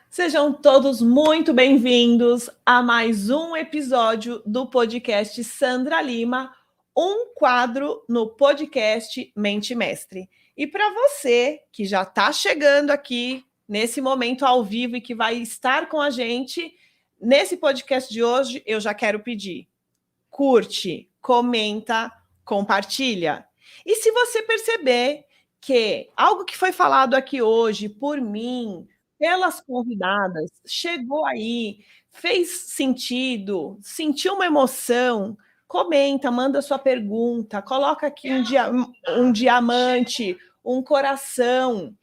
Sejam todos muito bem-vindos a mais um episódio do podcast Sandra Lima, um quadro no podcast Mente Mestre. E para você que já está chegando aqui nesse momento ao vivo e que vai estar com a gente nesse podcast de hoje, eu já quero pedir: curte, comenta, compartilha. E se você perceber que algo que foi falado aqui hoje por mim, pelas convidadas, chegou aí, fez sentido, sentiu uma emoção, comenta, manda sua pergunta, coloca aqui um diamante, um coração.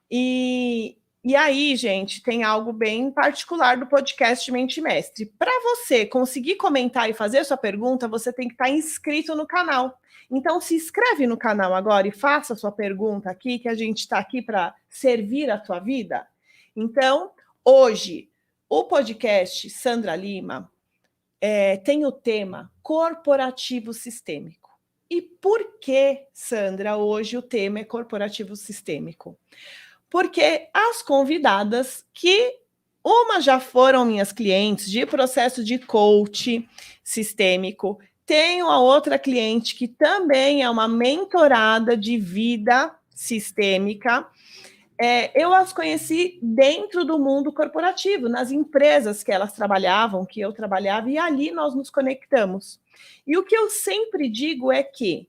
E aí, gente, tem algo bem particular do podcast Mente Mestre. Para você conseguir comentar e fazer sua pergunta, você tem que estar inscrito no canal. Então, se inscreve no canal agora e faça sua pergunta aqui, que a gente está aqui para servir a tua vida. Então, hoje, o podcast Sandra Lima tem o tema corporativo sistêmico. E por que, Sandra, hoje o tema é corporativo sistêmico? Porque as convidadas, que uma já foram minhas clientes de processo de coach sistêmico, tenho a outra cliente que também é uma mentorada de vida sistêmica. Eu as conheci dentro do mundo corporativo, nas empresas que elas trabalhavam, que eu trabalhava, e ali nós nos conectamos. E o que eu sempre digo é que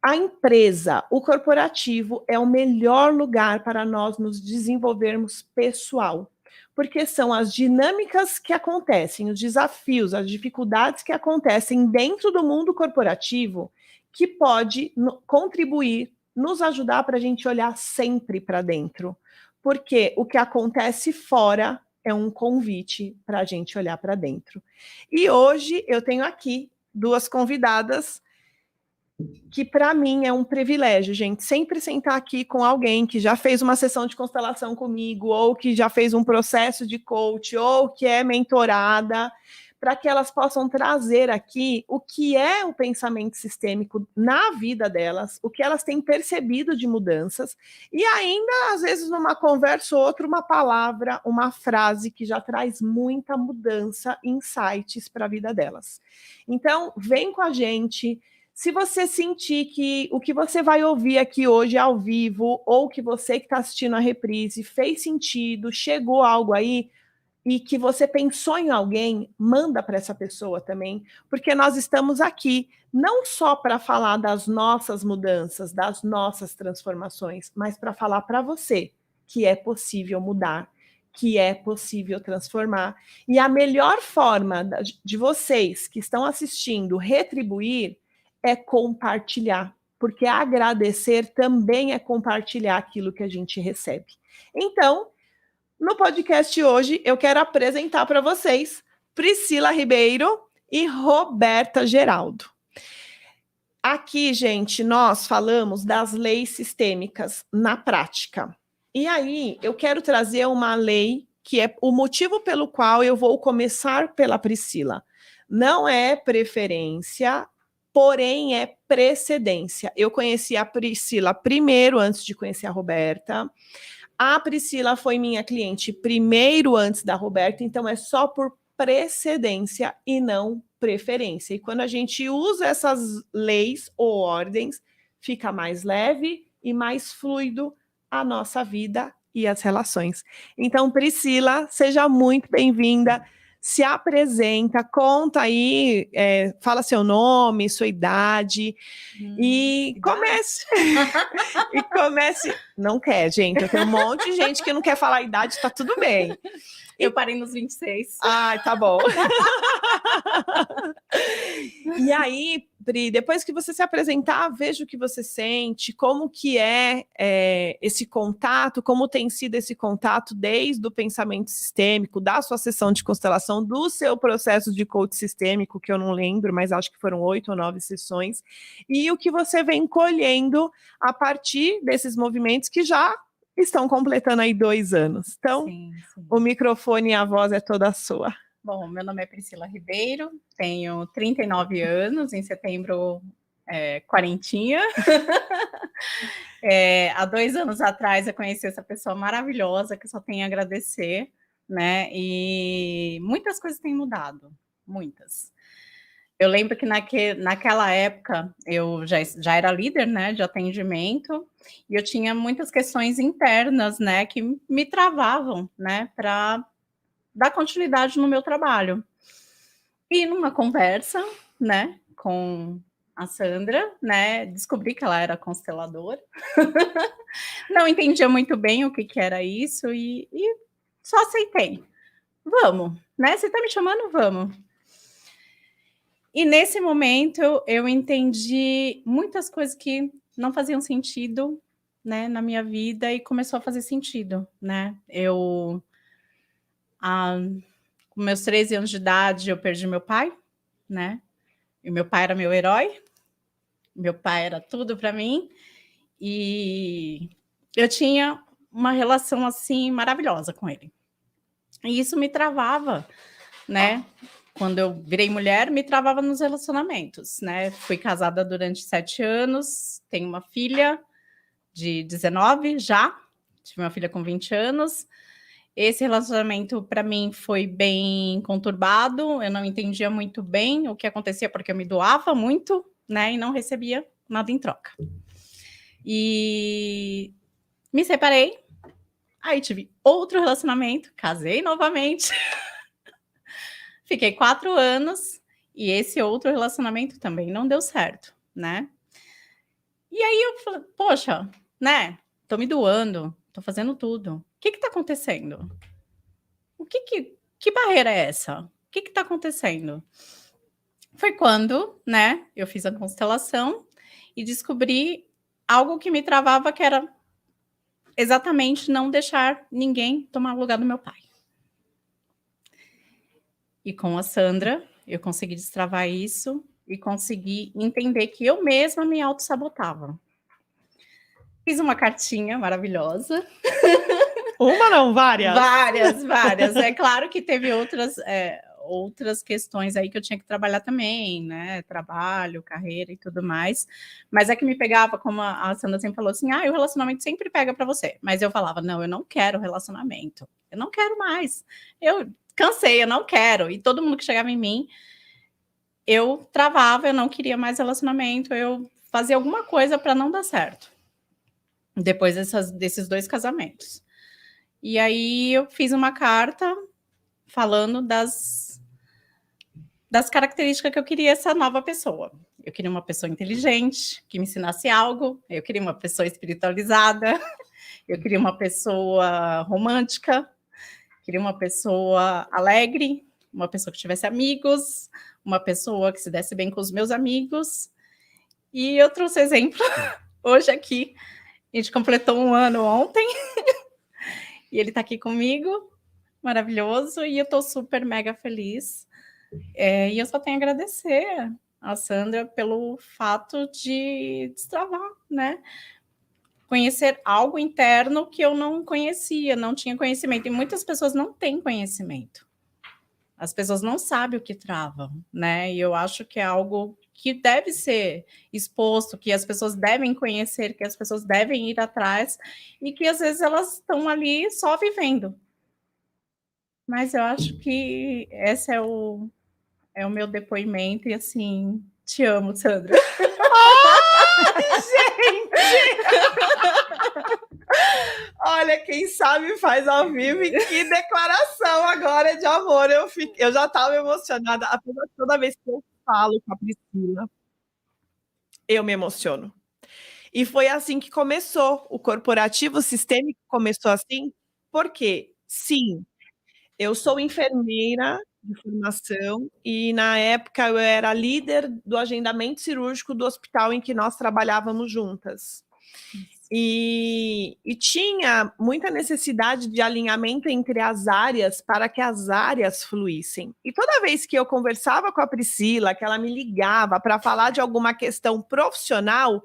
a empresa, o corporativo, é o melhor lugar para nós nos desenvolvermos pessoal, porque são as dinâmicas que acontecem, os desafios, as dificuldades que acontecem dentro do mundo corporativo que pode contribuir, nos ajudar para a gente olhar sempre para dentro, porque o que acontece fora é um convite para a gente olhar para dentro. E hoje eu tenho aqui duas convidadas que para mim é um privilégio, gente, sempre sentar aqui com alguém que já fez uma sessão de constelação comigo, ou que já fez um processo de coach, ou que é mentorada, para que elas possam trazer aqui o que é o pensamento sistêmico na vida delas, o que elas têm percebido de mudanças, e ainda, às vezes, numa conversa ou outra, uma palavra, uma frase que já traz muita mudança, insights para a vida delas. Então, vem com a gente. Se você sentir que o que você vai ouvir aqui hoje ao vivo, ou que você que está assistindo a reprise fez sentido, chegou algo aí, e que você pensou em alguém, manda para essa pessoa também, porque nós estamos aqui não só para falar das nossas mudanças, das nossas transformações, mas para falar para você que é possível mudar, que é possível transformar. E a melhor forma de vocês que estão assistindo retribuir é compartilhar, porque agradecer também é compartilhar aquilo que a gente recebe. Então, no podcast hoje, eu quero apresentar para vocês Priscila Ribeiro e Roberta Geraldo. Aqui, gente, nós falamos das leis sistêmicas na prática. E aí, eu quero trazer uma lei que é o motivo pelo qual eu vou começar pela Priscila. Não é preferência, porém é precedência. Eu conheci a Priscila primeiro, antes de conhecer a Roberta. A Priscila foi minha cliente primeiro, antes da Roberta, então é só por precedência e não preferência. E quando a gente usa essas leis ou ordens, fica mais leve e mais fluido a nossa vida e as relações. Então, Priscila, seja muito bem-vinda. Se apresenta, conta aí, fala seu nome, sua idade, e comece. E comece. Não quer, gente. Eu tenho um monte de gente que não quer falar a idade, tá tudo bem. Eu parei nos 26. Ai, tá bom. E aí, Pri, depois que você se apresentar, veja o que você sente, como que esse contato, como tem sido esse contato desde o pensamento sistêmico, da sua sessão de constelação, do seu processo de coach sistêmico, que eu não lembro, mas acho que foram 8 ou 9 sessões, e o que você vem colhendo a partir desses movimentos que já estão completando aí 2 anos. Então, sim. O microfone e a voz é toda sua. Bom, meu nome é Priscila Ribeiro, tenho 39 anos, em setembro quarentinha. Há 2 anos atrás eu conheci essa pessoa maravilhosa, que eu só tenho a agradecer, né? E muitas coisas têm mudado, muitas. Eu lembro que naquela época eu já era líder, né, de atendimento, e eu tinha muitas questões internas, né, que me travavam, né, para dar continuidade no meu trabalho. E numa conversa, né, com a Sandra, né, descobri que ela era consteladora. Não entendia muito bem o que era isso e só aceitei. Vamos, né? Você está me chamando, vamos. E nesse momento eu entendi muitas coisas que não faziam sentido, né, na minha vida e começou a fazer sentido, né? Com meus 13 anos de idade, eu perdi meu pai, né? E meu pai era meu herói, meu pai era tudo para mim e eu tinha uma relação assim maravilhosa com ele. E isso me travava, né? Quando eu virei mulher, me travava nos relacionamentos, né? Fui casada durante 7 anos, tenho uma filha de 19 já, tive uma filha com 20 anos. Esse relacionamento, para mim, foi bem conturbado, eu não entendia muito bem o que acontecia, porque eu me doava muito, né? E não recebia nada em troca. E me separei, aí tive outro relacionamento, casei novamente. Fiquei 4 anos e esse outro relacionamento também não deu certo, né? E aí eu falei, poxa, né? Tô me doando, tô fazendo tudo. O que tá acontecendo? Que barreira é essa? O que tá acontecendo? Foi quando, né, eu fiz a constelação e descobri algo que me travava, que era exatamente não deixar ninguém tomar o lugar do meu pai. E com a Sandra, eu consegui destravar isso e consegui entender que eu mesma me autossabotava. Fiz uma cartinha maravilhosa. Uma não, várias? Várias. É claro que teve outras questões aí que eu tinha que trabalhar também, né? Trabalho, carreira e tudo mais. Mas é que me pegava, como a Sandra sempre falou assim, o relacionamento sempre pega para você. Mas eu falava, não, eu não quero relacionamento. Eu não quero mais. Eu cansei, eu não quero. E todo mundo que chegava em mim, eu travava, eu não queria mais relacionamento, eu fazia alguma coisa para não dar certo. Depois desses 2 casamentos. E aí eu fiz uma carta falando das características que eu queria essa nova pessoa. Eu queria uma pessoa inteligente, que me ensinasse algo, eu queria uma pessoa espiritualizada, eu queria uma pessoa romântica, queria uma pessoa alegre, uma pessoa que tivesse amigos, uma pessoa que se desse bem com os meus amigos. E eu trouxe exemplo hoje aqui. A gente completou 1 ano ontem. E ele está aqui comigo, maravilhoso. E eu estou super, mega feliz. E eu só tenho a agradecer a Sandra pelo fato de destravar, né? Conhecer algo interno que eu não conhecia, não tinha conhecimento. E muitas pessoas não têm conhecimento. As pessoas não sabem o que travam, né? E eu acho que é algo que deve ser exposto, que as pessoas devem conhecer, que as pessoas devem ir atrás, e que às vezes elas estão ali só vivendo. Mas eu acho que esse é o meu depoimento, e assim, te amo, Sandra. Ai, gente! Olha, quem sabe faz ao vivo, e que declaração agora de amor. Eu já estava emocionada, toda vez que eu falo com a Priscila, eu me emociono. E foi assim que começou, o corporativo sistêmico começou assim, porque, sim, eu sou enfermeira de formação e na época eu era líder do agendamento cirúrgico do hospital em que nós trabalhávamos juntas. E tinha muita necessidade de alinhamento entre as áreas para que as áreas fluíssem. E toda vez que eu conversava com a Priscila, que ela me ligava para falar de alguma questão profissional,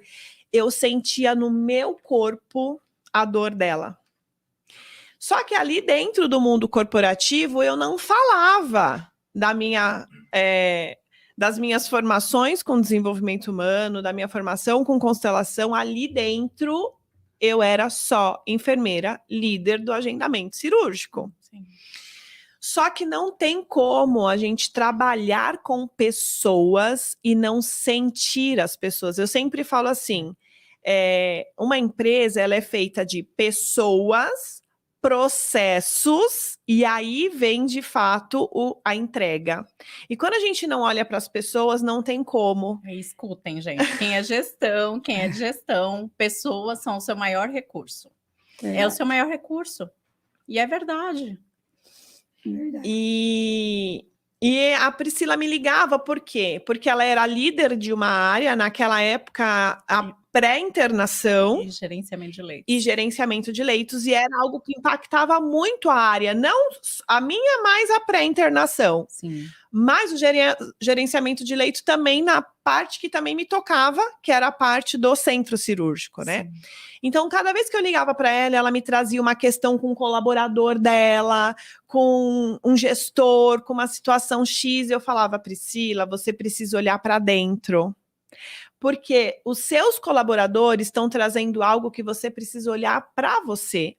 eu sentia no meu corpo a dor dela. Só que ali dentro do mundo corporativo eu não falava das minhas formações com desenvolvimento humano, da minha formação com constelação, ali dentro eu era só enfermeira, líder do agendamento cirúrgico. Sim. Só que não tem como a gente trabalhar com pessoas e não sentir as pessoas. Eu sempre falo assim, uma empresa ela é feita de pessoas, processos, e aí vem de fato a entrega. E quando a gente não olha para as pessoas, não tem como. Escutem, gente, quem é de gestão, pessoas são o seu maior recurso. É o seu maior recurso. E é verdade. E a Priscila me ligava, por quê? Porque ela era líder de uma área, naquela época, a pré-internação E gerenciamento de leitos. e gerenciamento de leitos, e era algo que impactava muito a área, não a minha, mas a pré-internação. Sim. Mas o gerenciamento de leito também na parte que também me tocava, que era a parte do centro cirúrgico, né? Sim. Então, cada vez que eu ligava para ela me trazia uma questão com um colaborador dela, com um gestor, com uma situação X, eu falava, Priscila, você precisa olhar para dentro. Porque os seus colaboradores estão trazendo algo que você precisa olhar para você.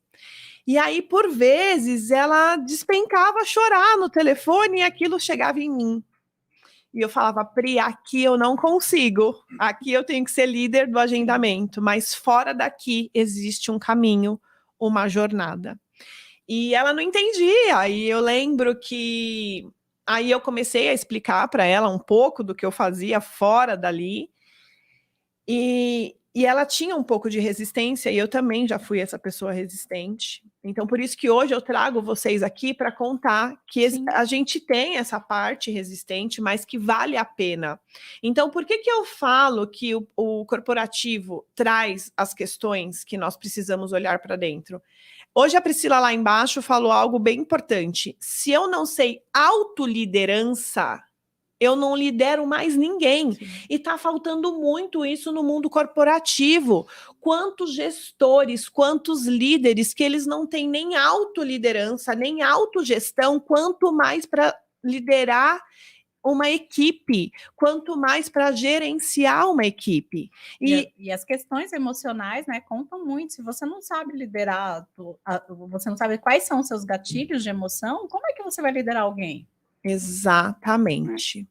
E aí, por vezes, ela despencava a chorar no telefone e aquilo chegava em mim. E eu falava, Pri, aqui eu não consigo. Aqui eu tenho que ser líder do agendamento, mas fora daqui existe um caminho, uma jornada. E ela não entendia. E eu lembro que aí eu comecei a explicar para ela um pouco do que eu fazia fora dali. E ela tinha um pouco de resistência, e eu também já fui essa pessoa resistente. Então, por isso que hoje eu trago vocês aqui para contar que a gente tem essa parte resistente, mas que vale a pena. Então, por que eu falo que o corporativo traz as questões que nós precisamos olhar para dentro? Hoje a Priscila lá embaixo falou algo bem importante. Se eu não sei autoliderança, eu não lidero mais ninguém. Sim. E está faltando muito isso no mundo corporativo. Quantos gestores, quantos líderes que eles não têm nem autoliderança, nem autogestão, quanto mais para liderar uma equipe, quanto mais para gerenciar uma equipe. E as questões emocionais, né, contam muito. Se você não sabe liderar, você não sabe quais são os seus gatilhos de emoção, como é que você vai liderar alguém? Exatamente.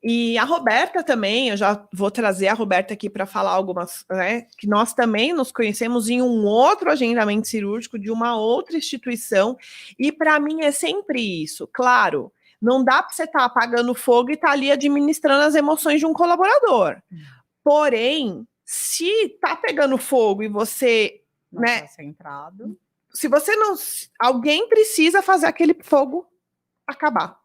E a Roberta também, eu já vou trazer a Roberta aqui para falar algumas, né, que nós também nos conhecemos em um outro agendamento cirúrgico de uma outra instituição, e para mim é sempre isso, claro, não dá para você estar apagando fogo e estar ali administrando as emoções de um colaborador, porém, se está pegando fogo e você, não, né, tá centrado, se você não, alguém precisa fazer aquele fogo acabar.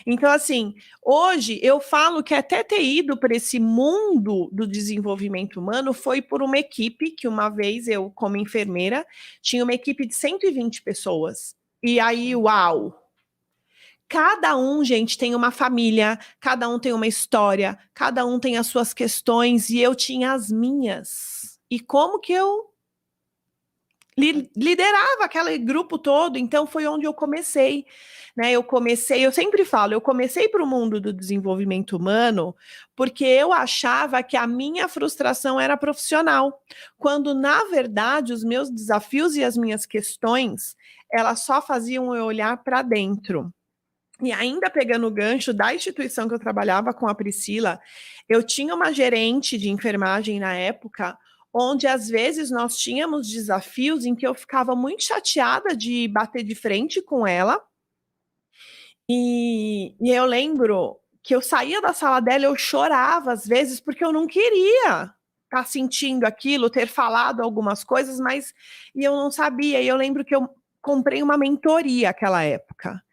Então, assim, hoje eu falo que até ter ido para esse mundo do desenvolvimento humano foi por uma equipe que uma vez eu, como enfermeira, tinha uma equipe de 120 pessoas. E aí, uau! Cada um, gente, tem uma família, cada um tem uma história, cada um tem as suas questões, e eu tinha as minhas. E como que eu liderava aquele grupo todo? Então foi onde eu comecei, né? Eu sempre falo, eu comecei para o mundo do desenvolvimento humano porque eu achava que a minha frustração era profissional, quando na verdade os meus desafios e as minhas questões, elas só faziam eu olhar para dentro. E ainda pegando o gancho da instituição que eu trabalhava com a Priscila, eu tinha uma gerente de enfermagem na época, onde às vezes nós tínhamos desafios em que eu ficava muito chateada de bater de frente com ela. E eu lembro que eu saía da sala dela, eu chorava às vezes, porque eu não queria estar sentindo aquilo, ter falado algumas coisas, mas e eu não sabia. E eu lembro que eu comprei uma mentoria naquela época.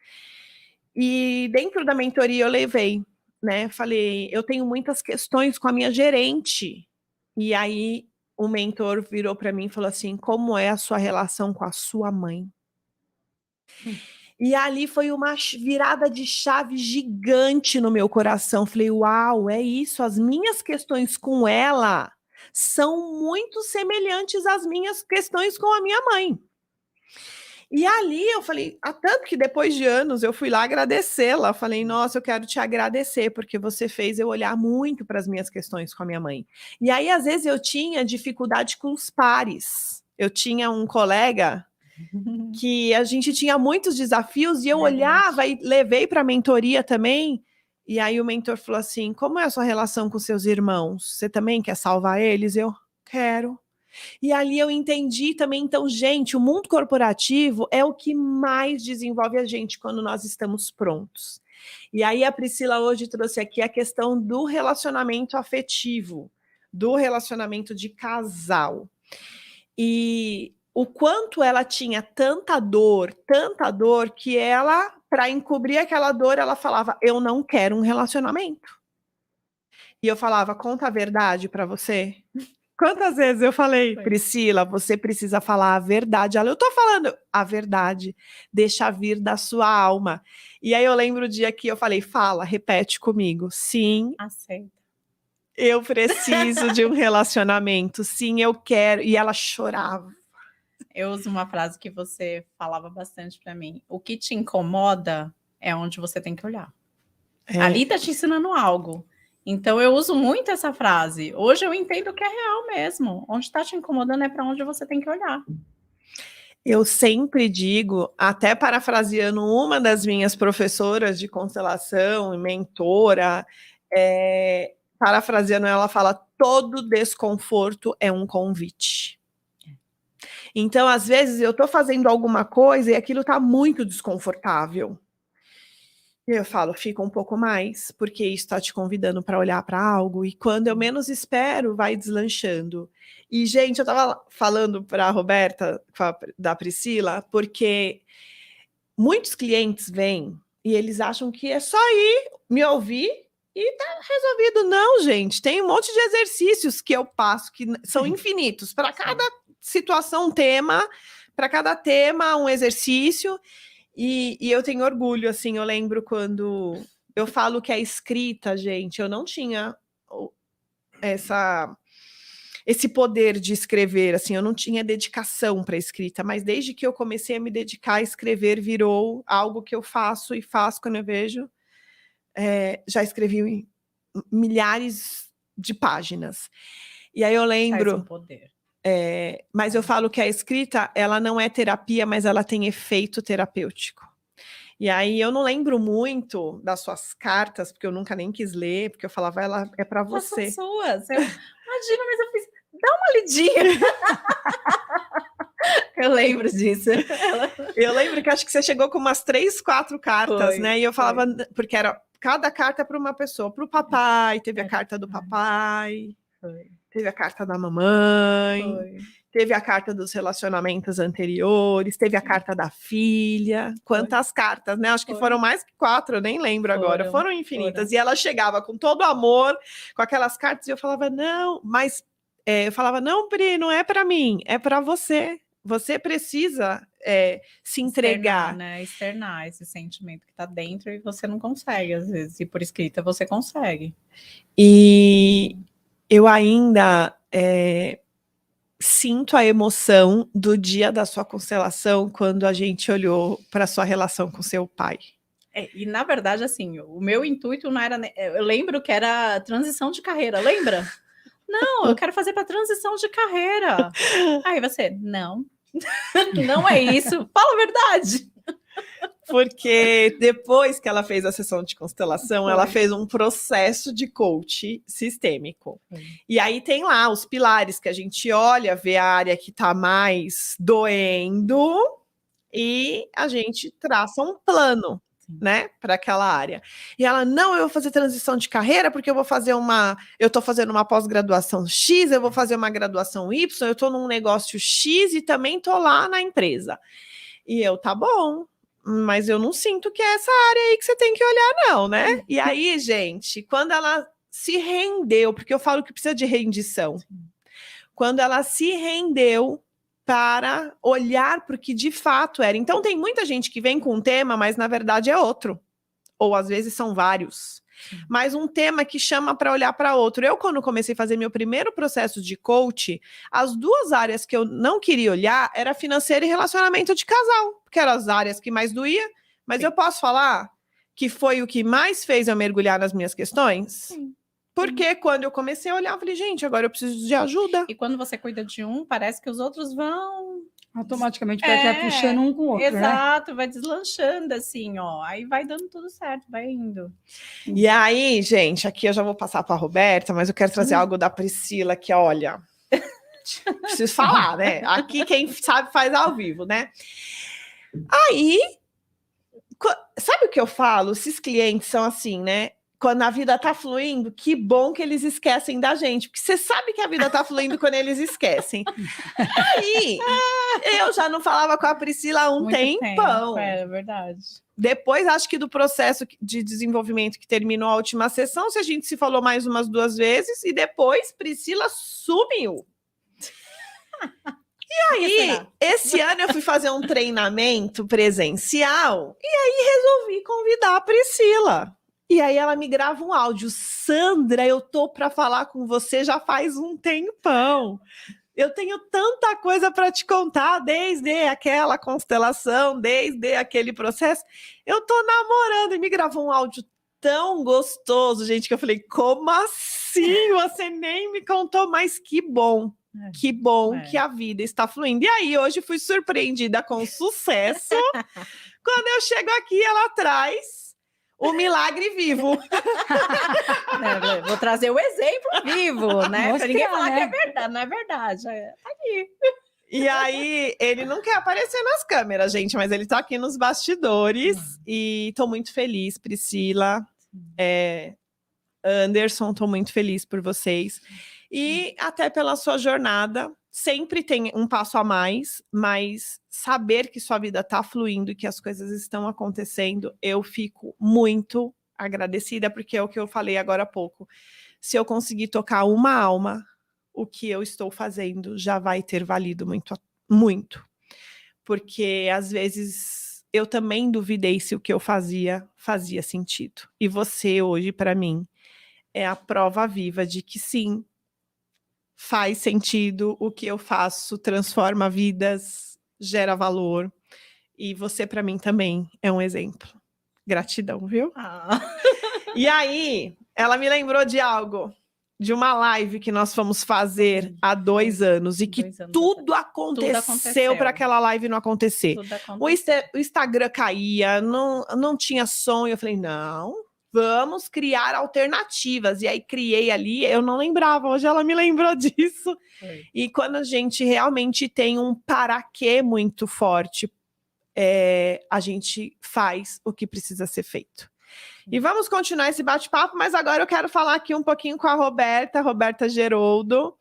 E dentro da mentoria eu levei, né? Falei, eu tenho muitas questões com a minha gerente. E aí o mentor virou para mim e falou assim: como é a sua relação com a sua mãe? E ali foi uma virada de chave gigante no meu coração. Falei, uau, é isso, as minhas questões com ela são muito semelhantes às minhas questões com a minha mãe. E ali eu falei, tanto que depois de anos eu fui lá agradecê-la. Falei, nossa, eu quero te agradecer, porque você fez eu olhar muito para as minhas questões com a minha mãe. E aí, às vezes, eu tinha dificuldade com os pares. Eu tinha um colega que a gente tinha muitos desafios e eu olhava e levei para a mentoria também. E aí o mentor falou assim: como é a sua relação com seus irmãos? Você também quer salvar eles? Eu quero. E ali eu entendi também, então, gente, o mundo corporativo é o que mais desenvolve a gente quando nós estamos prontos. E aí a Priscila hoje trouxe aqui a questão do relacionamento afetivo, do relacionamento de casal. E o quanto ela tinha tanta dor, que ela, para encobrir aquela dor, ela falava: eu não quero um relacionamento. E eu falava: conta a verdade para você. Quantas vezes eu falei, Priscila, você precisa falar a verdade. Ela, eu tô falando a verdade, deixa vir da sua alma. E aí eu lembro o dia que eu falei, fala, repete comigo. Sim, aceita. Eu preciso de um relacionamento. Sim, eu quero. E ela chorava. Eu uso uma frase que você falava bastante para mim. O que te incomoda é onde você tem que olhar. Ali tá te ensinando algo. Então eu uso muito essa frase. Hoje eu entendo que é real mesmo. Onde está te incomodando é para onde você tem que olhar. Eu sempre digo, até parafraseando uma das minhas professoras de constelação e mentora, parafraseando, ela fala: todo desconforto é um convite. Então, às vezes, eu estou fazendo alguma coisa e aquilo está muito desconfortável. E eu falo, fica um pouco mais, porque isso está te convidando para olhar para algo, e quando eu menos espero, vai deslanchando. E, gente, eu estava falando para a Roberta, da Priscila, porque muitos clientes vêm e eles acham que é só ir me ouvir e tá resolvido. Não, gente, tem um monte de exercícios que eu passo, que são infinitos. Para cada situação, um tema, para cada tema, um exercício. E eu tenho orgulho, assim, eu lembro quando eu falo que a escrita, gente, eu não tinha esse poder de escrever, assim, eu não tinha dedicação para escrita, mas desde que eu comecei a me dedicar a escrever, virou algo que eu faço e faço quando eu vejo. Já escrevi milhares de páginas. E aí eu lembro... Faz um poder. Mas eu falo que a escrita, ela não é terapia, mas ela tem efeito terapêutico. E aí eu não lembro muito das suas cartas, porque eu nunca nem quis ler, porque eu falava, ela é para você. São suas. Imagina, mas eu fiz, dá uma lidinha. Eu lembro disso. Eu lembro que acho que você chegou com umas 3, 4 cartas, né? E eu falava, porque era cada carta para uma pessoa, para o papai, teve a carta do papai. Teve a carta da mamãe, teve a carta dos relacionamentos anteriores, teve a carta da filha. Quantas cartas, né? Acho que foram mais que 4, eu nem lembro agora. Foram infinitas. E ela chegava com todo amor, com aquelas cartas, e eu falava, não, mas... eu falava, não, Pri, não é para mim, é para você. Você precisa se entregar. Externar esse sentimento que está dentro e você não consegue, às vezes. E por escrita você consegue. E... eu ainda sinto a emoção do dia da sua constelação quando a gente olhou para a sua relação com seu pai. E na verdade, assim, o meu intuito não era... Eu lembro que era transição de carreira, lembra? Não, eu quero fazer para transição de carreira. Aí você, não, não é isso, fala a verdade. Porque depois que ela fez a sessão de constelação, ela fez um processo de coach sistêmico. E aí tem lá os pilares que a gente olha, vê a área que está mais doendo e a gente traça um plano, né, para aquela área. E ela, não, eu vou fazer transição de carreira porque eu tô fazendo uma pós-graduação X, eu vou fazer uma graduação Y, eu tô num negócio X e também tô lá na empresa. E eu, tá bom, mas eu não sinto que é essa área aí que você tem que olhar, não, né? E aí, gente, quando ela se rendeu, porque eu falo que precisa de rendição, quando ela se rendeu para olhar para o que de fato era. Então, tem muita gente que vem com um tema, mas na verdade é outro. Ou às vezes são vários. mas um tema que chama para olhar para outro. Eu, quando comecei a fazer meu primeiro processo de coach, as duas áreas que eu não queria olhar era financeiro e relacionamento de casal, que eram as áreas que mais doía, mas eu posso falar que foi o que mais fez eu mergulhar nas minhas questões? Sim. Porque quando eu comecei a olhar, eu falei, gente, agora eu preciso de ajuda. E quando você cuida de um, parece que os outros vão... Automaticamente vai puxando um com o outro, exato, vai deslanchando assim, ó. Aí vai dando tudo certo, vai indo. E aí, gente, aqui eu já vou passar para a Roberta, mas eu quero trazer algo da Priscila, que olha... Preciso falar, né? Aqui quem sabe faz ao vivo, né? Aí, sabe o que eu falo? Esses clientes são assim, né? Quando a vida tá fluindo, que bom que eles esquecem da gente, porque você sabe que a vida tá fluindo quando eles esquecem. Aí, eu já não falava com a Priscila há um tempão. É verdade. Depois, acho que do processo de desenvolvimento que terminou a última sessão, se a gente se falou mais umas 2 vezes, e depois Priscila sumiu. E aí, esse ano eu fui fazer um treinamento presencial, e aí resolvi convidar a Priscila. E aí ela me grava um áudio. Sandra, eu tô para falar com você já faz um tempão. Eu tenho tanta coisa para te contar, desde aquela constelação, desde aquele processo. Eu tô namorando, e me gravou um áudio tão gostoso, gente, que eu falei, como assim? Você nem me contou, mas que bom. Que bom que a vida está fluindo. E aí, hoje fui surpreendida com sucesso. Quando eu chego aqui, ela traz o milagre vivo. Vou trazer o exemplo vivo, né? Para ninguém falar que é verdade, não é verdade. Tá aqui. E aí, ele não quer aparecer nas câmeras, gente, mas ele tá aqui nos bastidores. E tô muito feliz, Priscila, Anderson, tô muito feliz por vocês. E até pela sua jornada, sempre tem um passo a mais, mas saber que sua vida tá fluindo e que as coisas estão acontecendo, eu fico muito agradecida, porque é o que eu falei agora há pouco. Se eu conseguir tocar uma alma, o que eu estou fazendo já vai ter valido muito, muito. Porque às vezes eu também duvidei se o que eu fazia sentido. E você hoje, para mim, é a prova viva de que sim, faz sentido, o que eu faço transforma vidas, gera valor. E você, para mim, também é um exemplo. Gratidão, viu? E aí, ela me lembrou de algo, de uma live que nós fomos fazer há 2 anos, e que tudo aconteceu para aquela live não acontecer. O Instagram caía, não tinha som, e eu falei, não... Vamos criar alternativas. E aí criei ali, eu não lembrava, hoje ela me lembrou disso. E quando a gente realmente tem um para quê muito forte, a gente faz o que precisa ser feito. E vamos continuar esse bate-papo, mas agora eu quero falar aqui um pouquinho com a Roberta Geroldo.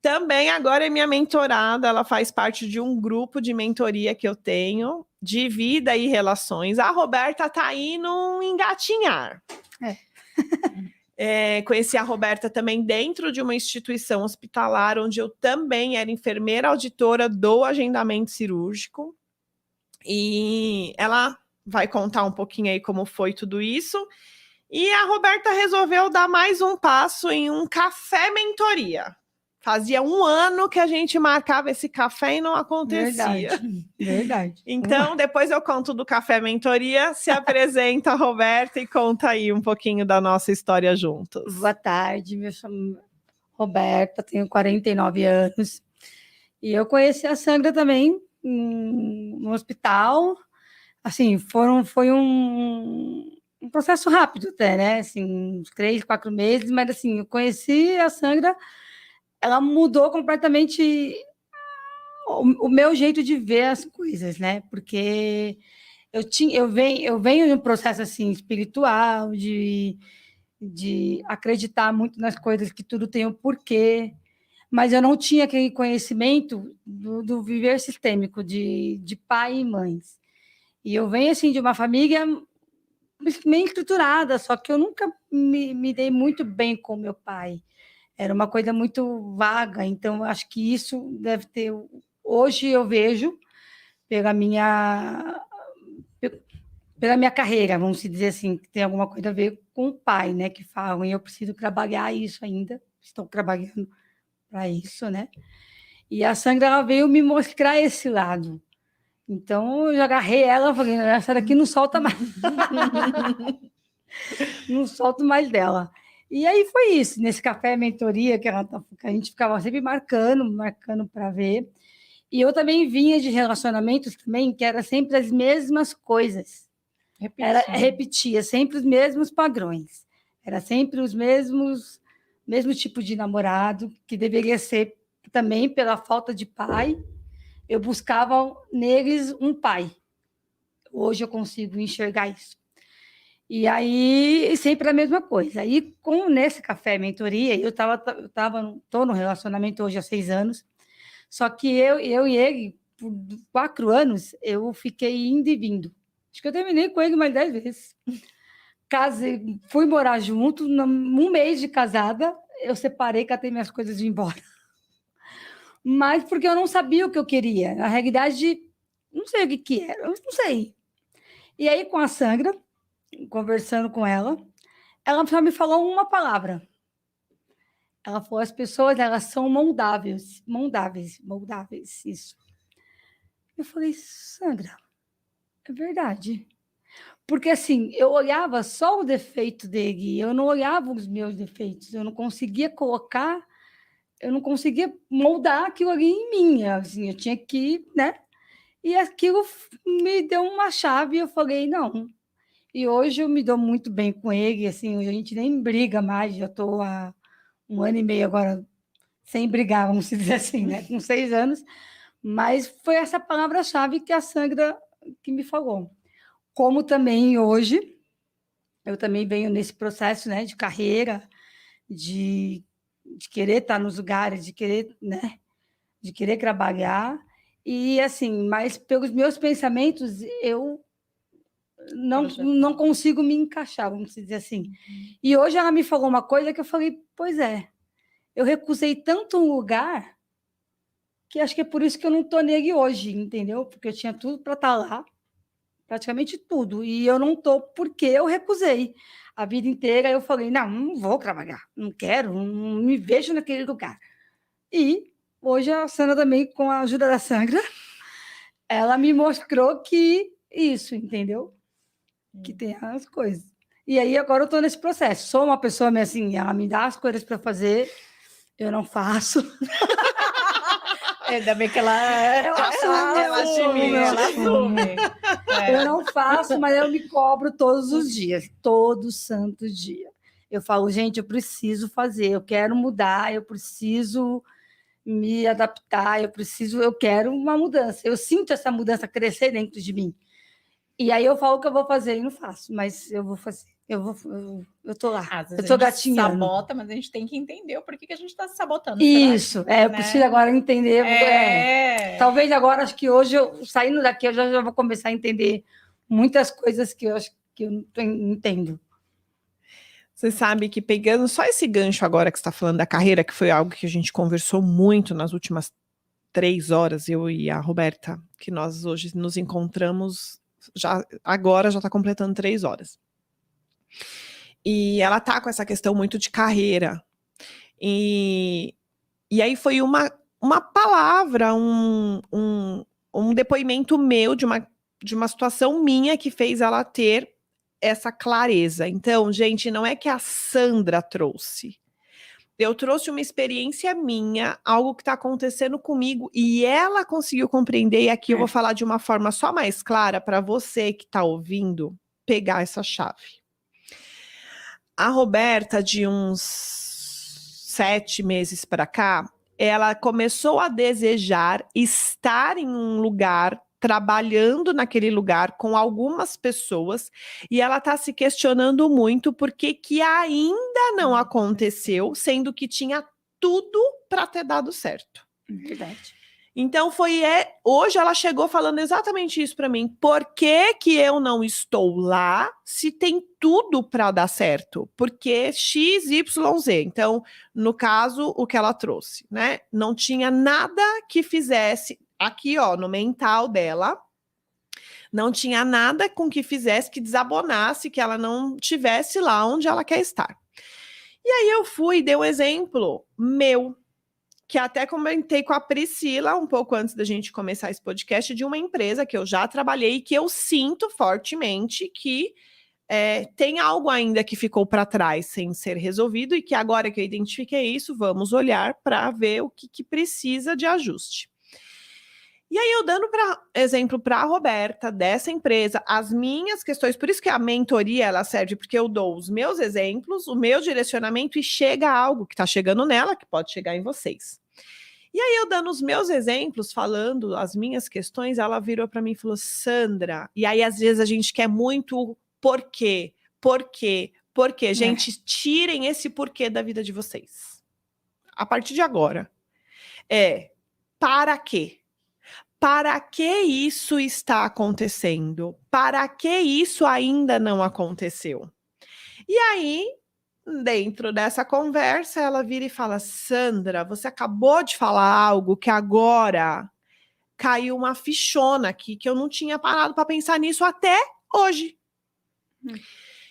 Também agora é minha mentorada, ela faz parte de um grupo de mentoria que eu tenho, de vida e relações. A Roberta tá aí num engatinhar. Conheci a Roberta também dentro de uma instituição hospitalar, onde eu também era enfermeira auditora do agendamento cirúrgico. E ela vai contar um pouquinho aí como foi tudo isso. E a Roberta resolveu dar mais um passo em um café mentoria. Fazia 1 ano que a gente marcava esse café e não acontecia. Verdade. Então, depois eu conto do Café Mentoria. Se apresenta, Roberta, e conta aí um pouquinho da nossa história juntos. Boa tarde, me chamo Roberta, tenho 49 anos. E eu conheci a Sandra também no hospital. Assim, foi um processo rápido até, né? Assim, uns 3, 4 meses, mas assim, eu conheci a Sandra... Ela mudou completamente o meu jeito de ver as coisas, né? Porque eu venho de um processo assim espiritual, de acreditar muito nas coisas, que tudo tem um porquê, mas eu não tinha aquele conhecimento do viver sistêmico de pai e mães. E eu venho assim de uma família bem estruturada, só que eu nunca me dei muito bem com meu pai. Era uma coisa muito vaga, então acho que isso deve ter... Hoje eu vejo, pela minha pela minha carreira, vamos dizer assim, que tem alguma coisa a ver com o pai, né? Que falam, e eu preciso trabalhar isso ainda, estou trabalhando para isso, né? E a Sandra, ela veio me mostrar esse lado. Então, eu já agarrei ela e falei, essa daqui não solta mais. Não solto mais dela. E aí foi isso, nesse café mentoria, que a gente ficava sempre marcando para ver. E eu também vinha de relacionamentos também, que era sempre as mesmas coisas. Repetia sempre os mesmos padrões. Era sempre os mesmo tipo de namorado, que deveria ser também pela falta de pai. Eu buscava neles um pai. Hoje eu consigo enxergar isso. E aí, sempre a mesma coisa. Aí, nesse café mentoria, estou no relacionamento hoje há 6 anos, só que eu e ele, por 4 anos, eu fiquei indo e vindo. Acho que eu terminei com ele mais 10 vezes. Casei, fui morar junto, um mês de casada, eu separei, catei minhas coisas e vim embora. Mas porque eu não sabia o que eu queria. Na realidade, não sei o que era, eu não sei. E aí, com a Sandra, conversando com ela só me falou uma palavra. Ela falou, as pessoas, elas são moldáveis, isso. Eu falei, Sandra, é verdade. Porque, assim, eu olhava só o defeito dele, eu não olhava os meus defeitos, eu não conseguia moldar aquilo ali em mim, assim, eu tinha que, né? E aquilo me deu uma chave, e eu falei, não. E hoje eu me dou muito bem com ele, assim, a gente nem briga mais, já estou há 1 ano e meio agora sem brigar, vamos dizer assim, né? Com 6 anos, mas foi essa palavra-chave que a Sandra que me falou. Como também hoje, eu também venho nesse processo, né, de carreira, de querer estar nos lugares, de querer, né, de querer trabalhar, e assim, mas pelos meus pensamentos, eu não consigo me encaixar, vamos dizer assim. E hoje ela me falou uma coisa que eu falei, pois é, eu recusei tanto um lugar que acho que é por isso que eu não estou nele hoje, entendeu? Porque eu tinha tudo para estar lá, praticamente tudo, e eu não estou porque eu recusei. A vida inteira eu falei, não vou trabalhar, não quero, não me vejo naquele lugar. E hoje a Sandra também, com a ajuda da Sandra, ela me mostrou que isso, entendeu? Que tem as coisas. E aí agora eu estou nesse processo. Sou uma pessoa assim, ela me dá as coisas para fazer, eu não faço. Ainda bem que ela assume. Eu não faço, mas eu me cobro todos os dias, todo santo dia. Eu falo, gente, eu preciso fazer, eu quero mudar, eu preciso me adaptar, eu quero uma mudança. Eu sinto essa mudança crescer dentro de mim. E aí eu falo que eu vou fazer e não faço, mas eu vou fazer. Eu tô lá. Às vezes eu tô a gente gatinhando. Sabota, mas a gente tem que entender o porquê que a gente está se sabotando. Isso, eu preciso agora entender. Talvez agora, acho que hoje, saindo daqui, eu já vou começar a entender muitas coisas que eu acho que eu não entendo. Você sabe que pegando só esse gancho agora que você está falando da carreira, que foi algo que a gente conversou muito nas últimas 3 horas, eu e a Roberta, que nós hoje nos encontramos, agora já está completando 3 horas. E ela tá com essa questão muito de carreira. E aí foi uma palavra, um depoimento meu de uma situação minha que fez ela ter essa clareza. Então, gente, não é que a Sandra trouxe. Eu trouxe uma experiência minha, algo que está acontecendo comigo, e ela conseguiu compreender, e aqui eu vou falar de uma forma só mais clara para você que está ouvindo, pegar essa chave. A Roberta, de uns 7 meses para cá, ela começou a desejar estar em um lugar, trabalhando naquele lugar com algumas pessoas, e ela está se questionando muito por que ainda não aconteceu, sendo que tinha tudo para ter dado certo. Verdade. Então hoje ela chegou falando exatamente isso para mim. Por que eu não estou lá se tem tudo para dar certo? Porque X, Y, Z. Então, no caso, o que ela trouxe, né? Não tinha nada que fizesse aqui, ó, no mental dela, Não tinha nada com que fizesse que desabonasse, que ela não estivesse lá onde ela quer estar. E aí eu fui e dei um exemplo meu, que até comentei com a Priscila um pouco antes da gente começar esse podcast, de uma empresa que eu já trabalhei e que eu sinto fortemente que tem algo ainda que ficou para trás sem ser resolvido e que agora que eu identifiquei isso, vamos olhar para ver o que precisa de ajuste. E aí eu dando exemplo para a Roberta, dessa empresa, as minhas questões, por isso que a mentoria ela serve, porque eu dou os meus exemplos, o meu direcionamento e chega algo que está chegando nela, que pode chegar em vocês. E aí eu dando os meus exemplos, falando as minhas questões, ela virou para mim e falou, Sandra, e aí às vezes a gente quer muito porquê. Gente, tirem esse porquê da vida de vocês. A partir de agora. Para quê? Para que isso está acontecendo? Para que isso ainda não aconteceu? E aí, dentro dessa conversa, ela vira e fala, Sandra, você acabou de falar algo que agora caiu uma fichona aqui, que eu não tinha parado para pensar nisso até hoje.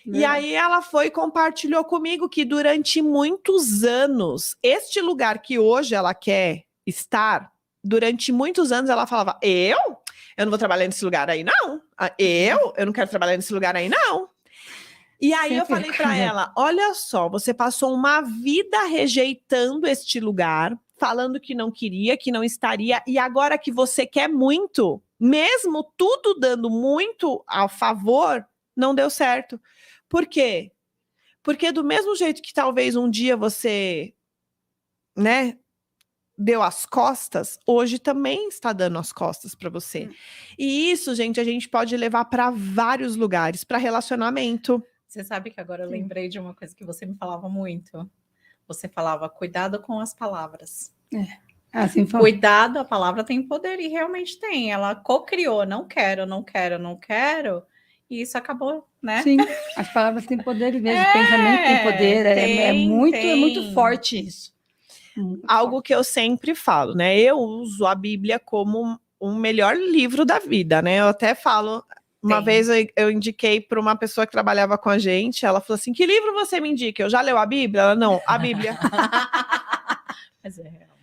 E aí ela foi e compartilhou comigo que durante muitos anos, este lugar que hoje ela quer estar, durante muitos anos ela falava, eu não vou trabalhar nesse lugar aí não, eu não quero trabalhar nesse lugar aí não. E aí eu falei para ela, olha só, você passou uma vida rejeitando este lugar, falando que não queria, que não estaria, e agora que você quer muito, mesmo tudo dando muito a favor, não deu certo. Por quê? Porque do mesmo jeito que talvez um dia você, deu as costas, hoje também está dando as costas para você. E isso, gente, a gente pode levar para vários lugares, para relacionamento. Você sabe que agora eu lembrei de uma coisa que você me falava muito. Você falava, cuidado com as palavras. Assim foi. Cuidado, a palavra tem poder, e realmente tem. Ela co-criou, não quero. E isso acabou, né? Sim, as palavras têm poder mesmo, o pensamento tem poder, é muito forte isso. Algo que eu sempre falo, né? Eu uso a Bíblia como o melhor livro da vida, né? Eu até falo, uma vez eu indiquei para uma pessoa que trabalhava com a gente, ela falou assim, que livro você me indica? Eu já leu a Bíblia? Ela, não, a Bíblia. Mas é real.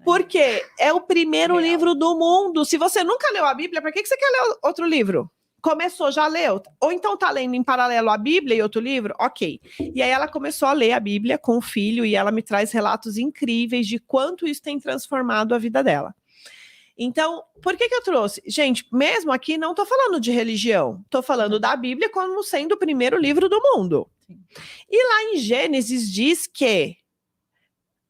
Porque é o primeiro livro do mundo. Se você nunca leu a Bíblia, para que você quer ler outro livro? Começou, já leu? Ou então tá lendo em paralelo a Bíblia e outro livro? Ok. E aí ela começou a ler a Bíblia com o filho e ela me traz relatos incríveis de quanto isso tem transformado a vida dela. Então, por que eu trouxe? Gente, mesmo aqui não tô falando de religião, tô falando da Bíblia como sendo o primeiro livro do mundo. Sim. E lá em Gênesis diz que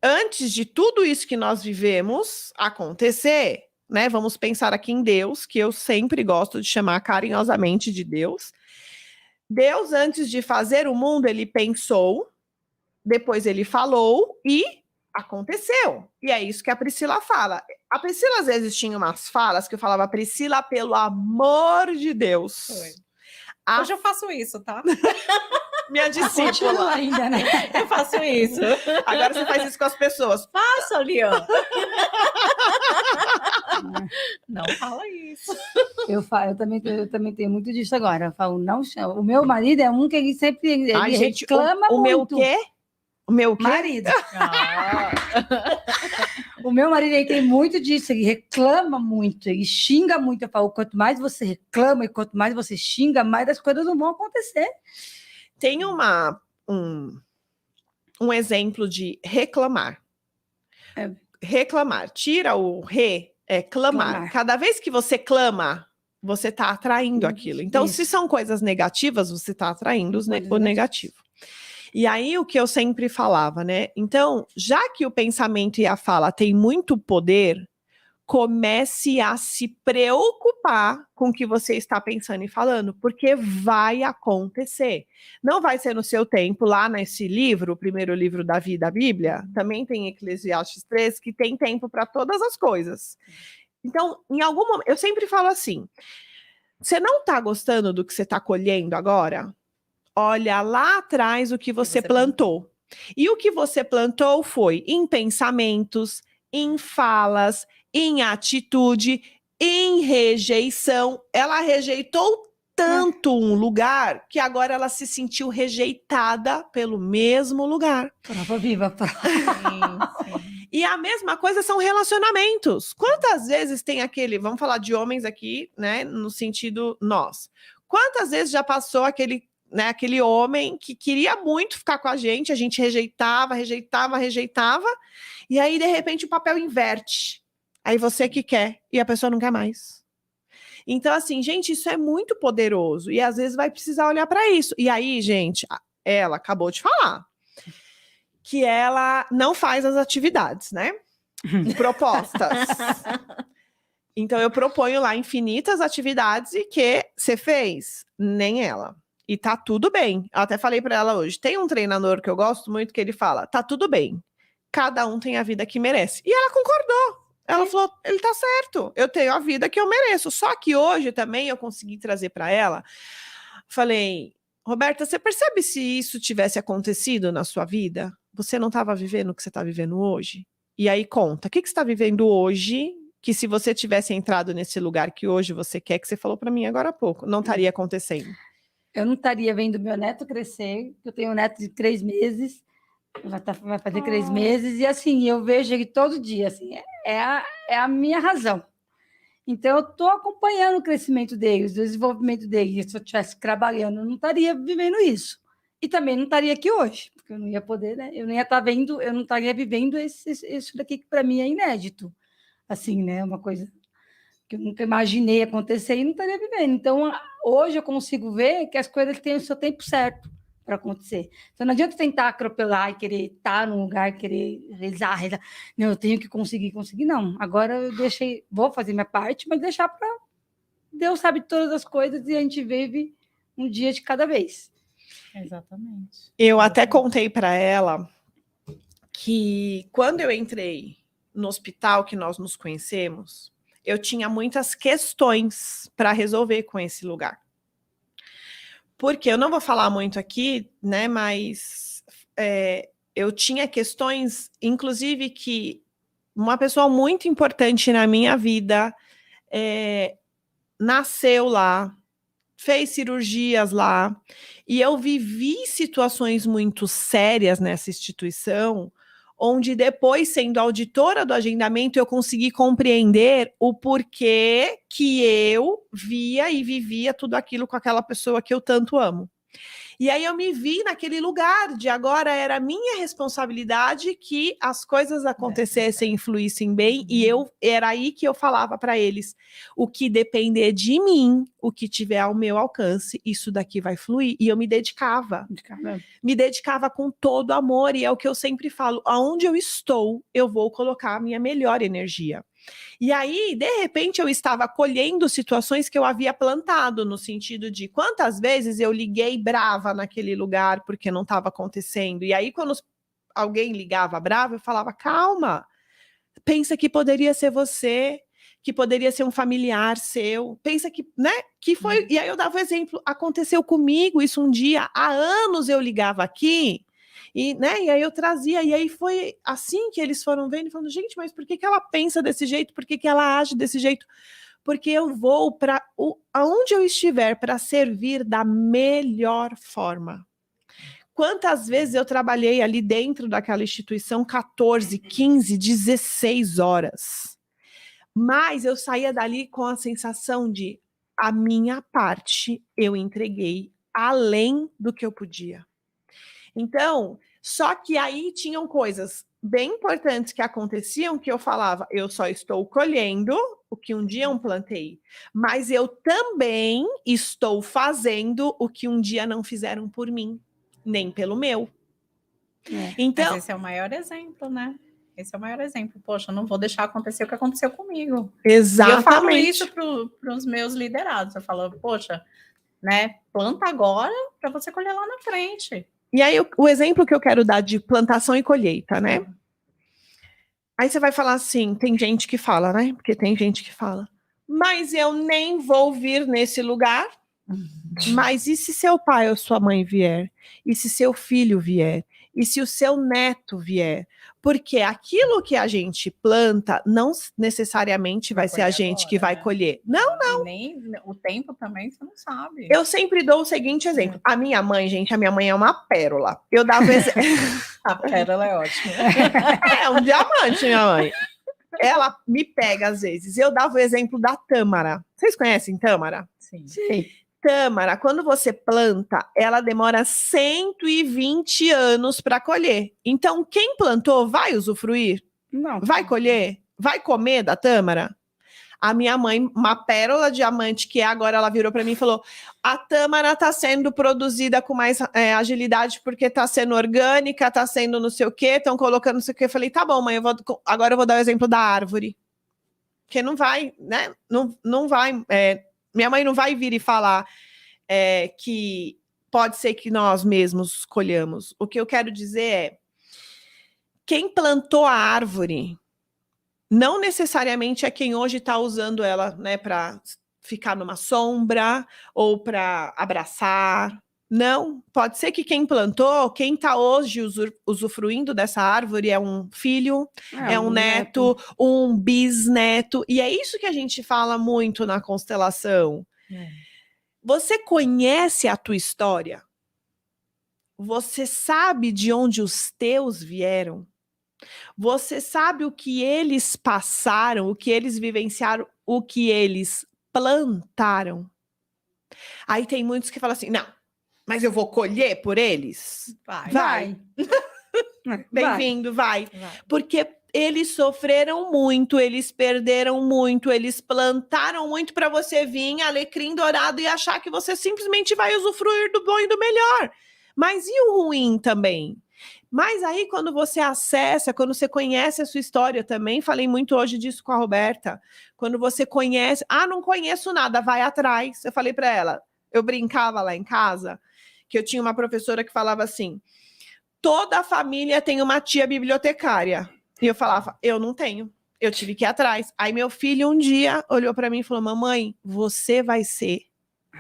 antes de tudo isso que nós vivemos acontecer, né, vamos pensar aqui em Deus, que eu sempre gosto de chamar carinhosamente de Deus. Deus, antes de fazer o mundo, ele pensou, depois ele falou e aconteceu. E é isso que a Priscila fala. A Priscila, às vezes, tinha umas falas que eu falava, Priscila, pelo amor de Deus. Hoje eu faço isso, tá? Minha discípula ainda, né? Eu faço isso. Agora você faz isso com as pessoas. Faço ali, ó. Não fala isso. Eu também tenho muito disso agora. Eu falo, não chama. O meu marido é um que ele sempre reclama muito. O meu quê? O meu quê? Marido. O meu marido ele tem muito disso, ele reclama muito, ele xinga muito. Eu falo, quanto mais você reclama e quanto mais você xinga, mais as coisas não vão acontecer. Tem um exemplo de reclamar. Reclamar. Tira o clamar. Cada vez que você clama, você está atraindo aquilo. Então, se são coisas negativas, você está atraindo o negativo. E aí, o que eu sempre falava, né? Então, já que o pensamento e a fala têm muito poder, comece a se preocupar com o que você está pensando e falando, porque vai acontecer. Não vai ser no seu tempo, lá nesse livro, o primeiro livro da vida, a Bíblia, também tem Eclesiastes 3, que tem tempo para todas as coisas. Então, em algum momento, eu sempre falo assim, você não está gostando do que você está colhendo agora? Olha lá atrás o que você plantou. E o que você plantou foi em pensamentos, em falas, em atitude em rejeição. Ela rejeitou tanto um lugar que agora ela se sentiu rejeitada pelo mesmo lugar. Prova viva. Sim. E a mesma coisa são relacionamentos. Quantas vezes tem aquele, vamos falar de homens aqui, né, no sentido nós. Quantas vezes já passou aquele, né, aquele homem que queria muito ficar com a gente rejeitava, e aí de repente o papel inverte. Aí você que quer e a pessoa não quer mais. Então, assim, gente, isso é muito poderoso. E às vezes vai precisar olhar para isso. E aí, gente, ela acabou de falar que ela não faz as atividades, né? Propostas. Então, eu proponho lá infinitas atividades e que você fez? Nem ela. E tá tudo bem. Eu até falei para ela hoje. Tem um treinador que eu gosto muito que ele fala, tá tudo bem. Cada um tem a vida que merece. E ela concordou. Ela falou, ele tá certo, eu tenho a vida que eu mereço. Só que hoje também eu consegui trazer para ela. Falei, Roberta, você percebe se isso tivesse acontecido na sua vida? Você não estava vivendo o que você está vivendo hoje? E aí conta, o que você está vivendo hoje que se você tivesse entrado nesse lugar que hoje você quer, que você falou para mim agora há pouco, não estaria acontecendo? Eu não estaria vendo meu neto crescer, eu tenho um neto de 3 meses, vai fazer 3 meses, e assim, eu vejo ele todo dia, assim, é a minha razão. Então, eu estou acompanhando o crescimento dele, o desenvolvimento dele. Se eu estivesse trabalhando, eu não estaria vivendo isso. E também não estaria aqui hoje, porque eu não ia poder, né? Eu não ia estar vendo, eu não estaria vivendo isso daqui que para mim é inédito. Assim, né? Uma coisa que eu nunca imaginei acontecer e não estaria vivendo. Então, hoje eu consigo ver que as coisas têm o seu tempo certo para acontecer. Então, não adianta tentar atropelar e querer estar num lugar, querer rezar. Não, eu tenho que conseguir, não. Agora eu vou fazer minha parte, mas deixar para Deus sabe todas as coisas e a gente vive um dia de cada vez. Exatamente. Eu até contei para ela que quando eu entrei no hospital que nós nos conhecemos, eu tinha muitas questões para resolver com esse lugar. Porque eu não vou falar muito aqui, né? Mas eu tinha questões, inclusive que uma pessoa muito importante na minha vida nasceu lá, fez cirurgias lá, e eu vivi situações muito sérias nessa instituição, onde depois, sendo auditora do agendamento, eu consegui compreender o porquê que eu via e vivia tudo aquilo com aquela pessoa que eu tanto amo. E aí eu me vi naquele lugar de agora era minha responsabilidade que as coisas acontecessem e fluíssem bem, e era aí que eu falava para eles, o que depender de mim, o que tiver ao meu alcance, isso daqui vai fluir. E eu me dedicava com todo amor, e é o que eu sempre falo, aonde eu estou, eu vou colocar a minha melhor energia. E aí, de repente, eu estava colhendo situações que eu havia plantado, no sentido de quantas vezes eu liguei brava naquele lugar porque não estava acontecendo. E aí, quando alguém ligava brava, eu falava, calma, pensa que poderia ser você, que poderia ser um familiar seu, pensa que, né, que foi... E aí eu dava o exemplo, aconteceu comigo isso um dia, há anos eu ligava aqui, e, né, e aí eu trazia, e aí foi assim que eles foram vendo, falando, gente, mas por que ela pensa desse jeito? Por que ela age desse jeito? Porque eu vou para aonde eu estiver para servir da melhor forma. Quantas vezes eu trabalhei ali dentro daquela instituição 14, 15, 16 horas. Mas eu saía dali com a sensação de a minha parte eu entreguei além do que eu podia. Então, só que aí tinham coisas bem importantes que aconteciam que eu falava, eu só estou colhendo o que um dia eu plantei, mas eu também estou fazendo o que um dia não fizeram por mim, nem pelo meu. Então, mas esse é o maior exemplo, né? Esse é o maior exemplo. Poxa, eu não vou deixar acontecer o que aconteceu comigo. Exatamente. E eu falo isso para os meus liderados. Eu falo, poxa, né? Planta agora para você colher lá na frente. E aí, o exemplo que eu quero dar de plantação e colheita, né? Aí você vai falar assim, tem gente que fala, né? Porque tem gente que fala, mas eu nem vou vir nesse lugar. Mas e se seu pai ou sua mãe vier? E se seu filho vier? E se o seu neto vier? Porque aquilo que a gente planta não necessariamente vai ser a gente agora, que vai né? colher. Não, E nem o tempo também, você não sabe. eu sempre dou o seguinte exemplo. A minha mãe, gente, a minha mãe é uma pérola. Eu dava exemplo. A pérola é ótima. É um diamante, minha mãe. Ela me pega às vezes. Eu dava o exemplo da tâmara. Vocês conhecem tâmara? Sim. Sim. Tâmara, quando você planta, ela demora 120 anos para colher. Então, quem plantou vai usufruir? Não. Vai colher? Vai comer da tâmara? A minha mãe, uma pérola diamante que é agora, ela virou para mim e falou: a tâmara está sendo produzida com mais agilidade porque está sendo orgânica, está sendo não sei o quê, estão colocando não sei o quê. Eu falei: tá bom, mãe, agora eu vou dar o exemplo da árvore. Porque não vai, né? Não vai. Minha mãe não vai vir e falar que pode ser que nós mesmos colhamos. O que eu quero dizer é: quem plantou a árvore não necessariamente é quem hoje está usando ela, né, para ficar numa sombra ou para abraçar. Não, pode ser que quem plantou, quem está hoje usufruindo dessa árvore é um filho, é um neto, um bisneto. E é isso que a gente fala muito na constelação. Você conhece a tua história? Você sabe de onde os teus vieram? Você sabe o que eles passaram, o que eles vivenciaram, o que eles plantaram? Aí tem muitos que falam assim: não, mas eu vou colher por eles? Vai. Bem-vindo, vai. Porque eles sofreram muito, eles perderam muito, eles plantaram muito para você vir alecrim dourado e achar que você simplesmente vai usufruir do bom e do melhor. Mas e o ruim também? Mas aí, quando você acessa, quando você conhece a sua história também, falei muito hoje disso com a Roberta, quando você conhece, não conheço nada, vai atrás. Eu falei para ela, eu brincava lá em casa, que eu tinha uma professora que falava assim: toda a família tem uma tia bibliotecária. E eu falava: eu não tenho, eu tive que ir atrás. Aí meu filho um dia olhou para mim e falou: mamãe, você vai ser...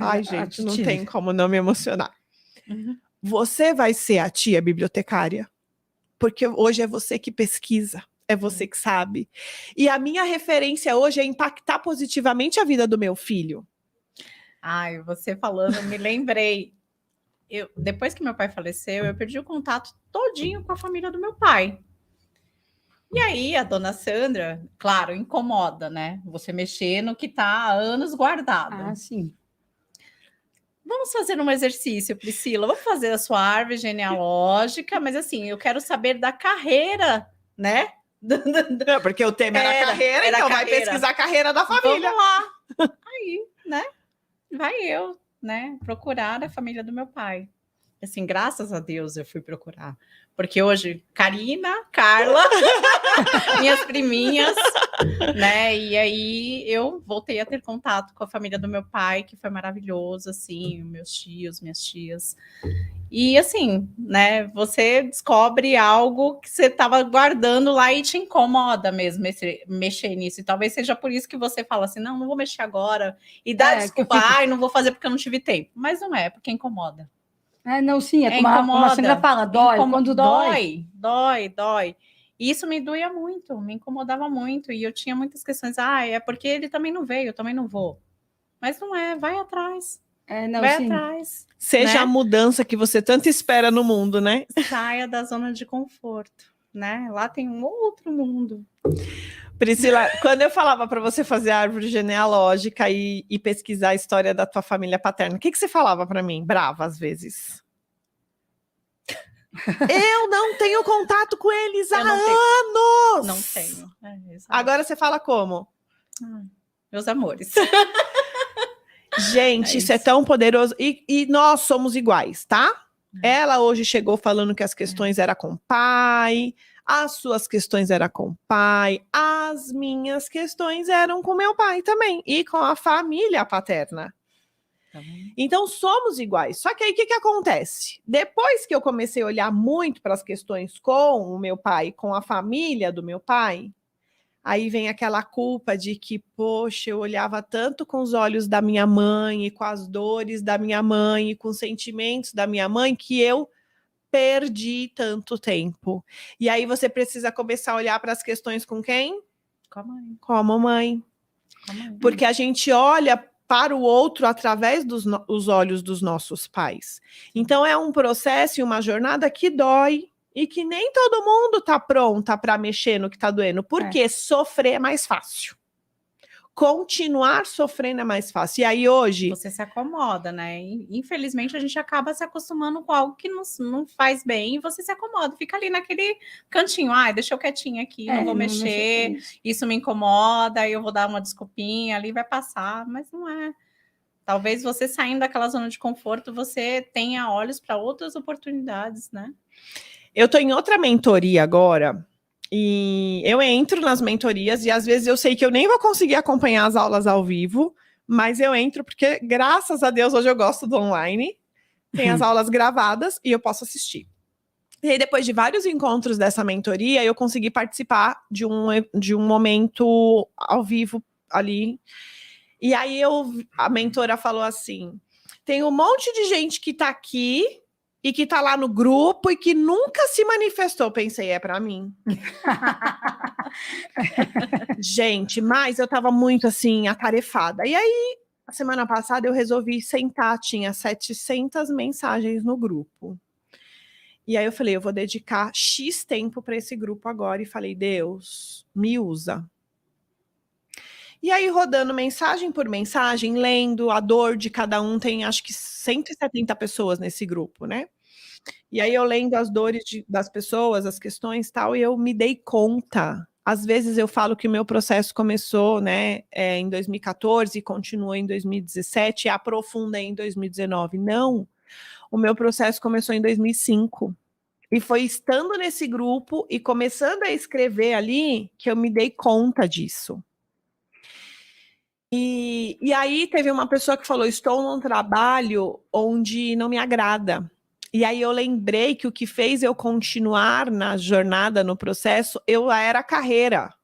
Ai, gente, não tem como não me emocionar. Você vai ser a tia bibliotecária, porque hoje é você que pesquisa, é você que sabe. E a minha referência hoje é impactar positivamente a vida do meu filho. Ai, você falando, me lembrei. Depois que meu pai faleceu, eu perdi o contato todinho com a família do meu pai. E aí, a dona Sandra, claro, incomoda, né? Você mexer no que está há anos guardado. Sim. Vamos fazer um exercício, Priscila. Vamos fazer a sua árvore genealógica, mas assim, eu quero saber da carreira, né? Não, porque o tema era carreira, então vai pesquisar a carreira da família. Vamos lá. Aí, né? Vai eu, né? Procurar a família do meu pai. Assim, graças a Deus eu fui procurar. Porque hoje, Karina, Carla, minhas priminhas, né? E aí eu voltei a ter contato com a família do meu pai, que foi maravilhoso, assim, meus tios, minhas tias. E assim, né? Você descobre algo que você estava guardando lá e te incomoda mesmo mexer nisso. E talvez seja por isso que você fala assim: não vou mexer agora. E dá desculpa, não vou fazer porque eu não tive tempo. Mas não é, porque incomoda. Não, sim, como a Sandra fala, dói. Quando dói. Dói. E isso me doía muito, me incomodava muito. E eu tinha muitas questões. É porque ele também não veio, eu também não vou. Mas não é, vai atrás. Vai atrás. Seja a mudança que você tanto espera no mundo, né? Saia da zona de conforto, né? Lá tem um outro mundo. Priscila, quando eu falava para você fazer a árvore genealógica e pesquisar a história da tua família paterna, o que você falava para mim? Brava, às vezes. Eu não tenho contato com eles há anos! Não tenho. Agora você fala como? Meus amores. Gente, isso é tão poderoso. E nós somos iguais, tá? Ela hoje chegou falando que as questões eram com o pai... As suas questões eram com o pai, as minhas questões eram com meu pai também, e com a família paterna. Então, somos iguais. Só que aí, o que acontece? Depois que eu comecei a olhar muito para as questões com o meu pai, com a família do meu pai, aí vem aquela culpa de que, poxa, eu olhava tanto com os olhos da minha mãe, e com as dores da minha mãe, e com os sentimentos da minha mãe, que eu perdi tanto tempo. E aí você precisa começar a olhar para as questões com quem? Com a mãe. Com a mamãe. Com a mãe. Porque a gente olha para o outro através dos olhos dos nossos pais. Então é um processo e uma jornada que dói e que nem todo mundo tá pronta para mexer no que tá doendo, porque sofrer é mais fácil. Continuar sofrendo é mais fácil. E aí hoje... Você se acomoda, né? Infelizmente a gente acaba se acostumando com algo que não faz bem e você se acomoda, fica ali naquele cantinho, deixa eu quietinho aqui, não vou mexer, isso me incomoda, aí eu vou dar uma desculpinha ali, vai passar, mas não é. Talvez você saindo daquela zona de conforto, você tenha olhos para outras oportunidades, né? Eu tô em outra mentoria agora, e eu entro nas mentorias e às vezes eu sei que eu nem vou conseguir acompanhar as aulas ao vivo, mas eu entro porque, graças a Deus, hoje eu gosto do online, tem as aulas gravadas e eu posso assistir. E aí, depois de vários encontros dessa mentoria, eu consegui participar de um momento ao vivo ali. E aí a mentora falou assim, tem um monte de gente que tá aqui e que tá lá no grupo e que nunca se manifestou. Pensei, é para mim. Gente, mas eu tava muito assim, atarefada. E aí, a semana passada eu resolvi sentar, tinha 700 mensagens no grupo. E aí eu falei, eu vou dedicar X tempo para esse grupo agora. E falei, Deus, me usa. E aí, rodando mensagem por mensagem, lendo a dor de cada um, tem acho que 170 pessoas nesse grupo, né? E aí eu lendo as dores das pessoas, as questões e tal, e eu me dei conta. Às vezes eu falo que o meu processo começou, né, em 2014 e continuou em 2017 e aprofunda em 2019. Não, o meu processo começou em 2005. E foi estando nesse grupo e começando a escrever ali que eu me dei conta disso. E aí teve uma pessoa que falou, estou num trabalho onde não me agrada. E aí eu lembrei que o que fez eu continuar na jornada, no processo, era a carreira.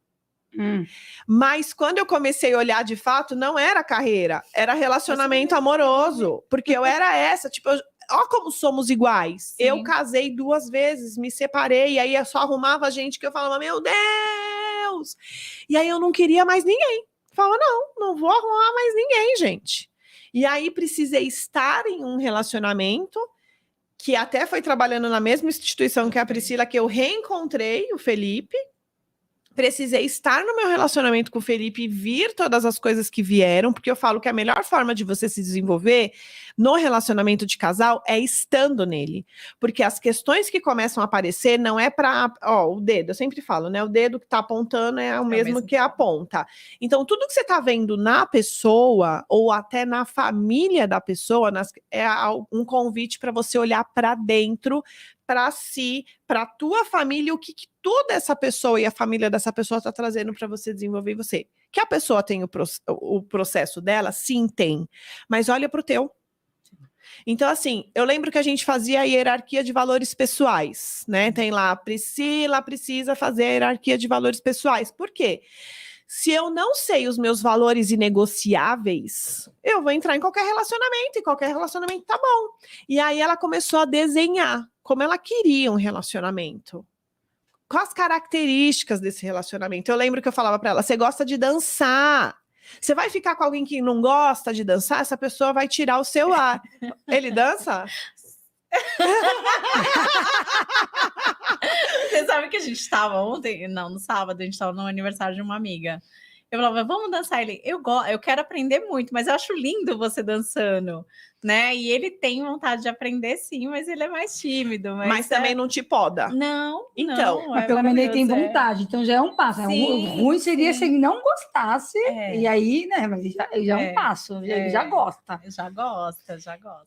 Mas quando eu comecei a olhar de fato, não era carreira, era relacionamento amoroso. Porque eu era essa, tipo, ó como somos iguais. Sim. Eu casei 2 vezes, me separei, e aí eu só arrumava gente que eu falava, meu Deus! E aí eu não queria mais ninguém. Falava, não vou arrumar mais ninguém, gente. E aí precisei estar em um relacionamento que até foi trabalhando na mesma instituição que a Priscila, que eu reencontrei o Felipe. Precisei estar no meu relacionamento com o Felipe e vir todas as coisas que vieram, porque eu falo que a melhor forma de você se desenvolver no relacionamento de casal é estando nele. Porque as questões que começam a aparecer não é para... o dedo, eu sempre falo, né? O dedo que tá apontando é o mesmo que aponta. Então, tudo que você tá vendo na pessoa, ou até na família da pessoa, é um convite para você olhar para dentro, para si, para a tua família, o que toda essa pessoa e a família dessa pessoa está trazendo para você desenvolver você. Que a pessoa tem o processo dela, sim, tem. Mas olha para o teu. Então, assim, eu lembro que a gente fazia a hierarquia de valores pessoais, né? Tem lá, Priscila precisa fazer a hierarquia de valores pessoais. Por quê? Se eu não sei os meus valores inegociáveis, eu vou entrar em qualquer relacionamento, e qualquer relacionamento tá bom. E aí ela começou a desenhar como ela queria um relacionamento. Quais as características desse relacionamento? Eu lembro que eu falava para ela, você gosta de dançar. Você vai ficar com alguém que não gosta de dançar, essa pessoa vai tirar o seu ar. Ele dança? Você sabe que a gente estava ontem, no sábado, a gente estava no aniversário de uma amiga. Eu falava, vamos dançar. Ele, eu quero aprender muito, mas eu acho lindo você dançando, né? E ele tem vontade de aprender, sim, mas ele é mais tímido. Mas também não te poda. Não, então. Mas pelo menos ele tem vontade, então já é um passo. Sim, o ruim seria se ele não gostasse, e aí, né? Mas já é um passo, ele já gosta. Já gosta.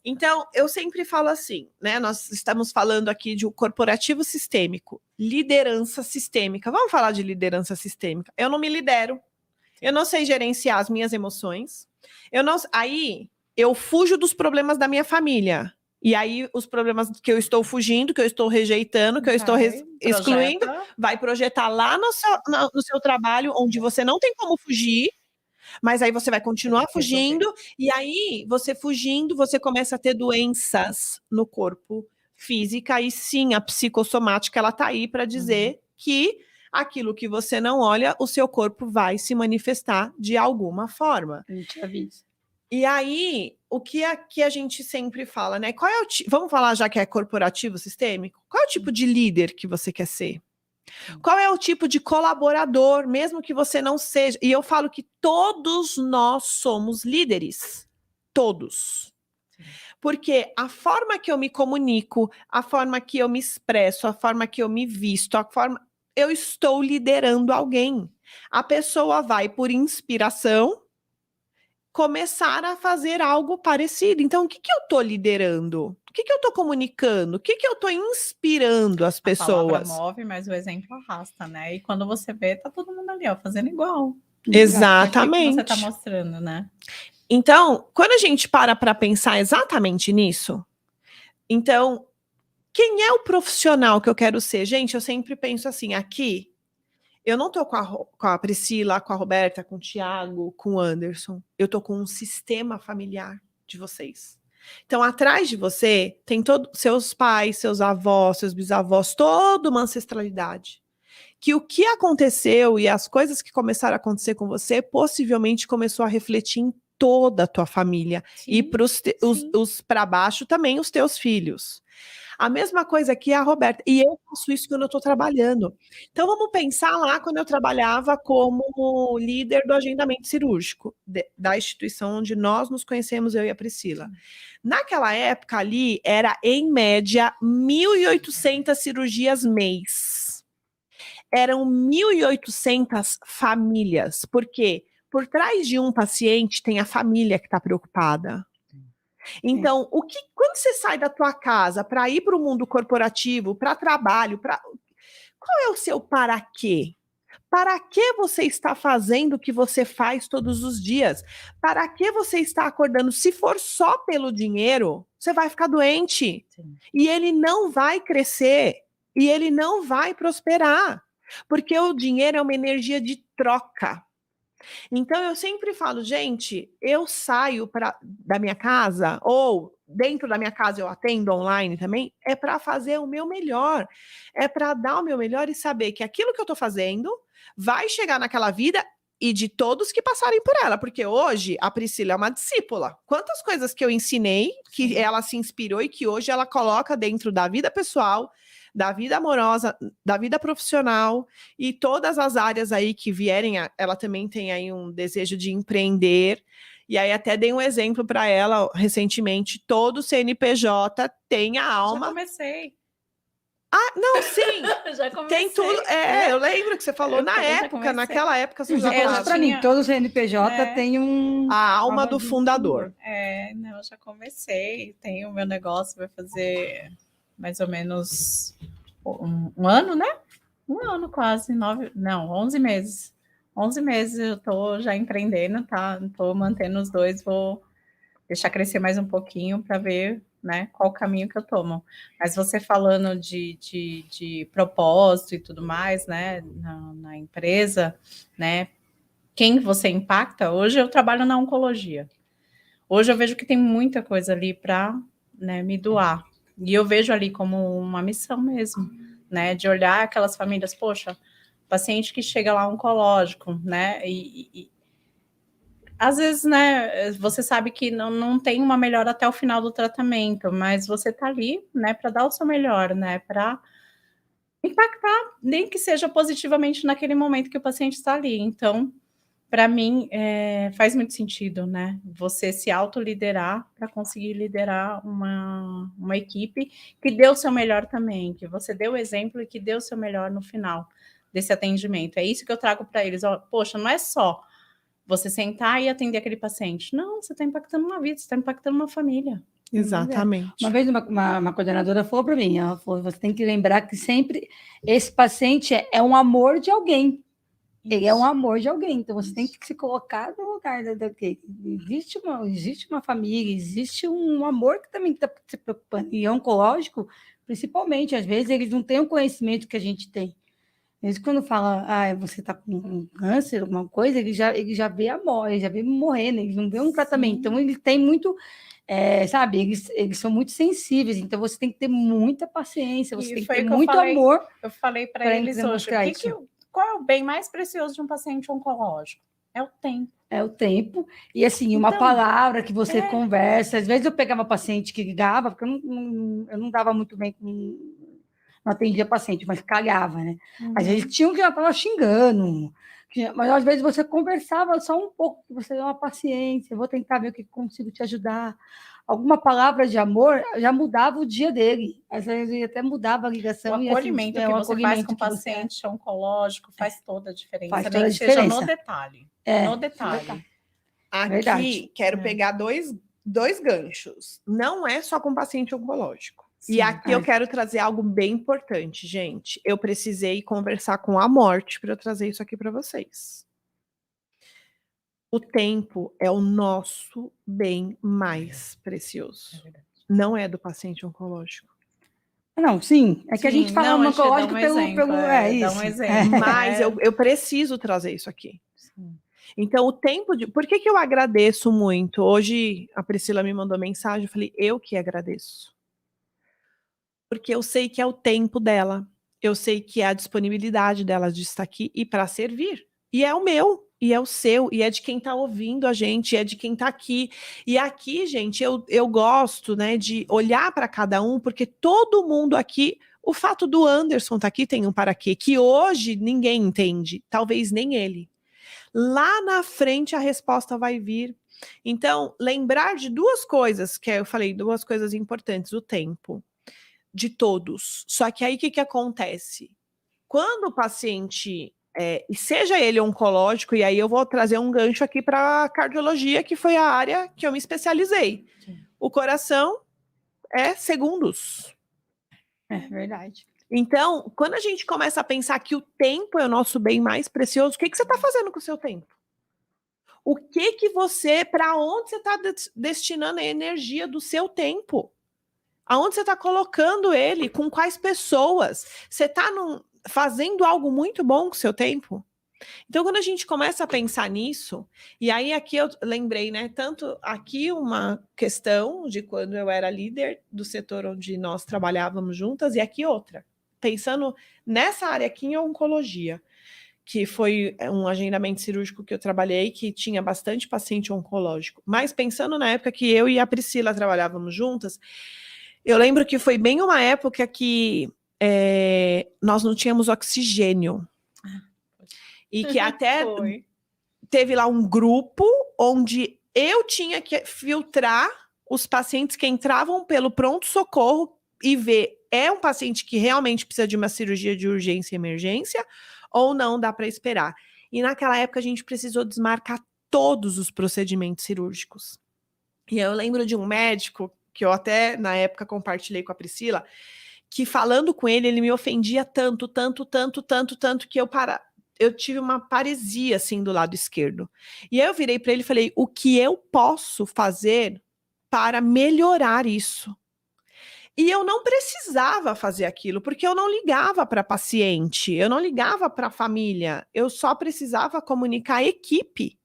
Então, eu sempre falo assim, né? Nós estamos falando aqui de um corporativo sistêmico, liderança sistêmica. Vamos falar de liderança sistêmica. Eu não me lidero. Eu não sei gerenciar as minhas emoções. Aí eu fujo dos problemas da minha família. E aí os problemas que eu estou fugindo, que eu estou rejeitando, que eu estou excluindo, vai projetar lá no seu trabalho, onde você não tem como fugir, mas aí você vai continuar fugindo. E aí, você fugindo, você começa a ter doenças no corpo física, e sim, a psicossomática, ela tá aí para dizer que aquilo que você não olha, o seu corpo vai se manifestar de alguma forma. A gente avisa. E aí, o que aqui a gente sempre fala, né? Qual é o vamos falar já que é corporativo sistêmico? Qual é o tipo de líder que você quer ser? Qual é o tipo de colaborador, mesmo que você não seja? E eu falo que todos nós somos líderes. Todos. Porque a forma que eu me comunico, a forma que eu me expresso, a forma que eu me visto, a forma... eu estou liderando alguém. A pessoa vai, por inspiração, começar a fazer algo parecido. Então, o que eu estou liderando? O que eu estou comunicando? O que eu estou inspirando as A palavra pessoas? move, mas o exemplo arrasta, né? E quando você vê, tá todo mundo ali, ó, fazendo igual. Exatamente. O que você tá mostrando, né? Então, quando a gente para pensar exatamente nisso, então, quem é o profissional que eu quero ser? Gente, eu sempre penso assim, aqui, eu não tô com a Priscila, com a Roberta, com o Thiago, com o Anderson. Eu tô com um sistema familiar de vocês. Então, atrás de você, tem todos seus pais, seus avós, seus bisavós, toda uma ancestralidade. Que o que aconteceu e as coisas que começaram a acontecer com você, possivelmente começou a refletir em toda a tua família. Sim, e os para baixo também, os teus filhos. A mesma coisa aqui é a Roberta. E eu faço isso quando eu estou trabalhando. Então, vamos pensar lá quando eu trabalhava como líder do agendamento cirúrgico da instituição onde nós nos conhecemos, eu e a Priscila. Naquela época ali, era, em média, 1.800 cirurgias mês. Eram 1.800 famílias. Por quê? Por trás de um paciente tem a família que está preocupada. Então, quando você sai da tua casa para ir para o mundo corporativo, para trabalho, qual é o seu para quê? Para que você está fazendo o que você faz todos os dias? Para que você está acordando? Se for só pelo dinheiro, você vai ficar doente. Sim. E ele não vai crescer. E ele não vai prosperar. Porque o dinheiro é uma energia de troca. Então, eu sempre falo, gente, eu saio da minha casa, ou dentro da minha casa eu atendo online também, é para fazer o meu melhor. É para dar o meu melhor e saber que aquilo que eu estou fazendo vai chegar naquela vida e de todos que passarem por ela. Porque hoje a Priscila é uma discípula. Quantas coisas que eu ensinei, que ela se inspirou e que hoje ela coloca dentro da vida pessoal, da vida amorosa, da vida profissional e todas as áreas aí que vierem, ela também tem aí um desejo de empreender. E aí até dei um exemplo para ela recentemente, todo CNPJ tem a alma... Já comecei. Ah, não, sim. Já comecei. Tem tudo. Eu lembro que você falou naquela época você já falava. Para mim, todo CNPJ tem a alma do fundador. Não, eu já comecei, tenho o meu negócio, vai fazer mais ou menos um ano, né? Um ano quase, 11 meses. 11 meses eu tô já empreendendo, tá? Tô mantendo os dois, vou deixar crescer mais um pouquinho para ver, né, qual o caminho que eu tomo. Mas você falando de propósito e tudo mais, né, na empresa, né, quem você impacta, hoje eu trabalho na oncologia. Hoje eu vejo que tem muita coisa ali para, né, me doar. E eu vejo ali como uma missão mesmo, né, de olhar aquelas famílias, poxa, paciente que chega lá oncológico, né, e às vezes, né, você sabe que não tem uma melhora até o final do tratamento, mas você tá ali, né, para dar o seu melhor, né, para impactar, nem que seja positivamente naquele momento que o paciente está ali. Então, para mim, faz muito sentido, né, você se autoliderar para conseguir liderar uma equipe que dê o seu melhor também, que você dê o exemplo e que dê o seu melhor no final desse atendimento. É isso que eu trago para eles. Ó, poxa, não é só você sentar e atender aquele paciente. Não, você está impactando uma vida, você está impactando uma família. Exatamente. Uma vez uma coordenadora falou para mim, ela falou, você tem que lembrar que sempre esse paciente é um amor de alguém. Isso. Ele é um amor de alguém, então você tem que se colocar no lugar daquele. Existe uma família, existe um amor que também está se preocupando. E oncológico, principalmente, às vezes eles não têm o conhecimento que a gente tem. Mesmo quando fala, você está com um câncer, alguma coisa, ele já vê a morte, ele já vê morrer, né? Ele não vê um tratamento. Então, ele tem muito sabe, eles são muito sensíveis, então você tem que ter muita paciência, você E tem que foi ter o que eu muito falei. amor. Eu falei para pra eles hoje, demonstrar isso. qual é o bem mais precioso de um paciente oncológico? É o tempo. É o tempo. E assim, uma Então, palavra que você conversa. Às vezes eu pegava paciente que ligava, porque eu não dava muito bem não atendia paciente, mas calhava, né? Às vezes tinha um que já estava xingando. Mas às vezes você conversava só um pouco, que você dá uma paciência, eu vou tentar ver o que consigo te ajudar. Alguma palavra de amor já mudava o dia dele. Às vezes até mudava a ligação. O acolhimento que você faz com o paciente oncológico faz toda a diferença. Faz toda nem a que seja diferença. no detalhe. No detalhe. Aqui, Verdade. quero pegar dois ganchos. Não é só com paciente oncológico. Sim. E aqui eu quero trazer algo bem importante, gente. Eu precisei conversar com a morte para eu trazer isso aqui para vocês. O tempo é o nosso bem mais precioso. Não é do paciente oncológico. Não, sim. É que a gente fala oncológico pelo isso. Dá um exemplo. Mas eu preciso trazer isso aqui. Sim. Então, o tempo de... Por que eu agradeço muito? Hoje, a Priscila me mandou mensagem, eu falei, eu que agradeço. Porque eu sei que é o tempo dela. Eu sei que é a disponibilidade dela de estar aqui e para servir. E é o meu, e é o seu, e é de quem está ouvindo a gente, é de quem está aqui. E aqui, gente, eu gosto, né, de olhar para cada um, porque todo mundo aqui... O fato do Anderson estar aqui tem um para quê, que hoje ninguém entende, talvez nem ele. Lá na frente a resposta vai vir. Então, lembrar de duas coisas, que eu falei, duas coisas importantes, o tempo de todos. Só que aí o que acontece? Quando o paciente, e seja ele oncológico, e aí eu vou trazer um gancho aqui para cardiologia, que foi a área que eu me especializei. Sim. O coração é segundos. É verdade. Então, quando a gente começa a pensar que o tempo é o nosso bem mais precioso, o que você está fazendo com o seu tempo? O que você, para onde você está destinando a energia do seu tempo? Aonde você está colocando ele? Com quais pessoas? Você está fazendo algo muito bom com o seu tempo? Então, quando a gente começa a pensar nisso, e aí aqui eu lembrei, né, tanto aqui uma questão de quando eu era líder do setor onde nós trabalhávamos juntas, e aqui outra, pensando nessa área aqui em oncologia, que foi um agendamento cirúrgico que eu trabalhei, que tinha bastante paciente oncológico, mas pensando na época que eu e a Priscila trabalhávamos juntas, eu lembro que foi bem uma época que nós não tínhamos oxigênio. E que até teve lá um grupo onde eu tinha que filtrar os pacientes que entravam pelo pronto-socorro e ver, é um paciente que realmente precisa de uma cirurgia de urgência e emergência ou não dá para esperar. E naquela época a gente precisou desmarcar todos os procedimentos cirúrgicos. E eu lembro de um médico, que eu até na época compartilhei com a Priscila, que falando com ele me ofendia tanto, que eu tive uma paresia assim do lado esquerdo. E aí eu virei para ele e falei, o que eu posso fazer para melhorar isso? E eu não precisava fazer aquilo, porque eu não ligava para paciente, eu não ligava para a família, eu só precisava comunicar a equipe.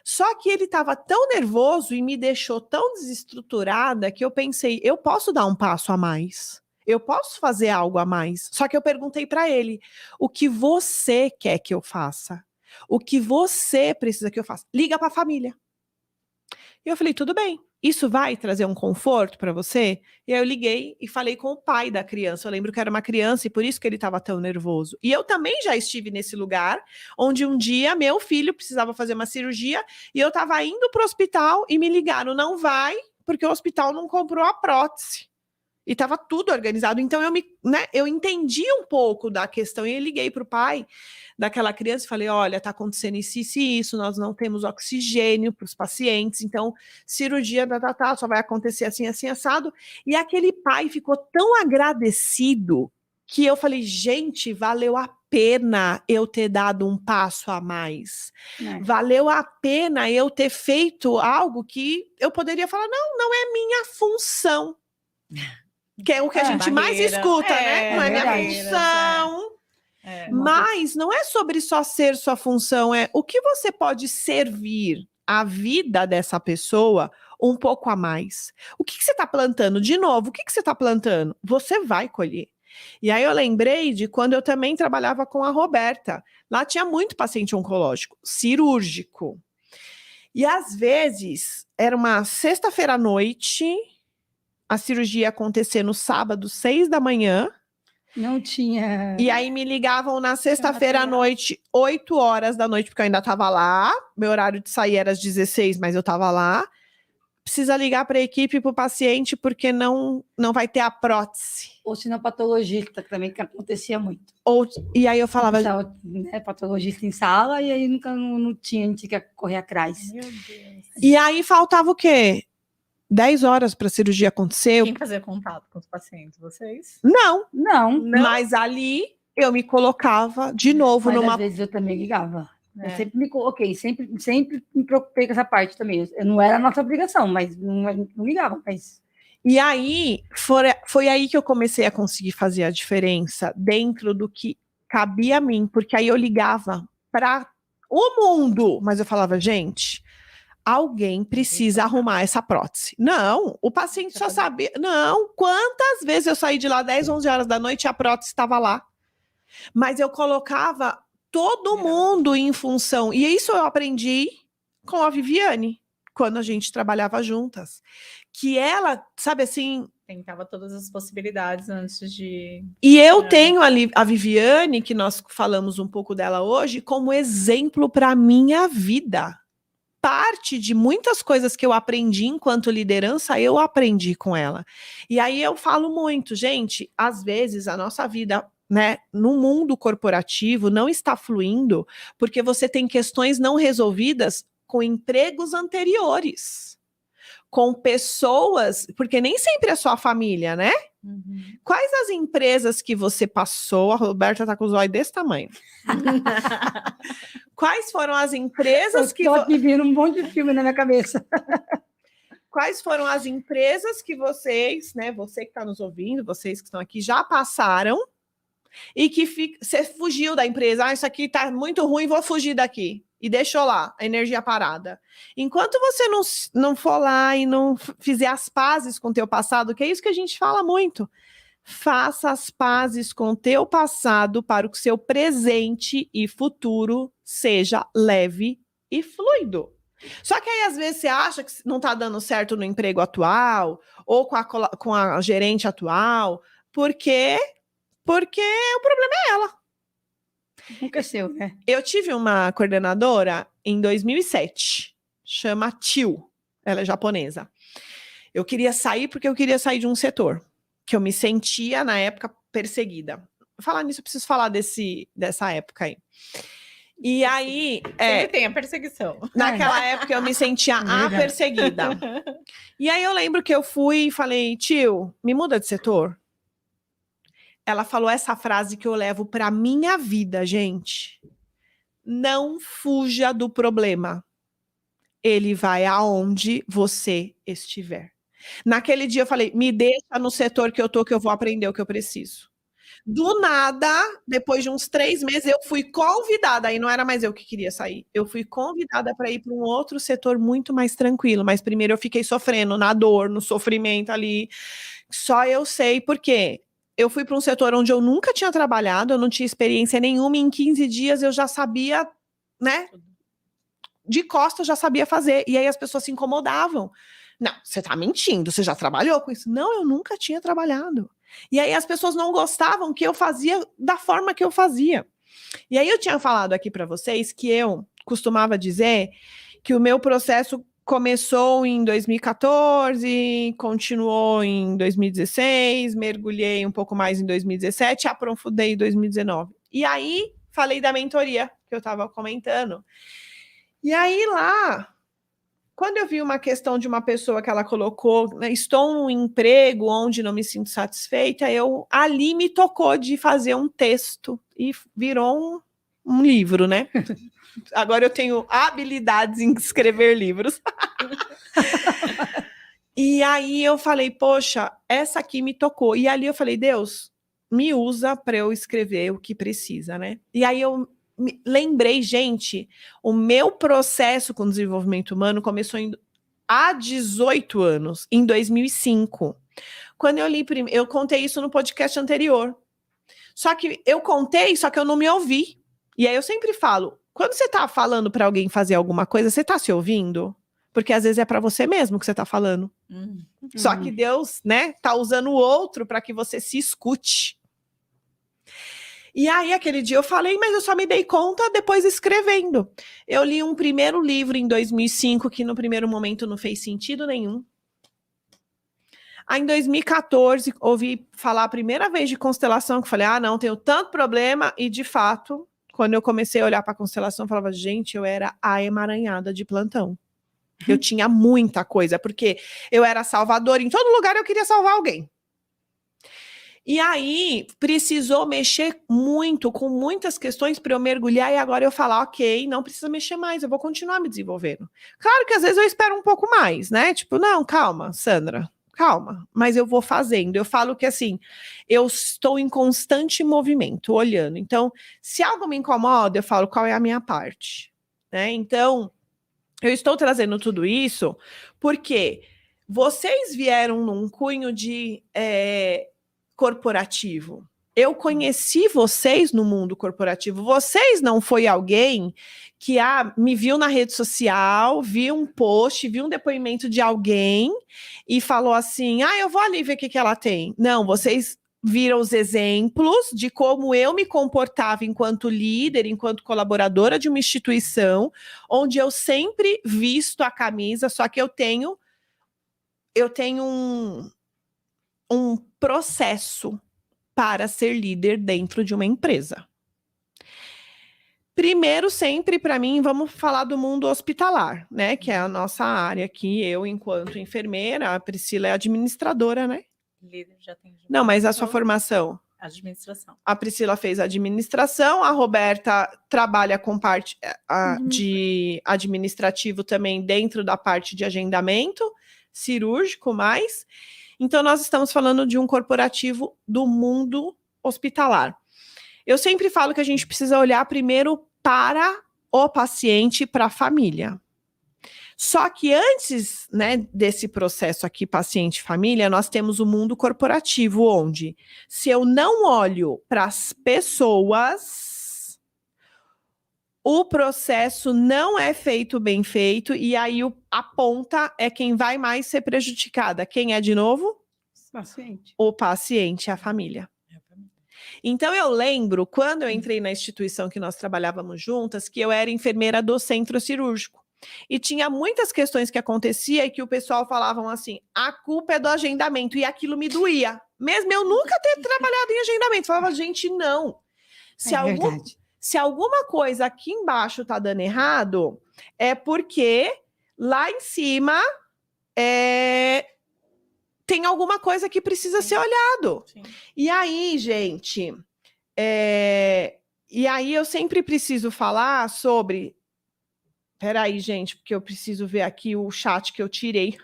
Só que ele estava tão nervoso e me deixou tão desestruturada que eu pensei, eu posso dar um passo a mais. Eu posso fazer algo a mais. Só que eu perguntei para ele, o que você quer que eu faça? O que você precisa que eu faça? Liga para a família. E eu falei, tudo bem. Isso vai trazer um conforto para você? E aí eu liguei e falei com o pai da criança. Eu lembro que era uma criança e por isso que ele estava tão nervoso. E eu também já estive nesse lugar, onde um dia meu filho precisava fazer uma cirurgia e eu estava indo para o hospital e me ligaram, não vai, porque o hospital não comprou a prótese. E estava tudo organizado. Então eu entendi um pouco da questão e eu liguei para o pai daquela criança e falei, olha, está acontecendo isso e isso, nós não temos oxigênio para os pacientes, então cirurgia só vai acontecer assim, assim, assado. E aquele pai ficou tão agradecido que eu falei, gente, valeu a pena eu ter dado um passo a mais. Valeu a pena eu ter feito algo que eu poderia falar, não é minha função. Que é o que a gente mais escuta, né? Não é minha função. Mas não é sobre só ser sua função, é o que você pode servir a vida dessa pessoa um pouco a mais. O que você está plantando? De novo, o que você está plantando? Você vai colher. E aí eu lembrei de quando eu também trabalhava com a Roberta. Lá tinha muito paciente oncológico, cirúrgico. E às vezes, era uma sexta-feira à noite, a cirurgia ia acontecer no sábado, 6 da manhã. Não tinha. E aí me ligavam na sexta-feira à noite, 8 horas da noite, porque eu ainda estava lá. Meu horário de sair era às 16, mas eu estava lá. Precisa ligar para a equipe, para o paciente, porque não vai ter a prótese. Ou se não, patologista, também, que acontecia muito. E aí eu falava... Né, patologista em sala, e aí nunca não tinha, a gente tinha que correr atrás. Meu Deus. E aí faltava o quê? 10 horas para a cirurgia acontecer. Quem fazia contato com os pacientes? Vocês? Não. Mas Ali eu me colocava de novo numa... às vezes eu também ligava. Eu sempre me coloquei, sempre me preocupei com essa parte também. Eu não era a nossa obrigação, mas não ligava. Mas... E aí, foi aí que eu comecei a conseguir fazer a diferença dentro do que cabia a mim, porque aí eu ligava para o mundo, mas eu falava, gente, alguém precisa arrumar essa prótese. Não, o paciente só sabia... Não, quantas vezes eu saí de lá 10, 11 horas da noite e a prótese estava lá. Mas eu colocava todo mundo em função. E isso eu aprendi com a Viviane, quando a gente trabalhava juntas. Que ela, sabe assim... Tentava todas as possibilidades antes de... E eu tenho ali a Viviane, que nós falamos um pouco dela hoje, como exemplo para a minha vida. Parte de muitas coisas que eu aprendi enquanto liderança, eu aprendi com ela. E aí eu falo muito, gente, às vezes a nossa vida... né, no mundo corporativo não está fluindo porque você tem questões não resolvidas com empregos anteriores, com pessoas, porque nem sempre é só a família, né? Uhum. Quais as empresas que você passou? A Roberta tá com os olhos desse tamanho. Quais foram as empresas que... Estou aqui vendo um monte de filme na minha cabeça. Quais foram as empresas que vocês, né, você que está nos ouvindo, vocês que estão aqui, já passaram e que você fugiu da empresa, isso aqui tá muito ruim, vou fugir daqui. E deixou lá a energia parada. Enquanto você não for lá e não fizer as pazes com o teu passado, que é isso que a gente fala muito, faça as pazes com o teu passado para que o seu presente e futuro seja leve e fluido. Só que aí, às vezes, você acha que não tá dando certo no emprego atual ou com a gerente atual, porque o problema é ela. Nunca é seu, né? Eu tive uma coordenadora em 2007, chama Tio, ela é japonesa. Eu queria sair porque eu queria sair de um setor, que eu me sentia, na época, perseguida. Falar nisso, eu preciso falar dessa época aí. E aí... Sempre tem a perseguição. Naquela época eu me sentia a perseguida. E aí eu lembro que eu fui e falei, Tio, me muda de setor? Ela falou essa frase que eu levo para minha vida, gente. Não fuja do problema. Ele vai aonde você estiver. Naquele dia eu falei, me deixa no setor que eu tô, que eu vou aprender o que eu preciso. Do nada, depois de uns 3 meses, eu fui convidada, aí não era mais eu que queria sair, eu fui convidada para ir para um outro setor muito mais tranquilo, mas primeiro eu fiquei sofrendo na dor, no sofrimento ali, só eu sei por quê. Eu fui para um setor onde eu nunca tinha trabalhado, eu não tinha experiência nenhuma, e em 15 dias eu já sabia, né, de costas eu já sabia fazer, e aí as pessoas se incomodavam. Não, você tá mentindo, você já trabalhou com isso? Não, eu nunca tinha trabalhado. E aí as pessoas não gostavam que eu fazia da forma que eu fazia. E aí eu tinha falado aqui para vocês que eu costumava dizer que o meu processo começou em 2014, continuou em 2016, mergulhei um pouco mais em 2017, aprofundei em 2019. E aí falei da mentoria que eu estava comentando. E aí lá... Quando eu vi uma questão de uma pessoa que ela colocou, né, estou num emprego onde não me sinto satisfeita, ali me tocou de fazer um texto e virou um livro, né? Agora eu tenho habilidades em escrever livros. E aí eu falei, poxa, essa aqui me tocou. E ali eu falei, Deus, me usa para eu escrever o que precisa, né? E aí eu lembrei, gente, o meu processo com desenvolvimento humano começou em há 18 anos, em 2005. Quando eu li, eu contei isso no podcast anterior. Só que eu contei, só que eu não me ouvi. E aí eu sempre falo, quando você tá falando para alguém fazer alguma coisa, você tá se ouvindo? Porque às vezes é para você mesmo que você tá falando. Só que Deus, né, tá usando o outro para que você se escute. E aí, aquele dia eu falei, mas eu só me dei conta depois escrevendo. Eu li um primeiro livro em 2005, que no primeiro momento não fez sentido nenhum. Aí, em 2014, ouvi falar a primeira vez de constelação, que eu falei, não, tenho tanto problema. E, de fato, quando eu comecei a olhar para a constelação, eu falava, gente, eu era a emaranhada de plantão. Eu tinha muita coisa, porque eu era salvadora. Em todo lugar eu queria salvar alguém. E aí, precisou mexer muito, com muitas questões para eu mergulhar e agora eu falar, ok, não precisa mexer mais, eu vou continuar me desenvolvendo. Claro que às vezes eu espero um pouco mais, né? Tipo, não, calma, Sandra, calma. Mas eu vou fazendo. Eu falo que assim, eu estou em constante movimento, olhando. Então, se algo me incomoda, eu falo qual é a minha parte, né? Então, eu estou trazendo tudo isso porque vocês vieram num cunho de... corporativo. Eu conheci vocês no mundo corporativo. Vocês não foi alguém que me viu na rede social, viu um post, viu um depoimento de alguém e falou assim, eu vou ali ver o que ela tem. Não, vocês viram os exemplos de como eu me comportava enquanto líder, enquanto colaboradora de uma instituição, onde eu sempre visto a camisa, só que eu tenho um processo para ser líder dentro de uma empresa. Primeiro, sempre, para mim, vamos falar do mundo hospitalar, né? Que é a nossa área aqui, eu, enquanto enfermeira, a Priscila é administradora, né? Líder já tem. Não, mas a sua formação? Administração. A Priscila fez administração, a Roberta trabalha com parte de administrativo também dentro da parte de agendamento cirúrgico, mais. Então, nós estamos falando de um corporativo do mundo hospitalar. Eu sempre falo que a gente precisa olhar primeiro para o paciente, para a família. Só que antes, né, desse processo aqui, paciente-família, nós temos o mundo corporativo, onde se eu não olho para as pessoas, o processo não é feito bem feito, e aí a ponta é quem vai mais ser prejudicada. Quem é de novo? Paciente. O paciente, a família. Então, eu lembro, quando eu entrei na instituição que nós trabalhávamos juntas, que eu era enfermeira do centro cirúrgico. E tinha muitas questões que acontecia e que o pessoal falavam assim, a culpa é do agendamento, e aquilo me doía. Mesmo eu nunca ter trabalhado em agendamento. Eu falava, gente, não. Se alguma coisa aqui embaixo tá dando errado, é porque lá em cima tem alguma coisa que precisa ser olhado. Sim. E aí, gente, e aí eu sempre preciso falar sobre... Peraí, gente, porque eu preciso ver aqui o chat que eu tirei.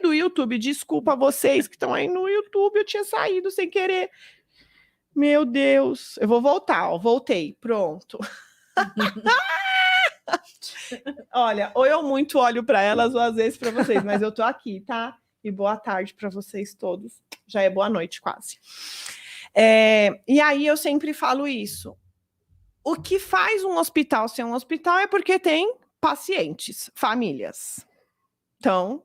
Do YouTube, desculpa vocês que estão aí no YouTube, eu tinha saído sem querer. Meu Deus, eu vou voltar, voltei, pronto. Olha, ou eu muito olho para elas, ou às vezes para vocês, mas eu tô aqui, tá? E boa tarde para vocês todos. Já é boa noite, quase. E aí eu sempre falo isso. O que faz um hospital ser um hospital é porque tem pacientes, famílias. Então,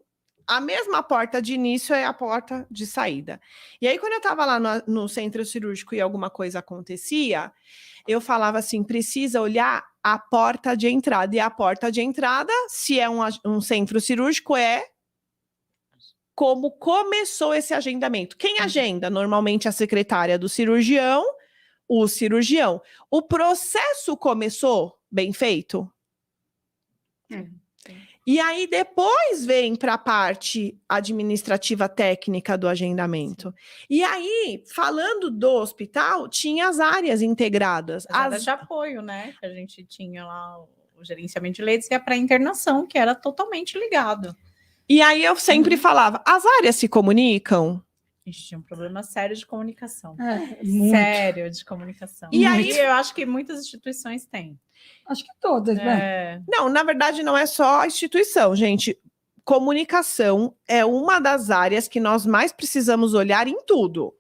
a mesma porta de início é a porta de saída. E aí, quando eu estava lá no centro cirúrgico e alguma coisa acontecia, eu falava assim, precisa olhar a porta de entrada. E a porta de entrada, se é um centro cirúrgico, é como começou esse agendamento. Quem agenda? Normalmente a secretária do cirurgião, o cirurgião. O processo começou bem feito? E aí depois vem para a parte administrativa técnica do agendamento. E aí, falando do hospital, tinha as áreas integradas. As áreas de apoio, né? Que a gente tinha lá o gerenciamento de leitos e a pré-internação, que era totalmente ligado. E aí eu sempre falava, as áreas se comunicam? A gente tinha um problema sério de comunicação. Sério de comunicação. E aí eu acho que muitas instituições têm. Acho que todas, né? Não, na verdade não é só a instituição, gente. comunicação é uma das áreas que nós mais precisamos olhar em tudo.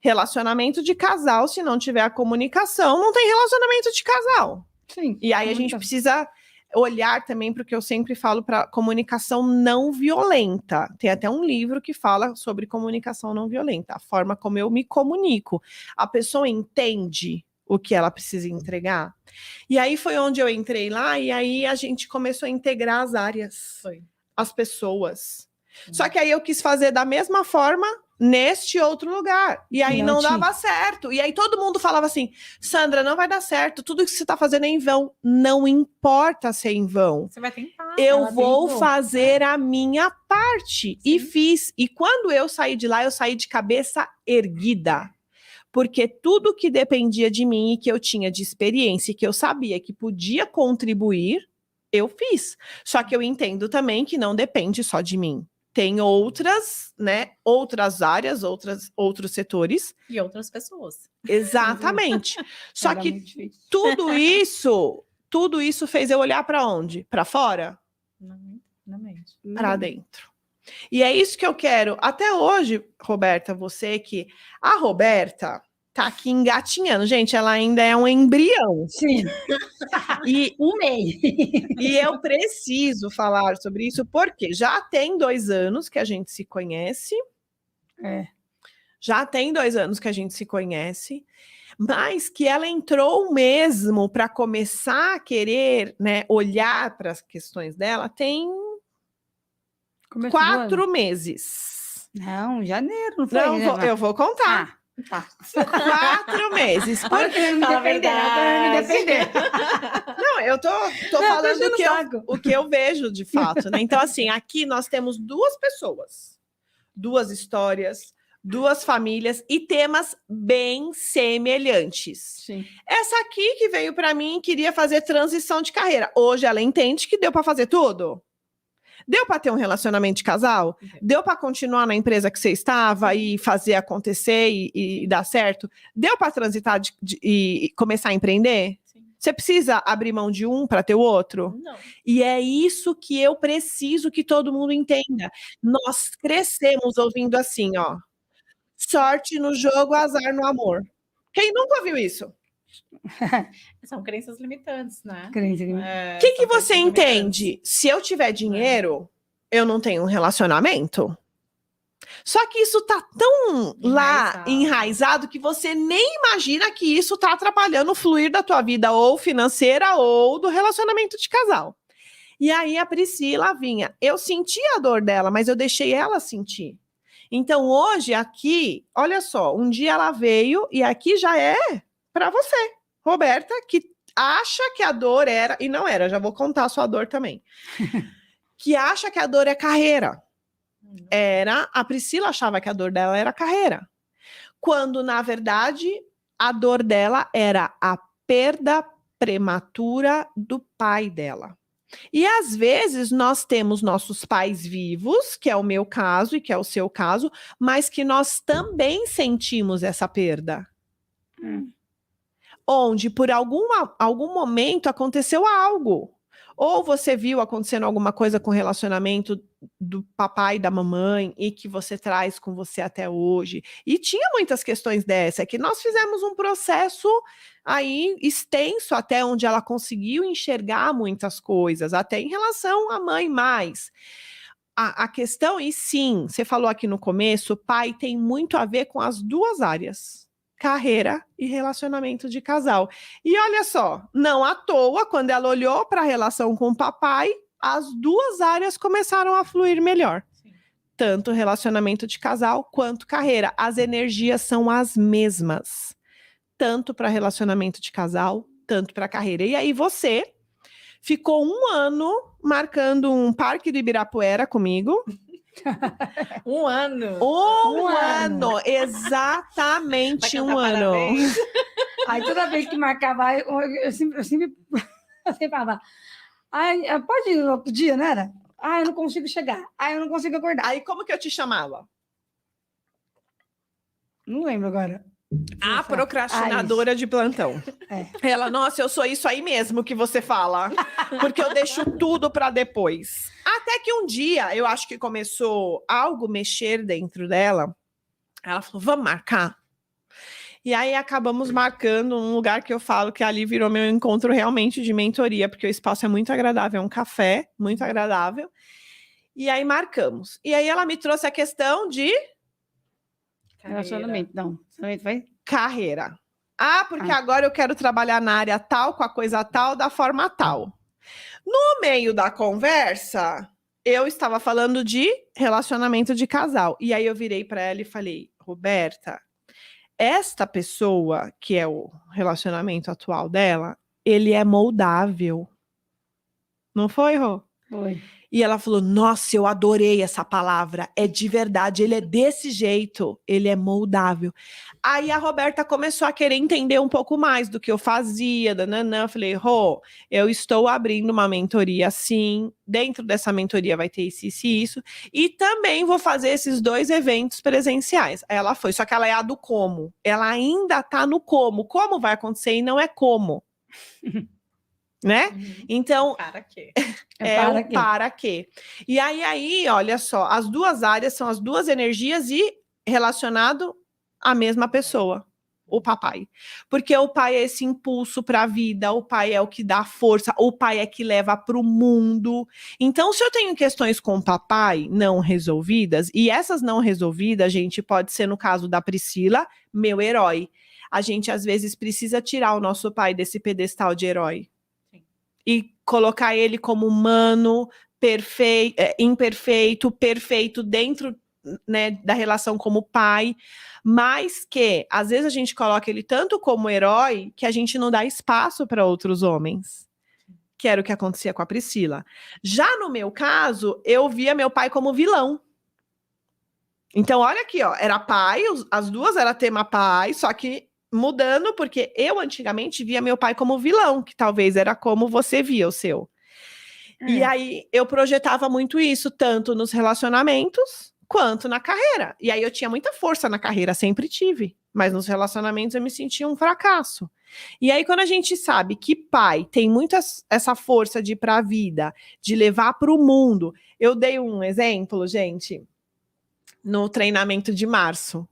Relacionamento de casal, se não tiver a comunicação, não tem relacionamento de casal. Sim. E aí a gente precisa olhar também para o que eu sempre falo, para comunicação não violenta. Tem até um livro que fala sobre comunicação não violenta, a forma como eu me comunico. A pessoa entende o que ela precisa entregar. E aí foi onde eu entrei lá, e aí a gente começou a integrar as áreas, as pessoas. Só que aí eu quis fazer da mesma forma neste outro lugar. E aí não dava certo. E aí todo mundo falava assim, Sandra, não vai dar certo. Tudo que você está fazendo é em vão. Não importa se é em vão. Você vai tentar. Eu vou fazer a minha parte. Sim. E fiz. E quando eu saí de lá, eu saí de cabeça erguida. Porque tudo que dependia de mim e que eu tinha de experiência e que eu sabia que podia contribuir, eu fiz. Só que eu entendo também que não depende só de mim. Tem outras, né? Outras áreas, outros setores. E outras pessoas. Exatamente. Só que tudo isso fez eu olhar para onde? Para fora? Para dentro. E é isso que eu quero. Até hoje, Roberta, a Roberta tá aqui engatinhando. Gente, ela ainda é um embrião. Sim. E um mês. E eu preciso falar sobre isso, porque já tem 2 anos que a gente se conhece. Já tem 2 anos que a gente se conhece. Mas que ela entrou mesmo para começar a querer, né, olhar para as questões dela tem 4 meses. Não, janeiro, não foi? Não, eu vou contar. Tá. 4 meses. Olha que me defender. Não, eu tô falando o que eu vejo de fato, né? Então, assim, aqui nós temos 2 pessoas, 2 histórias, 2 famílias e temas bem semelhantes. Sim. Essa aqui que veio para mim queria fazer transição de carreira. Hoje ela entende que deu para fazer tudo. Deu para ter um relacionamento de casal? Deu para continuar na empresa que você estava e fazer acontecer e dar certo? Deu para transitar e começar a empreender? Sim. Você precisa abrir mão de um para ter o outro? Não. E é isso que eu preciso que todo mundo entenda. Nós crescemos ouvindo assim, ó. Sorte no jogo, azar no amor. Quem nunca ouviu isso? São crenças limitantes, né? O que você entende? Se eu tiver dinheiro, eu não tenho um relacionamento? Só que isso tá tão lá enraizado que você nem imagina que isso tá atrapalhando o fluir da tua vida, ou financeira, ou do relacionamento de casal. E aí a Priscila vinha. Eu senti a dor dela, mas eu deixei ela sentir. Então hoje aqui, olha só, um dia ela veio e aqui já é para você, Roberta, que acha que a dor era, e não era, já vou contar a sua dor também, que acha que a dor é carreira. A Priscila achava que a dor dela era carreira, quando na verdade a dor dela era a perda prematura do pai dela. E às vezes nós temos nossos pais vivos, que é o meu caso e que é o seu caso, mas que nós também sentimos essa perda. Onde por algum momento aconteceu algo. Ou você viu acontecendo alguma coisa com o relacionamento do papai e da mamãe e que você traz com você até hoje. E tinha muitas questões dessa, que nós fizemos um processo aí extenso até onde ela conseguiu enxergar muitas coisas, até em relação à mãe mais. A questão, e sim, você falou aqui no começo, pai tem muito a ver com as 2 áreas. Carreira e relacionamento de casal. E olha só, não à toa, quando ela olhou para a relação com o papai, as 2 áreas começaram a fluir melhor. Sim. Tanto relacionamento de casal quanto carreira. As energias são as mesmas. Tanto para relacionamento de casal, tanto para carreira. E aí você ficou 1 ano marcando um parque do Ibirapuera comigo. 1 ano. Um ano, exatamente 1 ano. Aí toda vez que marcava, eu sempre falava, pode ir no outro dia, não era? Eu não consigo chegar. Eu não consigo acordar. Aí como que eu te chamava? Não lembro agora. A procrastinadora de plantão. Ela, nossa, eu sou isso aí mesmo que você fala. Porque eu deixo tudo para depois. Até que um dia, eu acho que começou algo mexer dentro dela. Ela falou, vamos marcar? E aí acabamos marcando um lugar que eu falo que ali virou meu encontro realmente de mentoria, porque o espaço é muito agradável, é um café muito agradável. E aí marcamos. E aí ela me trouxe a questão de... Relacionamento, não. Relacionamento vai... Carreira. Ah, porque agora eu quero trabalhar na área tal, com a coisa tal, da forma tal. No meio da conversa, eu estava falando de relacionamento de casal. E aí eu virei para ela e falei, Roberta, esta pessoa, que é o relacionamento atual dela, ele é moldável. Não foi, Rô? Foi. E ela falou, nossa, eu adorei essa palavra, é de verdade, ele é desse jeito, ele é moldável. Aí a Roberta começou a querer entender um pouco mais do que eu fazia, dananã. Eu falei, Rô, eu estou abrindo uma mentoria assim, dentro dessa mentoria vai ter isso, e também vou fazer esses 2 eventos presenciais. Aí ela foi, só que ela é a do como, ela ainda tá no como vai acontecer e não é como. Né? Então, Para quê? Para quê? E aí, olha só, as 2 áreas são as 2 energias e relacionado à mesma pessoa, o papai. Porque o pai é esse impulso para a vida, o pai é o que dá força, o pai é que leva para o mundo. Então, se eu tenho questões com o papai não resolvidas, e essas não resolvidas, gente, pode ser no caso da Priscila, meu herói. A gente, às vezes, precisa tirar o nosso pai desse pedestal de herói. E colocar ele como humano, imperfeito, perfeito dentro, né, da relação como pai, mas que às vezes a gente coloca ele tanto como herói que a gente não dá espaço para outros homens, que era o que acontecia com a Priscila. Já no meu caso, eu via meu pai como vilão. Então, olha aqui, ó, era pai, as 2 era tema pai, só que mudando, porque eu antigamente via meu pai como vilão, que talvez era como você via o seu. E aí eu projetava muito isso, tanto nos relacionamentos quanto na carreira. E aí eu tinha muita força na carreira, sempre tive. Mas nos relacionamentos eu me sentia um fracasso. E aí quando a gente sabe que pai tem muito essa força de ir para a vida, de levar para o mundo. Eu dei um exemplo, gente, no treinamento de março.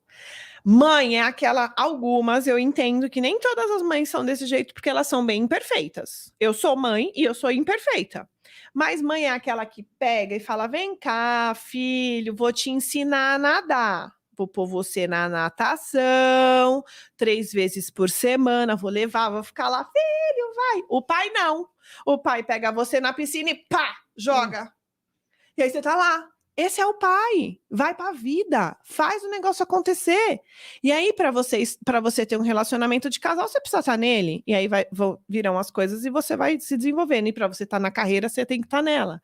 Mãe é aquela, algumas eu entendo que nem todas as mães são desse jeito, porque elas são bem imperfeitas. Eu sou mãe e eu sou imperfeita. Mas mãe é aquela que pega e fala, vem cá, filho, vou te ensinar a nadar. Vou pôr você na natação, 3 vezes por semana, vou levar, vou ficar lá, filho, vai. O pai não. O pai pega você na piscina e pá, joga. E aí você tá lá. Esse é o pai, vai para a vida, faz o negócio acontecer. E aí, para você ter um relacionamento de casal, você precisa estar nele. E aí virão as coisas e você vai se desenvolvendo. E para você estar na carreira, você tem que estar nela.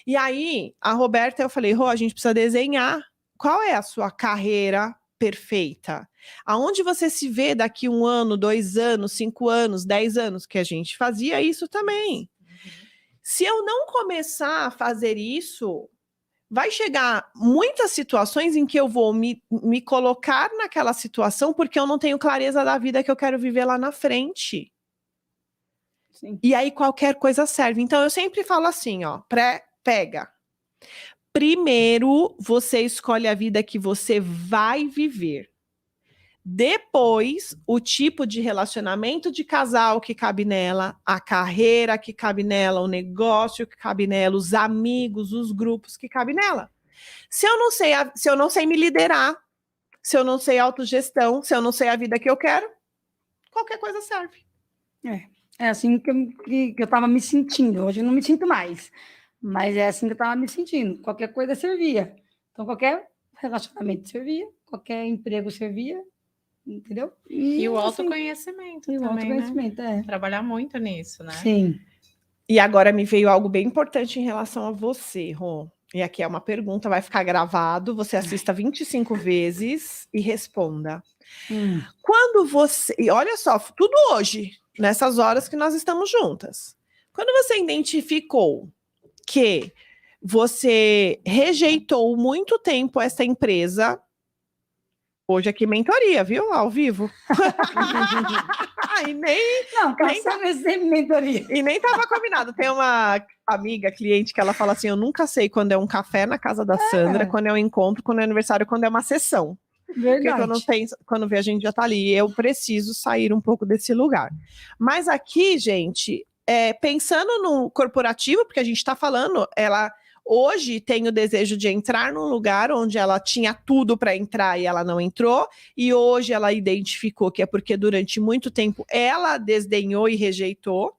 E aí, a Roberta, eu falei, Rô, a gente precisa desenhar qual é a sua carreira perfeita. Aonde você se vê daqui 1 ano, 2 anos, 5 anos, 10 anos, que a gente fazia isso também. Se eu não começar a fazer isso, vai chegar muitas situações em que eu vou me colocar naquela situação porque eu não tenho clareza da vida que eu quero viver lá na frente. Sim. E aí qualquer coisa serve. Então eu sempre falo assim, ó, pega. Primeiro você escolhe a vida que você vai viver. Depois, o tipo de relacionamento de casal que cabe nela, a carreira que cabe nela, o negócio que cabe nela, os amigos, os grupos que cabe nela. Se eu não sei me liderar, se eu não sei autogestão, se eu não sei a vida que eu quero, qualquer coisa serve. É assim que eu estava me sentindo. Hoje eu não me sinto mais, mas é assim que eu estava me sentindo. Qualquer coisa servia. Então, qualquer relacionamento servia, qualquer emprego servia. Entendeu? E o autoconhecimento também, autoconhecimento, né? Trabalhar muito nisso, né? Sim. E agora me veio algo bem importante em relação a você, Rô. E aqui é uma pergunta, vai ficar gravado, você assista 25 vezes e responda. Quando você... E olha só, tudo hoje, nessas horas que nós estamos juntas. Quando você identificou que você rejeitou muito tempo essa empresa... Hoje aqui mentoria, viu? Ao vivo. E nem... Não, caçando esse mentoria. E nem tava combinado. Tem uma amiga, cliente, que ela fala assim, eu nunca sei quando é um café na casa da Sandra, quando é um encontro, quando é aniversário, quando é uma sessão. Verdade. Porque quando vê a gente já tá ali. Eu preciso sair um pouco desse lugar. Mas aqui, gente, pensando no corporativo, porque a gente tá falando, ela hoje tem o desejo de entrar num lugar onde ela tinha tudo para entrar e ela não entrou, e hoje ela identificou que é porque durante muito tempo ela desdenhou e rejeitou.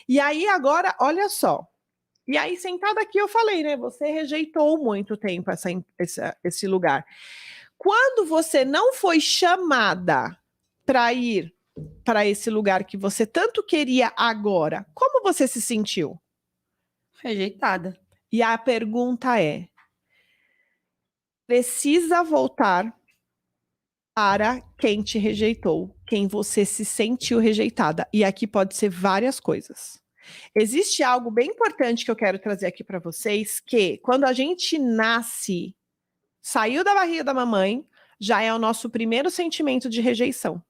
E aí agora, olha só, e aí sentada aqui eu falei, né, você rejeitou muito tempo esse lugar. Quando você não foi chamada para ir para esse lugar que você tanto queria agora, como você se sentiu? Rejeitada. E a pergunta é: precisa voltar para quem te rejeitou, quem você se sentiu rejeitada? E aqui pode ser várias coisas. Existe algo bem importante que eu quero trazer aqui para vocês, que quando a gente nasce, saiu da barriga da mamãe, já é o nosso primeiro sentimento de rejeição.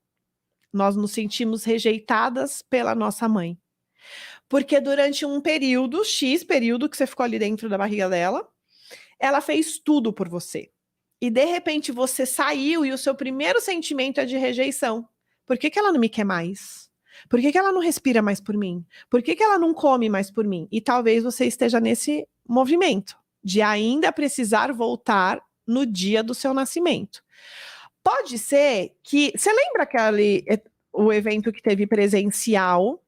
Nós nos sentimos rejeitadas pela nossa mãe. Porque durante um período, X período que você ficou ali dentro da barriga dela, ela fez tudo por você. E de repente você saiu e o seu primeiro sentimento é de rejeição. Por que ela não me quer mais? Por que ela não respira mais por mim? Por que ela não come mais por mim? E talvez você esteja nesse movimento de ainda precisar voltar no dia do seu nascimento. Pode ser que... Você lembra o evento que teve presencial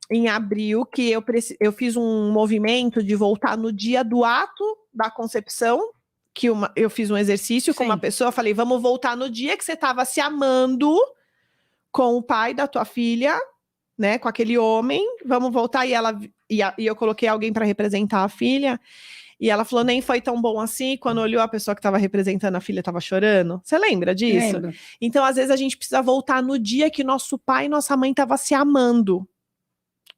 em abril, que eu fiz um movimento de voltar no dia do ato da concepção, que eu fiz um exercício com uma pessoa, falei, vamos voltar no dia que você estava se amando com o pai da tua filha, né, com aquele homem, vamos voltar, e eu coloquei alguém para representar a filha, e ela falou, nem foi tão bom assim, e quando olhou a pessoa que estava representando a filha estava chorando. Você lembra disso? Lembro. Então, às vezes, a gente precisa voltar no dia que nosso pai e nossa mãe estavam se amando.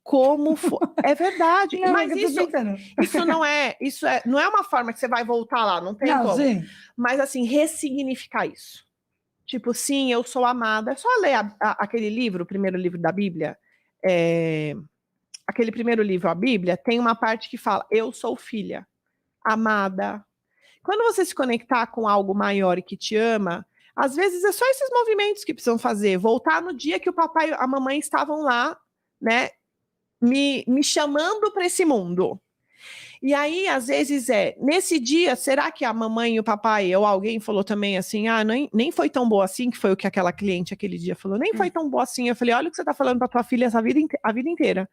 Como foi? É verdade. Não, mas isso não é uma forma que você vai voltar lá, não tem como. Sim. Mas assim, ressignificar isso. Tipo, sim, eu sou amada. É só ler aquele livro, o primeiro livro da Bíblia. Aquele primeiro livro, a Bíblia, tem uma parte que fala, eu sou filha, amada. Quando você se conectar com algo maior e que te ama, às vezes é só esses movimentos que precisam fazer. Voltar no dia que o papai e a mamãe estavam lá, né? Me chamando para esse mundo. E aí, às vezes, nesse dia, será que a mamãe e o papai ou alguém falou também assim, nem foi tão boa assim, que foi o que aquela cliente aquele dia falou, nem foi tão boa assim. Eu falei, olha o que você tá falando pra tua filha a vida inteira.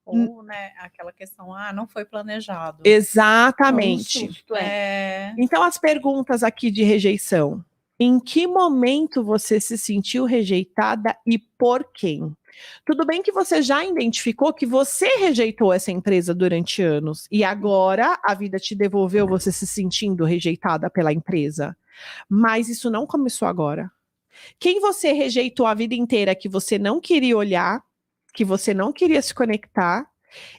Ou, né, aquela questão, não foi planejado. Exatamente. Susto, Então, as perguntas aqui de rejeição. Em que momento você se sentiu rejeitada e por quem? Tudo bem que você já identificou que você rejeitou essa empresa durante anos e agora a vida te devolveu você se sentindo rejeitada pela empresa. Mas isso não começou agora. Quem você rejeitou a vida inteira que você não queria olhar, que você não queria se conectar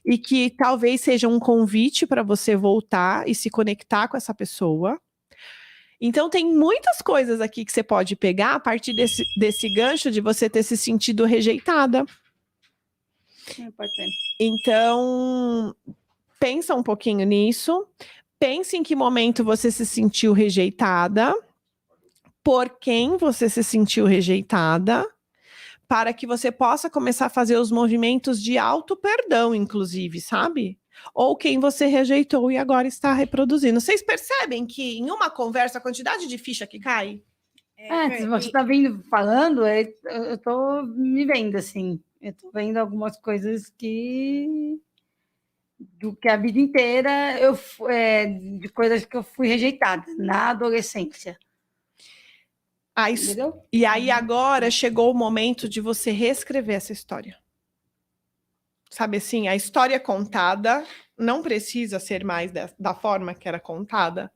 e que talvez seja um convite para você voltar e se conectar com essa pessoa. Então, tem muitas coisas aqui que você pode pegar a partir desse gancho de você ter se sentido rejeitada. Pode ser. Então, pensa um pouquinho nisso. Pense em que momento você se sentiu rejeitada, por quem você se sentiu rejeitada, para que você possa começar a fazer os movimentos de auto-perdão, inclusive, sabe? Ou quem você rejeitou e agora está reproduzindo. Vocês percebem que em uma conversa a quantidade de ficha que cai? Se você está falando, eu estou me vendo assim. Eu estou vendo algumas coisas do que a vida inteira de coisas que eu fui rejeitada na adolescência. Entendeu? E aí agora chegou o momento de você reescrever essa história. Sabe assim, a história contada não precisa ser mais da forma que era contada.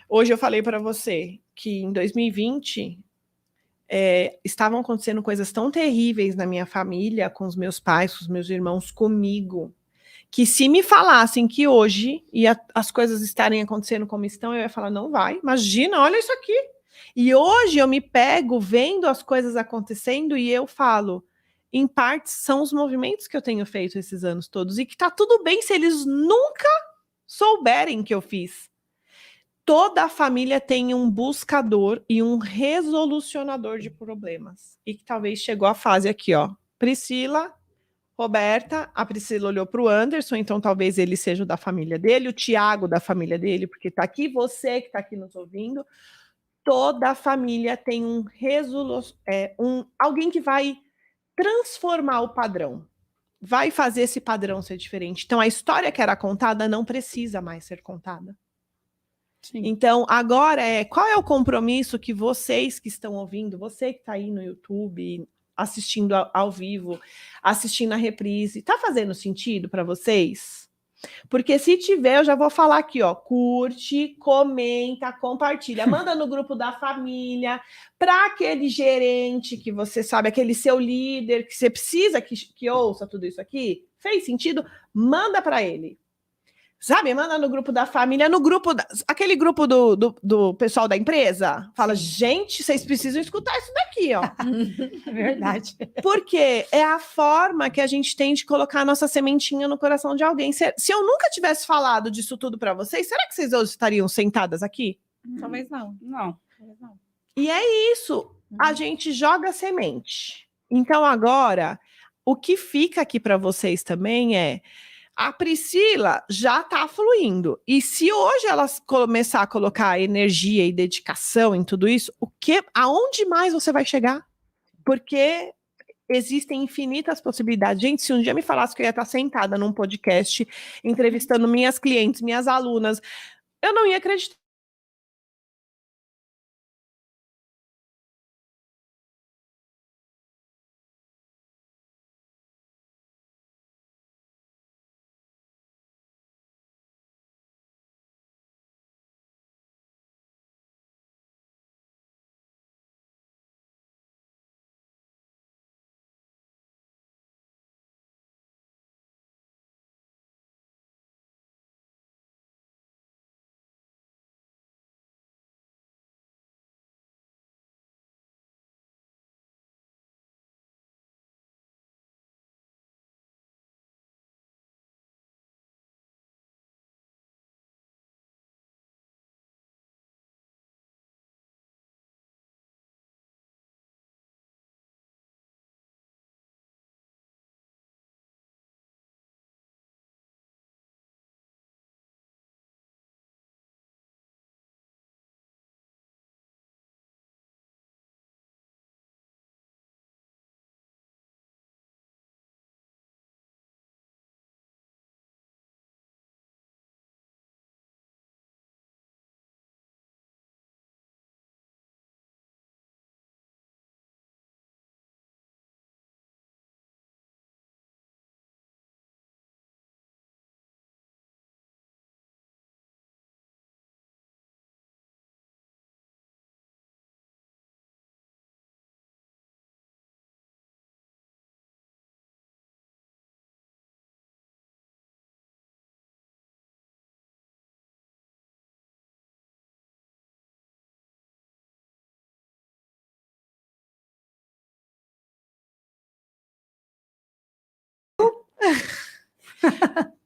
Hoje eu falei para você que em 2020 estavam acontecendo coisas tão terríveis na minha família, com os meus pais, com os meus irmãos, comigo, que se me falassem que hoje as coisas estarem acontecendo como estão, eu ia falar, não vai, imagina, olha isso aqui. E hoje eu me pego vendo as coisas acontecendo e eu falo, em parte, são os movimentos que eu tenho feito esses anos todos e que tá tudo bem se eles nunca souberem que eu fiz. Toda a família tem um buscador e um resolucionador de problemas. E que talvez chegou a fase aqui, ó. Priscila, Roberta, a Priscila olhou para o Anderson, então talvez ele seja o da família dele, o Tiago da família dele, porque tá aqui, você que tá aqui nos ouvindo. Toda a família tem alguém que vai transformar o padrão, vai fazer esse padrão ser diferente. Então, a história que era contada não precisa mais ser contada. Sim. Então, agora qual é o compromisso que vocês que estão ouvindo, você que está aí no YouTube, assistindo ao vivo, assistindo a reprise, tá fazendo sentido para vocês? Porque se tiver, eu já vou falar aqui, ó, curte, comenta, compartilha, manda no grupo da família, para aquele gerente que você sabe, aquele seu líder, que você precisa que ouça tudo isso aqui, fez sentido? Manda para ele. Sabe, manda no grupo da família, no grupo, aquele grupo do pessoal da empresa. Fala, gente, vocês precisam escutar isso daqui, ó. É verdade. Porque é a forma que a gente tem de colocar a nossa sementinha no coração de alguém. Se eu nunca tivesse falado disso tudo para vocês, será que vocês hoje estariam sentadas aqui? Talvez não. Não. Talvez não. E é isso. A gente joga semente. Então, agora, o que fica aqui para vocês também é... A Priscila já está fluindo. E se hoje ela começar a colocar energia e dedicação em tudo isso, aonde mais você vai chegar? Porque existem infinitas possibilidades. Gente, se um dia me falasse que eu ia estar sentada num podcast, entrevistando minhas clientes, minhas alunas, eu não ia acreditar.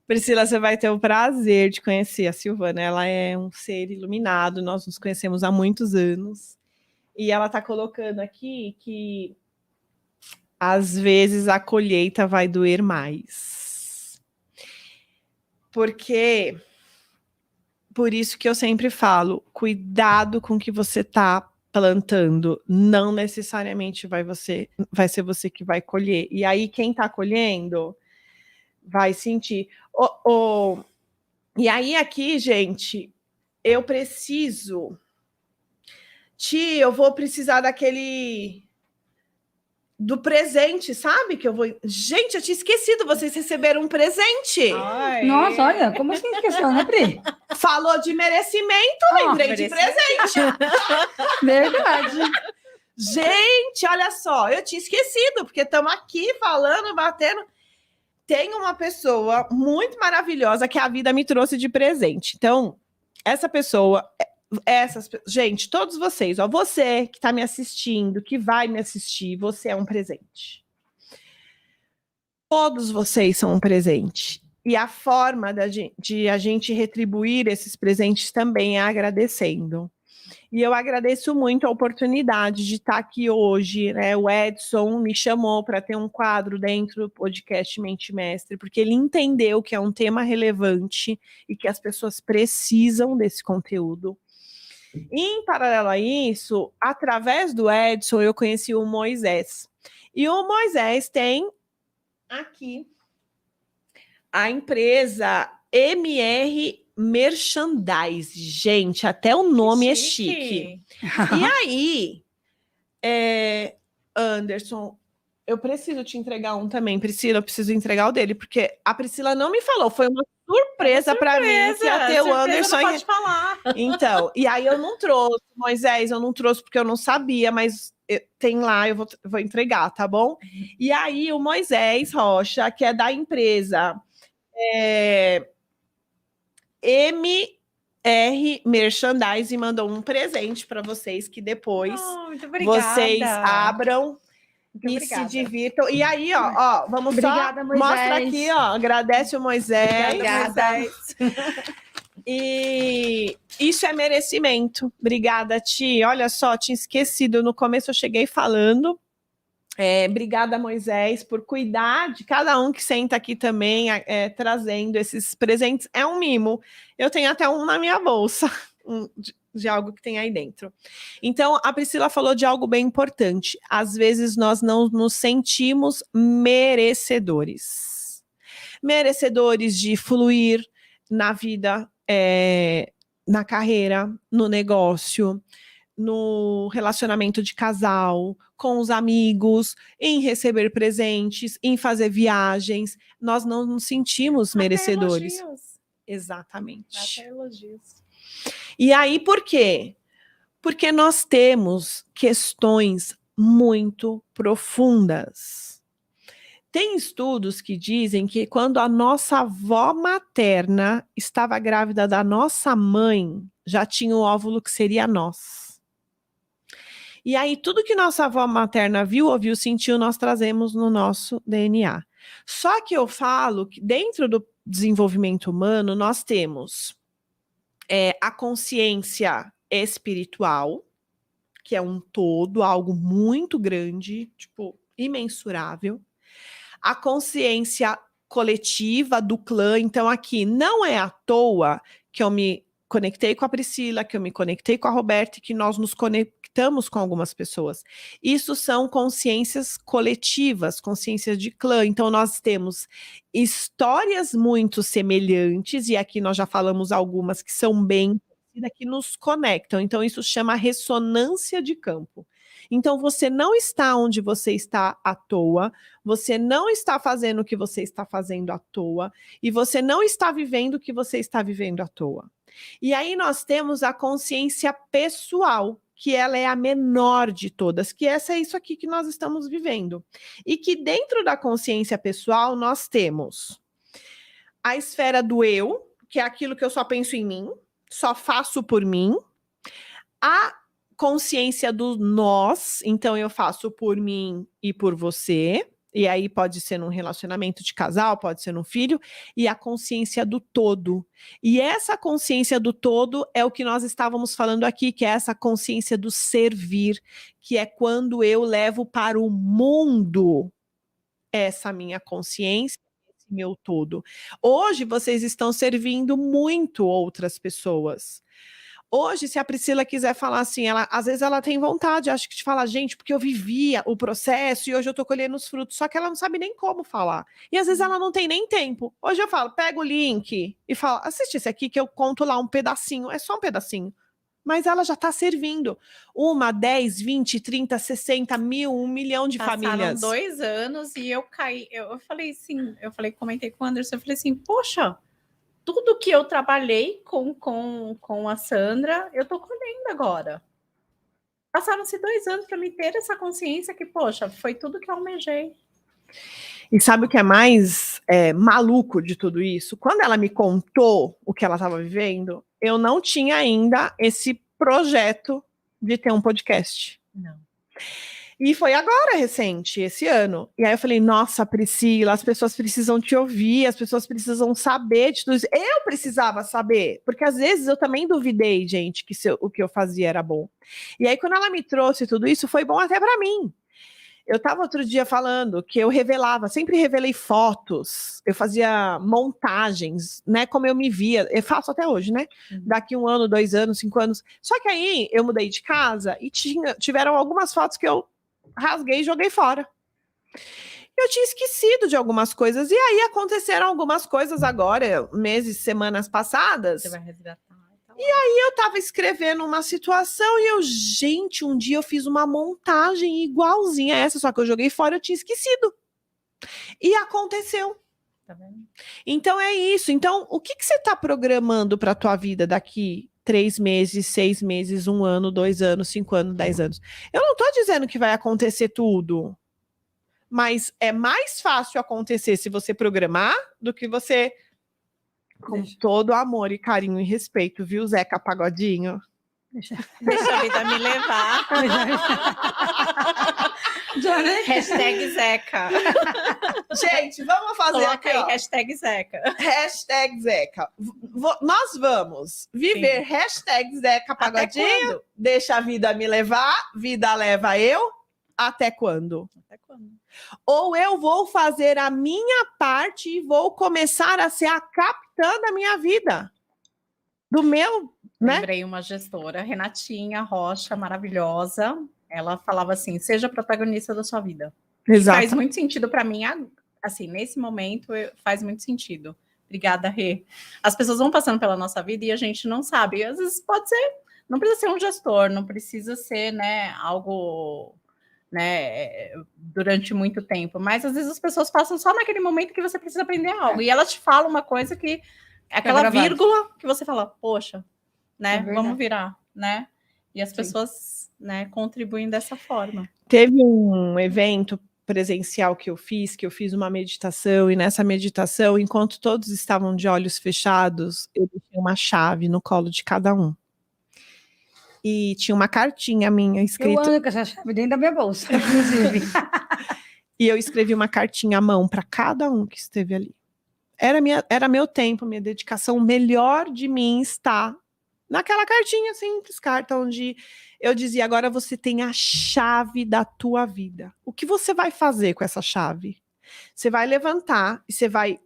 Priscila, você vai ter o prazer de conhecer a Silvana. Ela é um ser iluminado, nós nos conhecemos há muitos anos. E ela está colocando aqui que às vezes a colheita vai doer mais. Porque, por isso que eu sempre falo, cuidado com o que você está plantando. Não necessariamente vai ser você que vai colher. E aí, quem está colhendo vai sentir. E aí, aqui, gente, eu vou precisar do presente, sabe? Gente, eu tinha esquecido, vocês receberam um presente. Ai. Nossa, olha, como assim esqueceu, né, Pri? Falou de merecimento, lembrei de presente. Verdade. Gente, olha só, eu tinha esquecido, porque estamos aqui falando, batendo. Tem uma pessoa muito maravilhosa que a vida me trouxe de presente. Então, essa pessoa Gente, todos vocês, ó, você que está me assistindo, que vai me assistir, você é um presente. Todos vocês são um presente. E a forma de a gente retribuir esses presentes também é agradecendo. E eu agradeço muito a oportunidade de estar aqui hoje, né? O Edson me chamou para ter um quadro dentro do podcast Mente Mestre, porque ele entendeu que é um tema relevante e que as pessoas precisam desse conteúdo. E, em paralelo a isso, através do Edson, eu conheci o Moisés. E o Moisés tem aqui a empresa MR Merchandise. Gente, até o nome é chique. E aí, Anderson, eu preciso te entregar um também. Priscila, eu preciso entregar o dele, porque a Priscila não me falou. Foi uma surpresa para mim que ia ter o Anderson. Não pode falar. Então, e aí eu não trouxe, Moisés, eu não trouxe porque eu não sabia, mas tem lá, eu vou entregar, tá bom? E aí o Moisés Rocha, que é da empresa MR Merchandise, mandou um presente para vocês que depois vocês abram e se divirtam. E aí, ó, vamos Obrigada, só Moisés. mostra aqui, ó, agradece o Moisés. Obrigada. E isso é merecimento. Obrigada, Ti. Olha só, tinha esquecido. No começo eu cheguei falando. Obrigada, Moisés, por cuidar de cada um que senta aqui também, trazendo esses presentes. É um mimo. Eu tenho até um na minha bolsa, de algo que tem aí dentro. Então, a Priscila falou de algo bem importante. Às vezes nós não nos sentimos merecedores. Merecedores de fluir na vida, na carreira, no negócio, no relacionamento de casal, com os amigos, em receber presentes, em fazer viagens. Nós não nos sentimos merecedores. Elogios. Exatamente. Até elogios. E aí, por quê? Porque nós temos questões muito profundas. Tem estudos que dizem que quando a nossa avó materna estava grávida da nossa mãe, já tinha o óvulo que seria nós. E aí, tudo que nossa avó materna viu, ouviu, sentiu, nós trazemos no nosso DNA. Só que eu falo que dentro do desenvolvimento humano, nós temos a consciência espiritual, que é um todo, algo muito grande, tipo, imensurável. A consciência coletiva do clã. Então, aqui, não é à toa que eu me conectei com a Priscila, que eu me conectei com a Roberta e que nós nos conectamos com algumas pessoas. Isso são consciências coletivas, consciências de clã. Então, nós temos histórias muito semelhantes, e aqui nós já falamos algumas que são bem parecidas, que nos conectam. Então, isso chama ressonância de campo. Então, você não está onde você está à toa, você não está fazendo o que você está fazendo à toa, e você não está vivendo o que você está vivendo à toa. E aí nós temos a consciência pessoal, que ela é a menor de todas, que essa é isso aqui que nós estamos vivendo. E que dentro da consciência pessoal nós temos a esfera do eu, que é aquilo que eu só penso em mim, só faço por mim, a consciência do nós, então eu faço por mim e por você, e aí pode ser num relacionamento de casal, pode ser num filho, e a consciência do todo. E essa consciência do todo é o que nós estávamos falando aqui, que é essa consciência do servir, que é quando eu levo para o mundo essa minha consciência, esse meu todo. Hoje vocês estão servindo muito outras pessoas. Hoje, se a Priscila quiser falar assim, às vezes ela tem vontade, acho que de falar, gente, porque eu vivia o processo e hoje eu tô colhendo os frutos, só que ela não sabe nem como falar. E às vezes ela não tem nem tempo. Hoje eu falo, pega o link e fala, assiste esse aqui que eu conto lá um pedacinho, é só um pedacinho. Mas ela já tá servindo 1, 10, 20, 30, 60 mil, 1 milhão de famílias. Passaram 2 anos e eu caí, eu falei assim, comentei com o Anderson, eu falei assim, poxa, tudo que eu trabalhei com a Sandra, eu tô colhendo agora. Passaram-se 2 anos para me ter essa consciência que, poxa, foi tudo que eu almejei. E sabe o que é mais maluco de tudo isso? Quando ela me contou o que ela estava vivendo, eu não tinha ainda esse projeto de ter um podcast. Não. E foi agora, recente, esse ano. E aí eu falei, nossa, Priscila, as pessoas precisam te ouvir, as pessoas precisam saber de tudo isso. Eu precisava saber, porque às vezes eu também duvidei, gente, que o que eu fazia era bom. E aí quando ela me trouxe tudo isso, foi bom até para mim. Eu estava outro dia falando que eu revelava, sempre revelei fotos, eu fazia montagens, né, como eu me via, eu faço até hoje, né, daqui 1 ano, 2 anos, 5 anos, só que aí eu mudei de casa e tiveram algumas fotos que eu rasguei e joguei fora. Eu tinha esquecido de algumas coisas, e aí aconteceram algumas coisas agora, meses, semanas passadas. Você vai resgatar. E aí eu tava escrevendo uma situação e gente, um dia eu fiz uma montagem igualzinha a essa, só que eu joguei fora, eu tinha esquecido. E aconteceu. Tá vendo? Então é isso. Então, o que você tá programando pra tua vida daqui 3 meses, 6 meses, 1 ano, 2 anos, 5 anos, 10 anos? Eu não tô dizendo que vai acontecer tudo. Mas é mais fácil acontecer se você programar do que você... Com todo amor e carinho e respeito, viu, Zeca Pagodinho? Deixa a vida me levar. Hashtag Zeca. Gente, vamos fazer Coloca aqui, aí, ó. hashtag Zeca. Hashtag Zeca. Nós vamos viver Sim. hashtag Zeca Pagodinho. Deixa a vida me levar, vida leva eu. Até quando? Até quando? Ou eu vou fazer a minha parte e vou começar a ser a capitã da minha vida. Do meu, né? Lembrei uma gestora, Renatinha Rocha, maravilhosa. Ela falava assim, seja protagonista da sua vida. Exato. E faz muito sentido para mim, assim, nesse momento, faz muito sentido. Obrigada, Rê. As pessoas vão passando pela nossa vida e a gente não sabe. Às vezes pode ser, não precisa ser um gestor, não precisa ser, né, algo... né, durante muito tempo, mas às vezes as pessoas passam só naquele momento que você precisa aprender algo, e ela te fala uma coisa que é aquela vírgula que você fala, poxa, né, vamos virar, né, e as pessoas, né, contribuem dessa forma. Teve um evento presencial que eu fiz uma meditação, e nessa meditação, enquanto todos estavam de olhos fechados, eu deixei uma chave no colo de cada um. E tinha uma cartinha minha escrita. Eu ando com essa chave dentro da minha bolsa, inclusive. E eu escrevi uma cartinha à mão para cada um que esteve ali. Era meu tempo, minha dedicação, o melhor de mim está naquela cartinha simples, carta onde eu dizia, agora você tem a chave da tua vida. O que você vai fazer com essa chave? Você vai levantar e você vai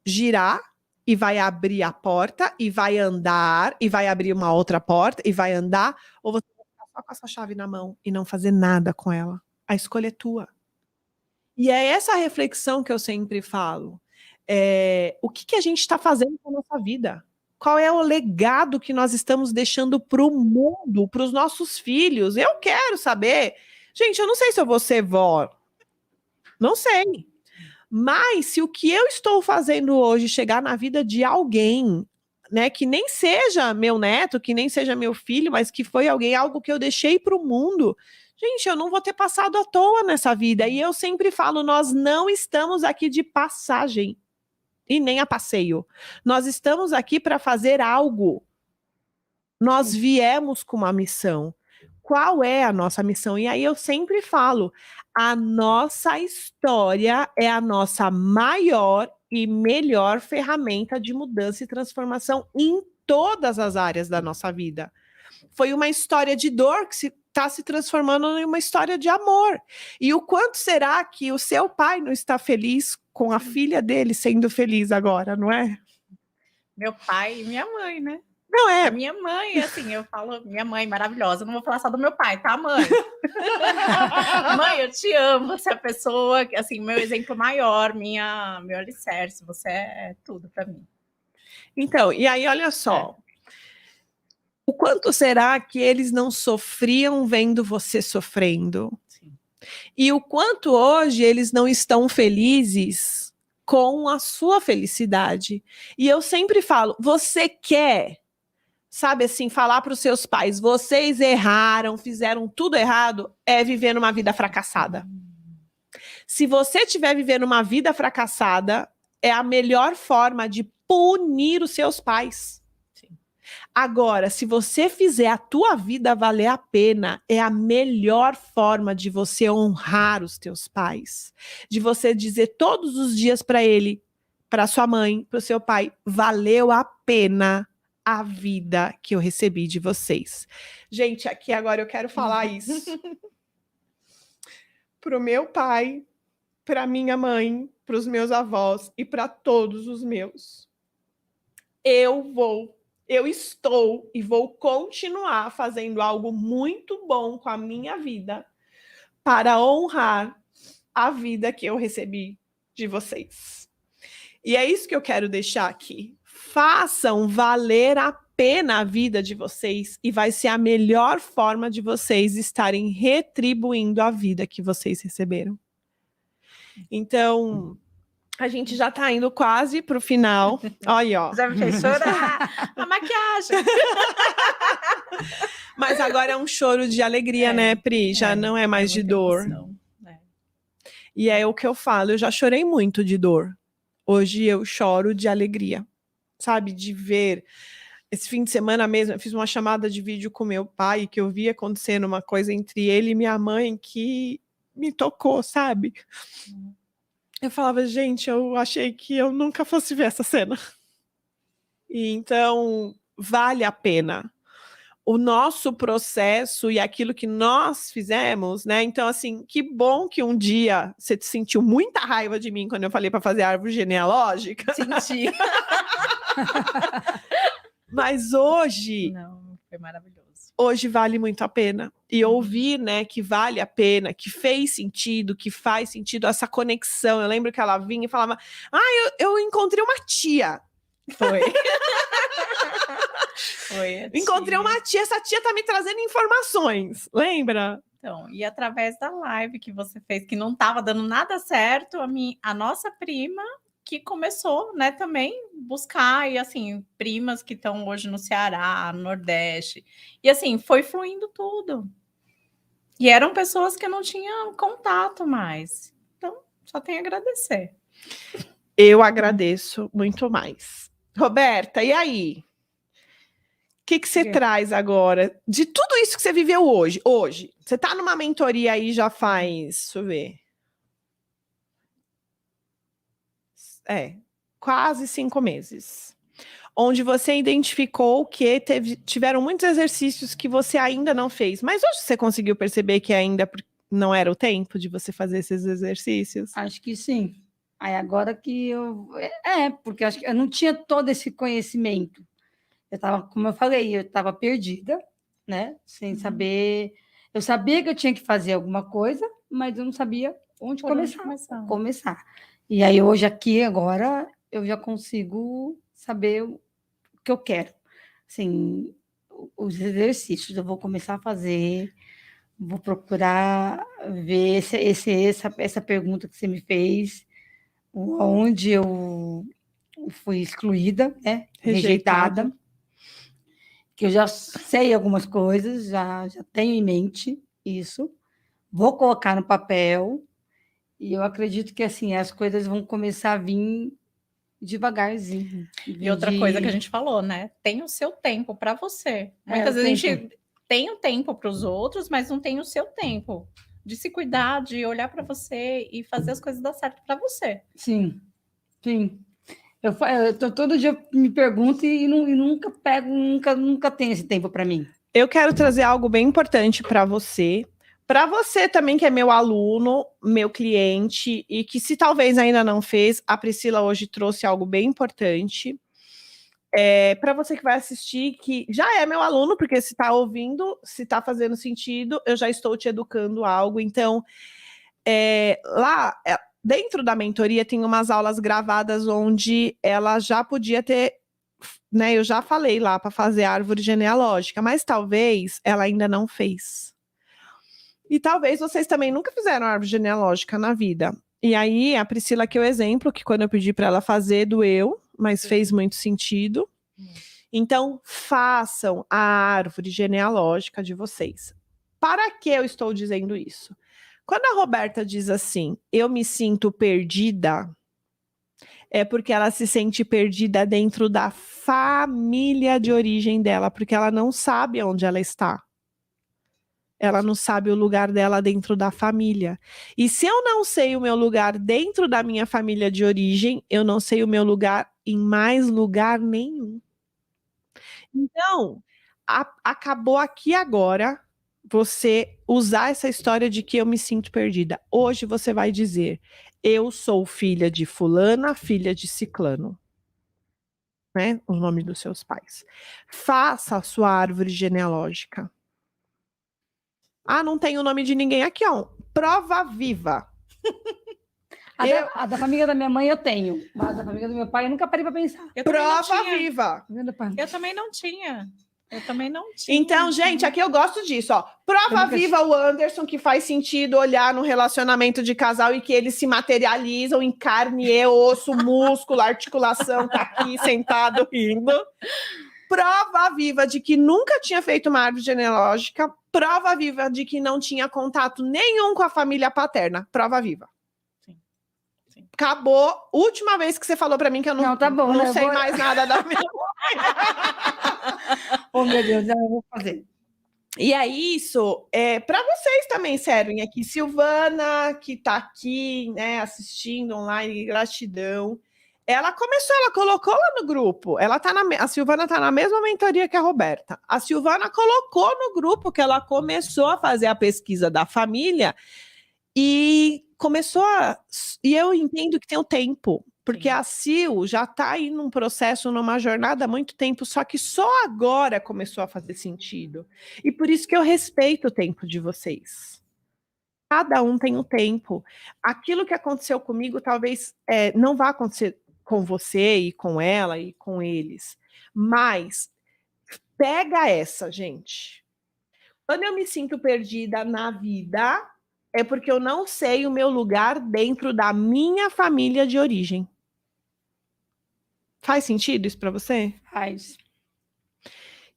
girar e vai abrir a porta, e vai andar, e vai abrir uma outra porta, e vai andar, ou você vai ficar só com essa chave na mão e não fazer nada com ela. A escolha é tua. E é essa reflexão que eu sempre falo. O que a gente está fazendo com a nossa vida? Qual é o legado que nós estamos deixando para o mundo, para os nossos filhos? Eu quero saber. Gente, eu não sei se eu vou ser vó. Não sei. Mas se o que eu estou fazendo hoje chegar na vida de alguém, né, que nem seja meu neto, que nem seja meu filho, mas que foi algo que eu deixei para o mundo, gente, eu não vou ter passado à toa nessa vida. E eu sempre falo, nós não estamos aqui de passagem e nem a passeio. Nós estamos aqui para fazer algo. Nós viemos com uma missão. Qual é a nossa missão? E aí eu sempre falo, a nossa história é a nossa maior e melhor ferramenta de mudança e transformação em todas as áreas da nossa vida. Foi uma história de dor que está se transformando em uma história de amor. E o quanto será que o seu pai não está feliz com a filha dele sendo feliz agora, não é? Meu pai e minha mãe, né? Não é. A minha mãe, assim, eu falo, minha mãe maravilhosa, não vou falar só do meu pai, tá, mãe? Mãe, eu te amo, você é a pessoa, assim, meu exemplo maior, meu alicerce, você é tudo para mim. Então, e aí, olha só, o quanto será que eles não sofriam vendo você sofrendo? Sim. E o quanto hoje eles não estão felizes com a sua felicidade? E eu sempre falo, você quer... Sabe assim, falar para os seus pais, vocês erraram, fizeram tudo errado, é viver numa vida fracassada. Se você estiver vivendo uma vida fracassada, é a melhor forma de punir os seus pais. Agora, se você fizer a tua vida valer a pena, é a melhor forma de você honrar os teus pais. De você dizer todos os dias para ele, para sua mãe, para o seu pai, valeu a pena a vida que eu recebi de vocês. Gente, aqui agora eu quero falar isso. Para o meu pai, para minha mãe, para os meus avós e para todos os meus. Eu estou e vou continuar fazendo algo muito bom com a minha vida para honrar a vida que eu recebi de vocês. E é isso que eu quero deixar aqui. Façam valer a pena a vida de vocês e vai ser a melhor forma de vocês estarem retribuindo a vida que vocês receberam. Então, a gente já tá indo quase pro final. Olha, ó. Já me fez chorar. A maquiagem. Mas agora é um choro de alegria, né, Pri? Já não é mais de dor. E é o que eu falo, eu já chorei muito de dor. Hoje eu choro de alegria, sabe? De ver. Esse fim de semana mesmo, eu fiz uma chamada de vídeo com meu pai, que eu vi acontecendo uma coisa entre ele e minha mãe que me tocou, sabe? Eu falava, gente, eu achei que eu nunca fosse ver essa cena. E então, vale a pena. O nosso processo e aquilo que nós fizemos, né? Então, assim, que bom que um dia você sentiu muita raiva de mim quando eu falei para fazer árvore genealógica. Senti. Mas hoje... Não, foi maravilhoso. Hoje vale muito a pena. E ouvir, né, que vale a pena, que fez sentido, que faz sentido, essa conexão. Eu lembro que ela vinha e falava, eu encontrei uma tia. Foi. Foi Encontrei uma tia, essa tia tá me trazendo informações. Lembra? Então, e através da live que você fez, que não estava dando nada certo, a nossa prima que começou, né, também buscar, e assim, primas que estão hoje no Ceará, no Nordeste, e assim, foi fluindo tudo. E eram pessoas que eu não tinha contato mais. Então, só tenho a agradecer. Eu agradeço muito mais. Roberta, e aí? O que você traz agora de tudo isso que você viveu hoje? Hoje, você tá numa mentoria aí já faz, deixa eu ver. Quase 5 meses. Onde você identificou que tiveram muitos exercícios que você ainda não fez. Mas hoje você conseguiu perceber que ainda não era o tempo de você fazer esses exercícios? Acho que sim. Aí agora que porque acho que eu não tinha todo esse conhecimento. Eu estava, como eu falei, eu estava perdida, né? Sem saber. Eu sabia que eu tinha que fazer alguma coisa, mas eu não sabia onde começar. E aí, hoje, aqui, agora, eu já consigo saber o que eu quero. Assim, os exercícios eu vou começar a fazer, vou procurar ver essa pergunta que você me fez, onde eu fui excluída, né? Rejeitada. Que eu já sei algumas coisas, já tenho em mente isso, vou colocar no papel. E eu acredito que, assim, as coisas vão começar a vir devagarzinho. E outra coisa que a gente falou, né? Tem o seu tempo para você. Muitas vezes a gente tem o tempo para os outros, mas não tem o seu tempo de se cuidar, de olhar para você e fazer as coisas dar certo para você. Sim, sim. Todo dia me pergunto e nunca pego, nunca tenho esse tempo para mim. Eu quero trazer algo bem importante para você. Para você também, que é meu aluno, meu cliente, e que se talvez ainda não fez, a Priscila hoje trouxe algo bem importante. Para você que vai assistir, que já é meu aluno, porque se está ouvindo, se está fazendo sentido, eu já estou te educando algo. Então, lá dentro da mentoria tem umas aulas gravadas onde ela já podia ter, né? Eu já falei lá para fazer árvore genealógica, mas talvez ela ainda não fez. E talvez vocês também nunca fizeram árvore genealógica na vida. E aí, a Priscila aqui é o exemplo, que quando eu pedi para ela fazer, doeu, mas fez muito sentido. Então, façam a árvore genealógica de vocês. Para que eu estou dizendo isso? Quando a Roberta diz assim, eu me sinto perdida, é porque ela se sente perdida dentro da família de origem dela, porque ela não sabe onde ela está. Ela não sabe o lugar dela dentro da família. E se eu não sei o meu lugar dentro da minha família de origem, eu não sei o meu lugar em mais lugar nenhum. Então, acabou aqui agora você usar essa história de que eu me sinto perdida. Hoje você vai dizer, eu sou filha de fulana, filha de ciclano. Né? O nome dos seus pais. Faça a sua árvore genealógica. Ah, não tem o nome de ninguém aqui, ó. Prova viva. A da família da minha mãe eu tenho, mas a família do meu pai eu nunca parei para pensar. Prova viva. Eu também não tinha. Então, gente, aqui eu gosto disso, ó. Prova viva o Anderson, que faz sentido olhar no relacionamento de casal e que eles se materializam em carne e osso, músculo, articulação, tá aqui sentado rindo. Prova viva de que nunca tinha feito uma árvore genealógica. Prova viva de que não tinha contato nenhum com a família paterna. Prova viva. Sim. Acabou. Última vez que você falou pra mim que eu não, tá bom, não sei mais nada da minha Oh, meu Deus, eu vou fazer. E é isso, para vocês também servem aqui. Silvana, que tá aqui, né, assistindo online, gratidão. Ela colocou lá no grupo. A Silvana tá na mesma mentoria que a Roberta. A Silvana colocou no grupo que ela começou a fazer a pesquisa da família e e eu entendo que tem o tempo. Porque a Sil já está aí num processo, numa jornada há muito tempo, só que só agora começou a fazer sentido. E por isso que eu respeito o tempo de vocês. Cada um tem um tempo. Aquilo que aconteceu comigo talvez não vá acontecer com você e com ela e com eles. Mas pega essa, gente. Quando eu me sinto perdida na vida, é porque eu não sei o meu lugar dentro da minha família de origem. Faz sentido isso para você? Faz.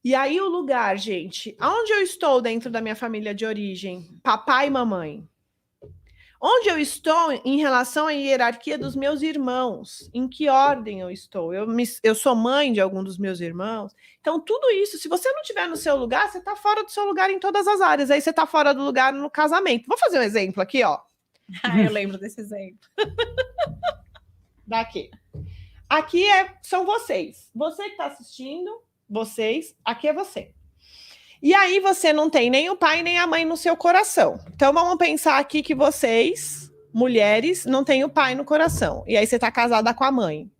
E aí o lugar, gente, aonde eu estou dentro da minha família de origem? Papai e mamãe. Onde eu estou em relação à hierarquia dos meus irmãos? Em que ordem eu estou? Eu sou mãe de algum dos meus irmãos. Então, tudo isso, se você não estiver no seu lugar, você está fora do seu lugar em todas as áreas. Aí você está fora do lugar no casamento. Vou fazer um exemplo aqui, ó. Eu lembro desse exemplo. Daqui. Aqui são vocês. Você que está assistindo, vocês, aqui é você. E aí você não tem nem o pai nem a mãe no seu coração. Então vamos pensar aqui que vocês, mulheres, não têm o pai no coração. E aí você está casada com a mãe.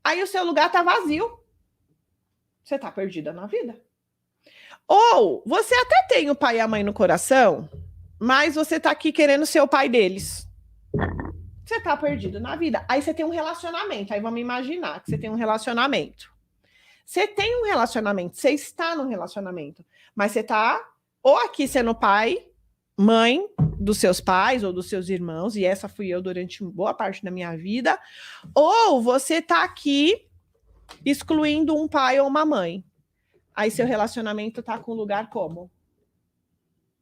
Aí o seu lugar está vazio. Você está perdida na vida. Ou você até tem o pai e a mãe no coração, mas você está aqui querendo ser o pai deles. Você tá perdido na vida. Aí você tem um relacionamento. Aí vamos imaginar que você tem um relacionamento. Você tem um relacionamento. Você está num relacionamento. Mas você tá ou aqui sendo pai, mãe dos seus pais ou dos seus irmãos. E essa fui eu durante boa parte da minha vida. Ou você tá aqui excluindo um pai ou uma mãe. Aí seu relacionamento tá com lugar como?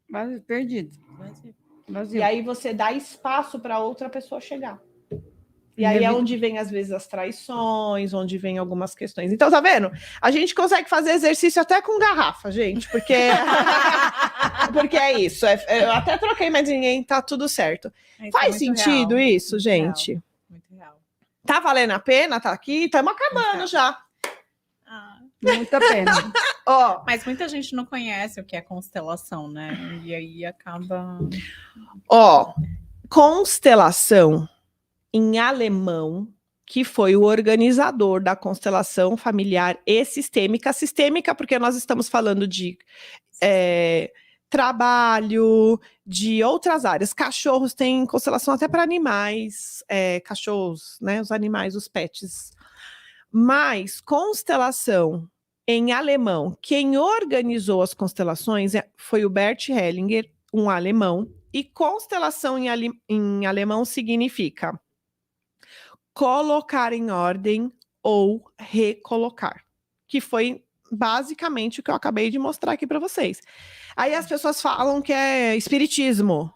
Mas perdido. Vazio. E aí você dá espaço para outra pessoa chegar. E aí é onde vem, às vezes, as traições, onde vem algumas questões. Então, tá vendo? A gente consegue fazer exercício até com garrafa, gente, porque porque é isso. Eu até troquei, mas ninguém tá tudo certo. Faz sentido real. Isso, muito gente? Real. Muito real. Tá valendo a pena? Tá aqui? Estamos acabando já. Muita pena. Oh. Mas muita gente não conhece o que é constelação, né? E aí acaba... Constelação, em alemão, que foi o organizador da constelação familiar e sistêmica. Sistêmica porque nós estamos falando de trabalho, de outras áreas. Cachorros têm constelação até para animais, cachorros, né? Os animais, os pets. Mas constelação em alemão, quem organizou as constelações foi o Bert Hellinger, um alemão, e constelação em alemão significa colocar em ordem ou recolocar, que foi basicamente o que eu acabei de mostrar aqui para vocês. Aí as pessoas falam que é espiritismo.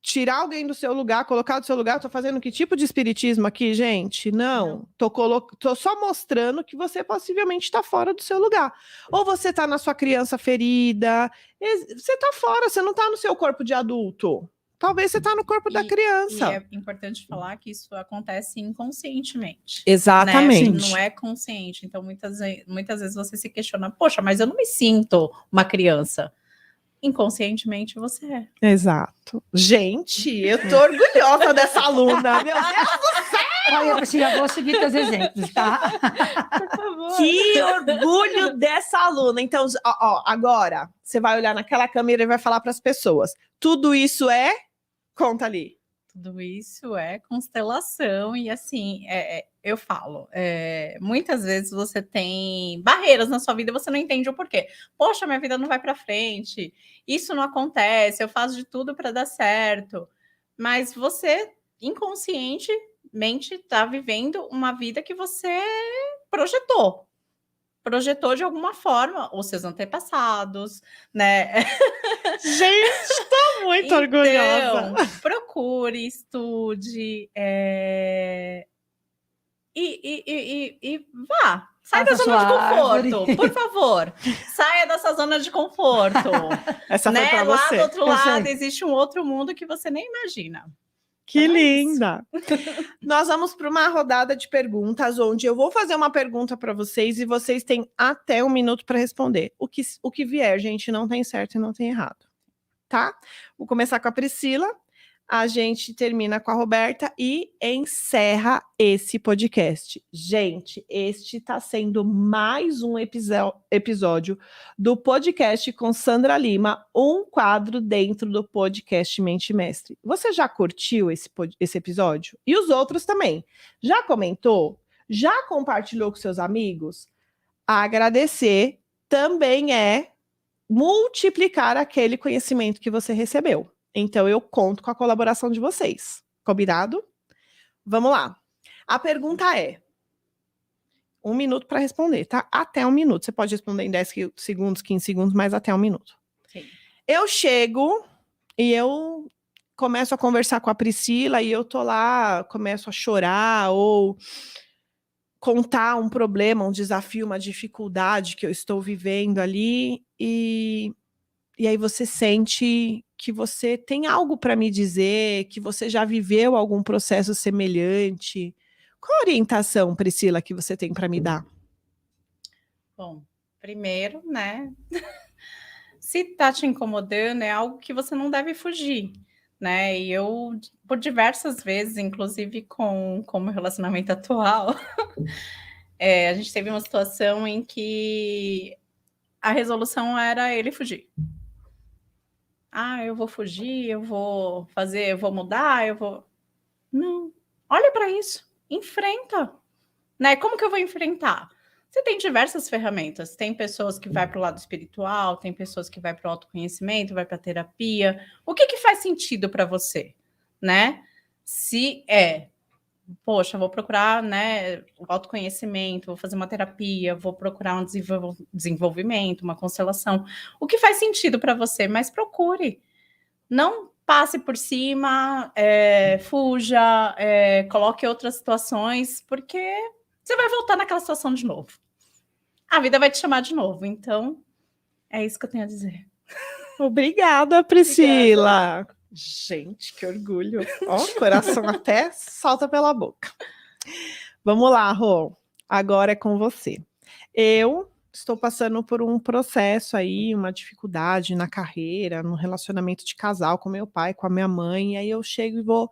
Tirar alguém do seu lugar, colocar do seu lugar. Tô fazendo que tipo de espiritismo aqui, gente? Não. Tô só mostrando que você possivelmente está fora do seu lugar. Ou você tá na sua criança ferida. Você tá fora, você não tá no seu corpo de adulto. Talvez você tá no corpo da criança. E é importante falar que isso acontece inconscientemente. Exatamente. Né? Não é consciente. Então, muitas vezes você se questiona, poxa, mas eu não me sinto uma criança. Inconscientemente você é. Exato. Gente, eu tô orgulhosa dessa aluna. Meu Deus do céu! Olha, eu vou seguir teus exemplos, tá? Por favor. Que orgulho dessa aluna. Então, agora, você vai olhar naquela câmera e vai falar para as pessoas. Tudo isso é... Conta ali. Tudo isso é constelação e assim, eu falo, muitas vezes você tem barreiras na sua vida e você não entende o porquê. Poxa, minha vida não vai para frente, isso não acontece, eu faço de tudo para dar certo. Mas você, inconscientemente, está vivendo uma vida que você projetou de alguma forma, os seus antepassados, né? Gente, tô muito orgulhosa. Procure, estude e vá. Sai da zona de conforto, por favor. Saia dessa zona de conforto. Essa foi pra você. Lá do outro lado existe um outro mundo que você nem imagina. Que linda! Nós vamos para uma rodada de perguntas, onde eu vou fazer uma pergunta para vocês e vocês têm até 1 minuto para responder. O que vier, gente, não tem certo e não tem errado. Tá? Vou começar com a Priscila, a gente termina com a Roberta e encerra esse podcast. Gente, este está sendo mais um episódio do podcast com Sandra Lima, um quadro dentro do podcast Mente Mestre. Você já curtiu esse episódio? E os outros também? Já comentou? Já compartilhou com seus amigos? Agradecer também é multiplicar aquele conhecimento que você recebeu. Então, eu conto com a colaboração de vocês. Combinado? Vamos lá. A pergunta é... 1 minuto para responder, tá? Até 1 minuto. Você pode responder em 10 segundos, 15 segundos, mas até 1 minuto. Sim. Eu chego e eu começo a conversar com a Priscila e eu tô lá, começo a chorar ou contar um problema, um desafio, uma dificuldade que eu estou vivendo ali e aí você sente que você tem algo para me dizer, que você já viveu algum processo semelhante. Qual a orientação, Priscila, que você tem para me dar? Bom, primeiro, né? Se tá te incomodando, é algo que você não deve fugir, né? E eu, por diversas vezes, inclusive com o meu relacionamento atual, a gente teve uma situação em que a resolução era ele fugir. Ah, eu vou fugir, eu vou fazer, eu vou mudar, eu vou... Não, olha para isso, enfrenta, né? Como que eu vou enfrentar? Você tem diversas ferramentas, tem pessoas que vai para o lado espiritual, tem pessoas que vai para o autoconhecimento, vai para terapia. O que faz sentido para você, né? Se poxa, vou procurar, né, o autoconhecimento, vou fazer uma terapia, vou procurar um desenvolvimento, uma constelação. O que faz sentido para você, mas procure. Não passe por cima, fuja, coloque outras situações, porque você vai voltar naquela situação de novo. A vida vai te chamar de novo. Então, é isso que eu tenho a dizer. Obrigada, Priscila. Obrigada. Gente, que orgulho. Ó, o coração até salta pela boca. Vamos lá, Rô. Agora é com você. Eu estou passando por um processo aí, uma dificuldade na carreira, no relacionamento de casal com meu pai, com a minha mãe, e aí eu chego e vou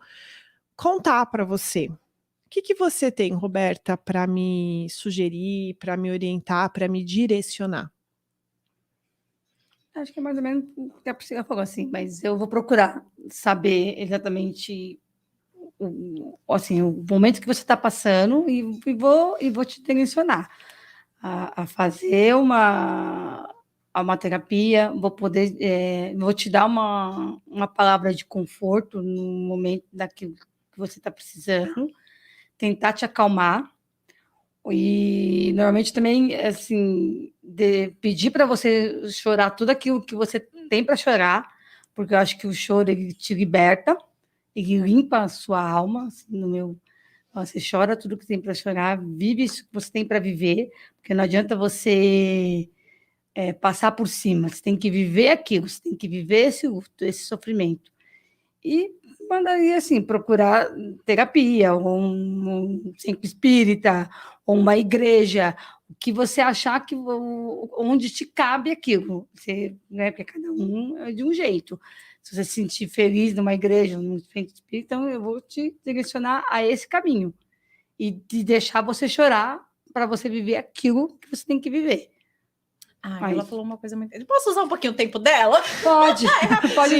contar para você. O que você tem, Roberta, para me sugerir, para me orientar, para me direcionar? Acho que é mais ou menos o que a Priscila falou, assim, mas eu vou procurar saber exatamente o momento que você está passando e vou te direcionar a fazer uma terapia, vou te dar uma palavra de conforto no momento daquilo que você está precisando, tentar te acalmar, E normalmente também, assim, pedir para você chorar tudo aquilo que você tem para chorar, porque eu acho que o choro ele te liberta, ele limpa a sua alma. Assim, você chora tudo que tem para chorar, vive isso que você tem para viver, porque não adianta você passar por cima, você tem que viver aquilo, você tem que viver esse luto, esse sofrimento. E mandaria, assim, procurar terapia, ou um centro espírita, ou uma igreja, o que você achar que onde te cabe aquilo. Você, né, porque cada um é de um jeito. Se você se sentir feliz numa igreja, num centro espírita, então eu vou te direcionar a esse caminho. E de deixar você chorar para você viver aquilo que você tem que viver. Ela falou uma coisa muito... Posso usar um pouquinho o tempo dela? Pode, pode.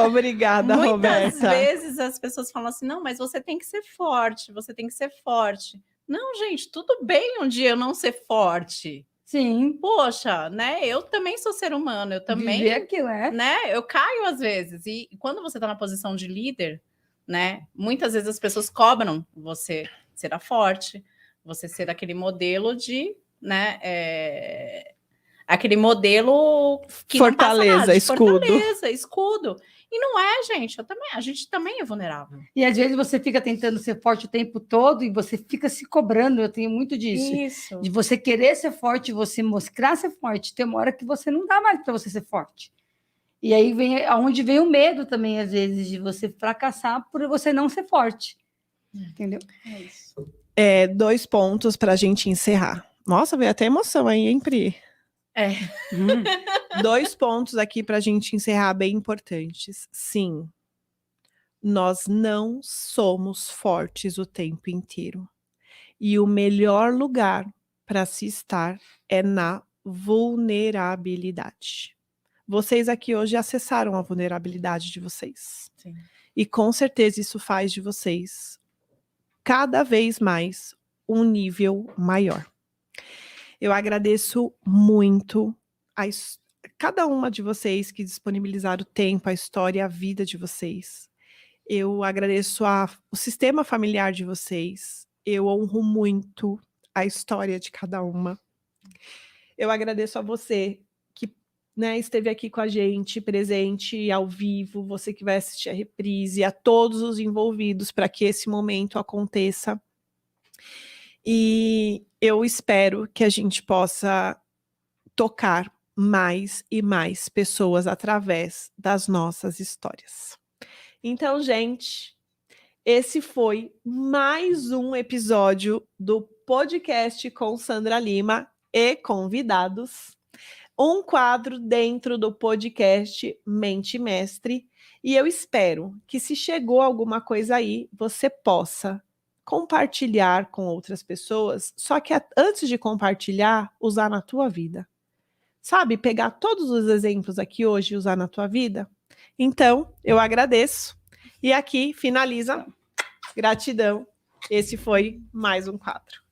Obrigada, Roberta. Muitas vezes as pessoas falam assim, não, mas você tem que ser forte, você tem que ser forte. Não, gente, tudo bem um dia eu não ser forte. Sim. Poxa, né? Eu também sou ser humano, eu também... Viver aquilo, né? Eu caio às vezes. E quando você está na posição de líder, né? Muitas vezes as pessoas cobram você ser a forte, você ser aquele modelo de, né? Aquele modelo que fortaleza, não passa nada, escudo. Fortaleza, escudo. E não é, gente. A gente também é vulnerável. E às vezes você fica tentando ser forte o tempo todo e você fica se cobrando. Eu tenho muito disso. Isso. De você querer ser forte, você mostrar ser forte. Tem uma hora que você não dá mais para você ser forte. E aí vem aonde vem o medo também, às vezes, de você fracassar por você não ser forte. Entendeu? É isso. 2 pontos para a gente encerrar. Nossa, veio até emoção aí, hein, Pri? 2 pontos aqui para a gente encerrar bem importantes. Sim, nós não somos fortes o tempo inteiro. E o melhor lugar para se estar é na vulnerabilidade. Vocês aqui hoje acessaram a vulnerabilidade de vocês. Sim. E com certeza isso faz de vocês cada vez mais um nível maior. Eu agradeço muito cada uma de vocês que disponibilizaram o tempo, a história e a vida de vocês. Eu agradeço o sistema familiar de vocês. Eu honro muito a história de cada uma. Eu agradeço a você que, né, esteve aqui com a gente, presente ao vivo, você que vai assistir a reprise, a todos os envolvidos para que esse momento aconteça. E eu espero que a gente possa tocar mais e mais pessoas através das nossas histórias. Então, gente, esse foi mais um episódio do podcast com Sandra Lima e convidados. Um quadro dentro do podcast Mente Mestre. E eu espero que, se chegou alguma coisa aí, você possa compartilhar com outras pessoas, só que antes de compartilhar, usar na tua vida. Sabe, pegar todos os exemplos aqui hoje e usar na tua vida? Então, eu agradeço. E aqui finaliza. Gratidão. Esse foi mais um quadro.